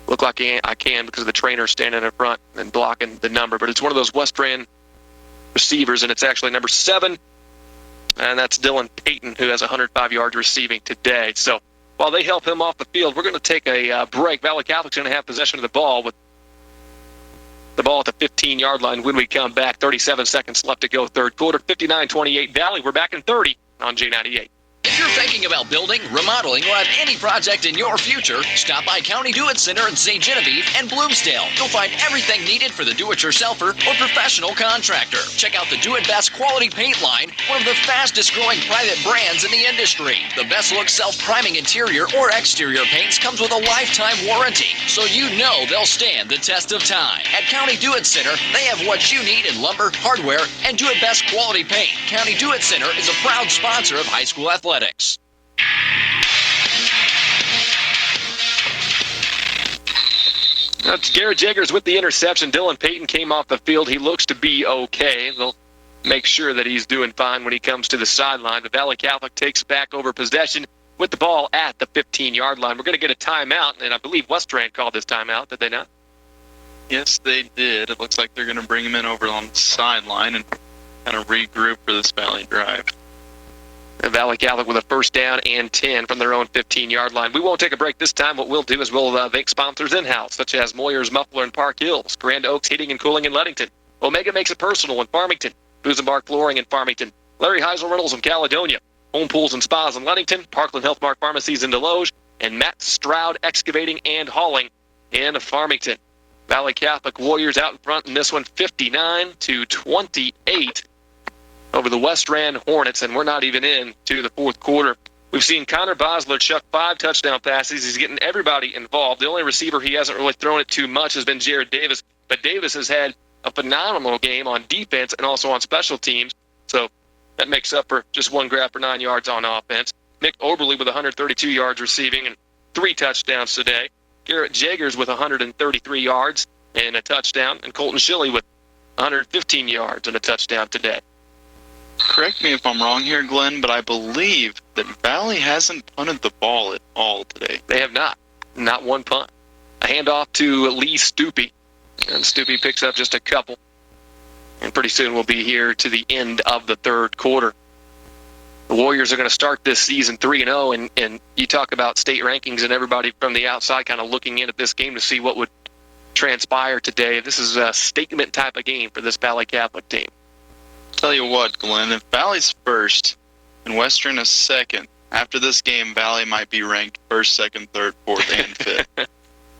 look like I can because of the trainer standing in front and blocking the number. But it's one of those Westran receivers, and it's actually number 7. And that's Dylan Payton, who has 105 yards receiving today. So while they help him off the field, we're going to take a break. Valle Catholic's going to have possession of the ball with the ball at the 15-yard line when we come back. 37 seconds left to go, third quarter. 59-28 Valle. We're back in 30 on J98. If you're thinking about building, remodeling, or have any project in your future, stop by County Do-It Center in St. Genevieve and Bloomsdale. You'll find everything needed for the do-it-yourselfer or professional contractor. Check out the Do-It-Best quality paint line, one of the fastest-growing private brands in the industry. The best-look self-priming interior or exterior paints comes with a lifetime warranty, so you know they'll stand the test of time. At County Do-It Center, they have what you need in lumber, hardware, and Do-It-Best quality paint. County Do-It Center is a proud sponsor of high school athletics. That's Garrett Jaggers with the interception. Dylan Payton came off the field. He looks to be okay. They'll make sure that he's doing fine when he comes to the sideline. The Valle Catholic takes back over possession with the ball at the 15-yard line. We're going to get a timeout, and I believe Westran called this timeout, did they not? Yes, they did. It looks like they're going to bring him in over on the sideline and kind of regroup for this Valley drive. The Valle Catholic with a first down and 10 from their own 15-yard line. We won't take a break this time. What we'll do is we'll thank sponsors in-house, such as Moyer's Muffler in Park Hills, Grand Oaks Heating and Cooling in Leadington, Omega Makes It Personal in Farmington, Busenbark Flooring in Farmington, Larry Heisel Reynolds in Caledonia, Home Pools and Spas in Leadington, Parkland Health Mart Pharmacies in Deloge, and Matt Stroud Excavating and Hauling in Farmington. Valle Catholic Warriors out in front in this one, 59-28. Over the Westran Hornets, and we're not even into the fourth quarter. We've seen Connor Bosler chuck 5 touchdown passes. He's getting everybody involved. The only receiver he hasn't really thrown it too much has been Jared Davis, but Davis has had a phenomenal game on defense and also on special teams, so that makes up for just 1 grab for 9 yards on offense. Nick Oberle with 132 yards receiving and 3 touchdowns today. Garrett Jaggers with 133 yards and a touchdown, and Colton Shilley with 115 yards and a touchdown today. Correct me if I'm wrong here, Glenn, but I believe that Valley hasn't punted the ball at all today. They have not. Not one punt. A handoff to Lee Stupi, and Stupi picks up just a couple. And pretty soon we'll be here to the end of the third quarter. The Warriors are going to start this season 3-0, and you talk about state rankings and everybody from the outside kind of looking in at this game to see what would transpire today. This is a statement type of game for this Valle Catholic team. Tell you what, Glenn, if Valley's first and Western is second, after this game, Valley might be ranked first, second, third, fourth, and fifth.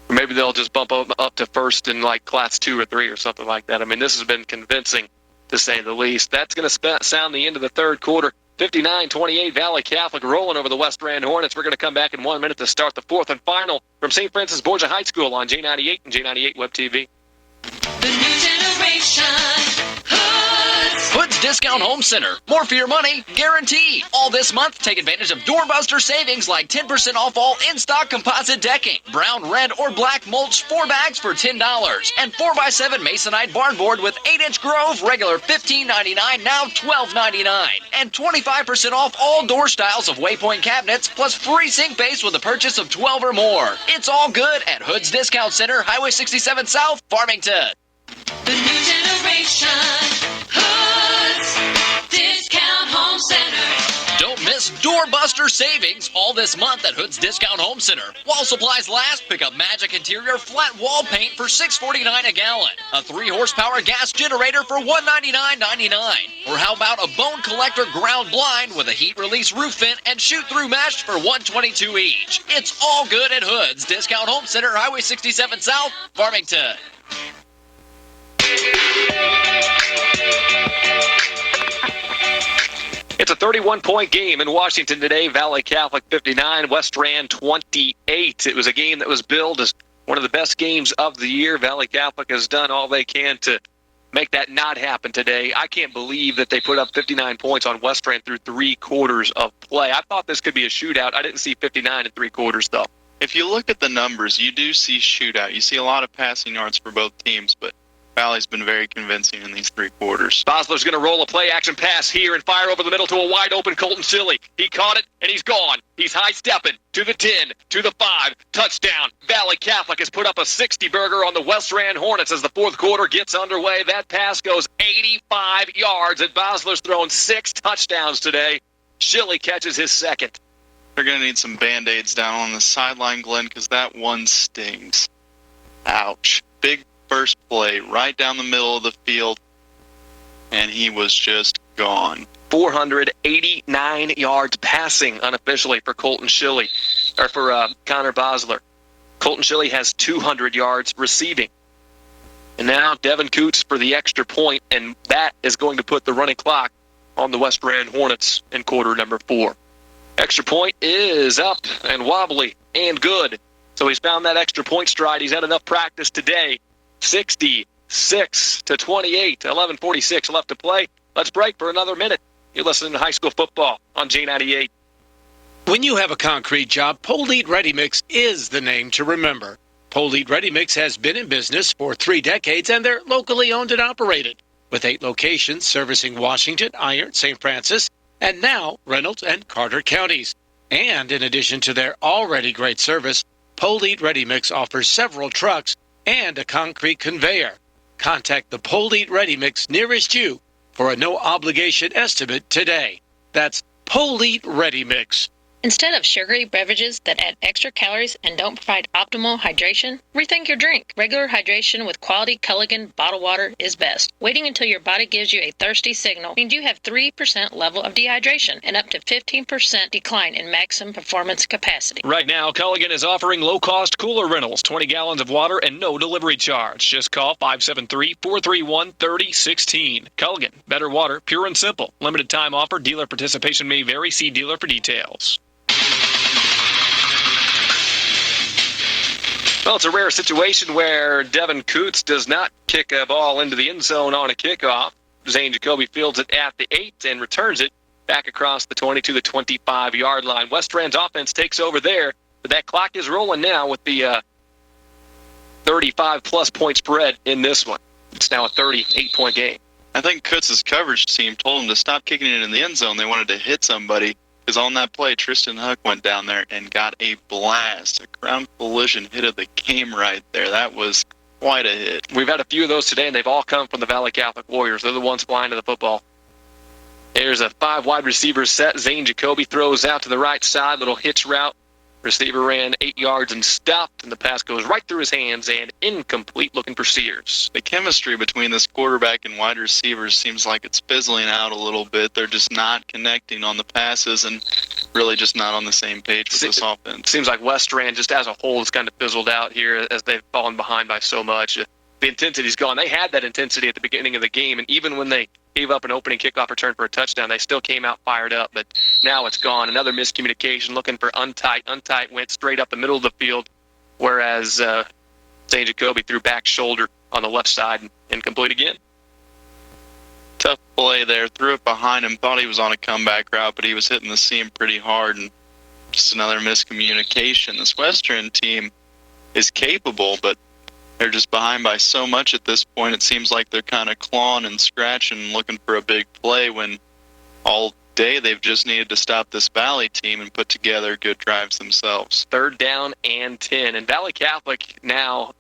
Maybe they'll just bump up to first in like class 2 or 3 or something like that. I mean, this has been convincing to say the least. That's going to sound the end of the third quarter. 59-28, Valle Catholic rolling over the Westran Hornets. We're going to come back in 1 minute to start the fourth and final from St. Francis Borgia High School on J98 and J98 Web TV. The new generation. Hood's Discount Home Center. More for your money, guaranteed. All this month, take advantage of doorbuster savings like 10% off all in-stock composite decking. Brown, red, or black mulch 4 bags for $10. And 4x7 masonite barn board with 8-inch grove, regular $15.99, now $12.99. And 25% off all door styles of Waypoint cabinets, plus free sink base with a purchase of 12 or more. It's all good at Hood's Discount Center, Highway 67 South, Farmington. The new generation. Hood's Discount Home Center. Don't miss doorbuster savings all this month at Hood's Discount Home Center. While supplies last, pick up Magic Interior flat wall paint for $6.49 a gallon. A 3-horsepower gas generator for $199.99. Or how about a bone collector ground blind with a heat release roof vent and shoot through mesh for $122 each. It's all good at Hood's Discount Home Center, Highway 67 South, Farmington. It's a 31-point game in Washington today. Valle Catholic 59, Westran 28. It was a game that was billed as one of the best games of the year. Valle Catholic has done all they can to make that not happen today. I can't believe that they put up 59 points on Westran through 3 quarters of play. I thought this could be a shootout. I didn't see 59 in 3 quarters, though. If you look at the numbers, you do see shootout. You see a lot of passing yards for both teams, but Valle's been very convincing in these 3 quarters. Bosler's going to roll a play-action pass here and fire over the middle to a wide-open Colton Silly. He caught it, and he's gone. He's high-stepping to the 10, to the 5. Touchdown. Valle Catholic has put up a 60-burger on the Westran Hornets as the fourth quarter gets underway. That pass goes 85 yards, and Bosler's thrown 6 touchdowns today. Shilly catches his second. They're going to need some Band-Aids down on the sideline, Glenn, because that one stings. Ouch. Big first play right down the middle of the field, and he was just gone. 489 yards passing unofficially for Colton Shilly, or for Connor Bosler. Colton Shilly has 200 yards receiving. And now Devin Coots for the extra point, and that is going to put the running clock on the Westran Hornets in quarter number 4. Extra point is up and wobbly and good. So he's found that extra point stride. He's had enough practice today. 66-28, 11:46 left to play. Let's break for another minute. You're listening to High School Football on J98. When you have a concrete job, Polite Ready Mix is the name to remember. Polite Ready Mix has been in business for 3 decades, and they're locally owned and operated, with 8 locations servicing Washington, Iron, St. Francis, and now Reynolds and Carter counties. And in addition to their already great service, Polite Ready Mix offers several trucks and a concrete conveyor. Contact the Polite Ready Mix nearest you for a no-obligation estimate today. That's Polite Ready Mix. Instead of sugary beverages that add extra calories and don't provide optimal hydration, rethink your drink. Regular hydration with quality Culligan bottled water is best. Waiting until your body gives you a thirsty signal means you have 3% level of dehydration and up to 15% decline in maximum performance capacity. Right now, Culligan is offering low-cost cooler rentals, 20 gallons of water, and no delivery charge. Just call 573-431-3016. Culligan, better water, pure and simple. Limited time offer. Dealer participation may vary. See dealer for details. Well, it's a rare situation where Devin Coots does not kick a ball into the end zone on a kickoff. Zane Jacoby fields it at the 8 and returns it back across the 20 to the 25-yard line. Westran's offense takes over there, but that clock is rolling now with the 35-plus point spread in this one. It's now a 38-point game. I think Coots' coverage team told him to stop kicking it in the end zone. They wanted to hit somebody. Because on that play, Tristan Huck went down there and got a blast. A ground collision hit of the game right there. That was quite a hit. We've had a few of those today, and they've all come from the Valle Catholic Warriors. They're the ones flying to the football. There's a 5 wide receiver set. Zane Jacoby throws out to the right side. Little hitch route. Receiver ran 8 yards and stopped, and the pass goes right through his hands and incomplete, looking for Sears. The chemistry between this quarterback and wide receivers seems like it's fizzling out a little bit. They're just not connecting on the passes and really just not on the same page with this offense. Seems like Westran just as a whole has kind of fizzled out here as they've fallen behind by so much. The intensity's gone. They had that intensity at the beginning of the game, and even when they gave up an opening kickoff return for a touchdown. They still came out fired up, but now it's gone. Another miscommunication, looking for Untight. Untight went straight up the middle of the field, whereas St. Jacoby threw back shoulder on the left side and complete again. Tough play there. Threw it behind him. Thought he was on a comeback route, but he was hitting the seam pretty hard, and just another miscommunication. This Westran team is capable, but they're just behind by so much at this point. It seems like they're kind of clawing and scratching, looking for a big play when all day they've just needed to stop this Valle team and put together good drives themselves. 3rd down and 10. And Valle Catholic now,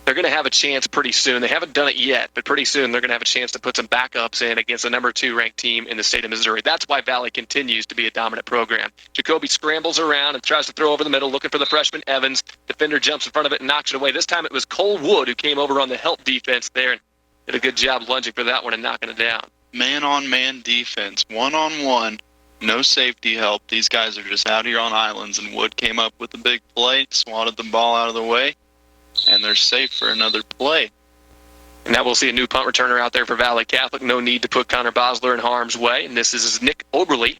they're going to have a chance pretty soon. They haven't done it yet, but pretty soon they're going to have a chance to put some backups in against the number 2 ranked team in the state of Missouri. That's why Valle continues to be a dominant program. Jacoby scrambles around and tries to throw over the middle, looking for the freshman Evans. Defender jumps in front of it and knocks it away. This time it was Cole Wood who came over on the help defense there and did a good job lunging for that one and knocking it down. Man-on-man defense, one-on-one, no safety help. These guys are just out here on islands, and Wood came up with a big play, swatted the ball out of the way, and they're safe for another play. And now we'll see a new punt returner out there for Valle Catholic. No need to put Connor Bosler in harm's way. And this is Nick Oberle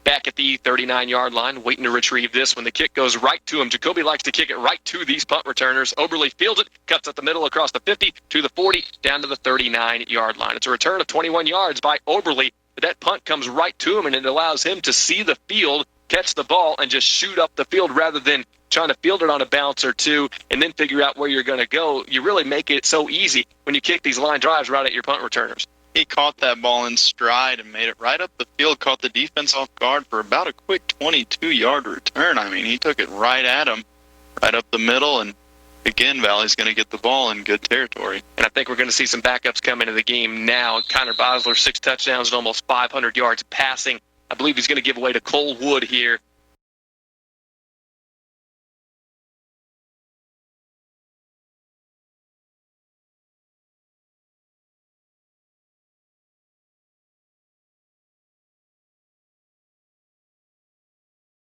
back at the 39-yard line, waiting to retrieve this when the kick goes right to him. Jacoby likes to kick it right to these punt returners. Oberle fields it, cuts up the middle across the 50 to the 40, down to the 39-yard line. It's a return of 21 yards by Oberle. But that punt comes right to him, and it allows him to see the field, catch the ball, and just shoot up the field rather than trying to field it on a bounce or two and then figure out where you're going to go. You really make it so easy when you kick these line drives right at your punt returners. He caught that ball in stride and made it right up the field, caught the defense off guard for about a quick 22-yard return. I mean, he took it right at him, right up the middle, and again, Valle's going to get the ball in good territory. And I think we're going to see some backups come into the game now. Connor Bosler, 6 touchdowns and almost 500 yards passing. I believe he's going to give away to Cole Wood here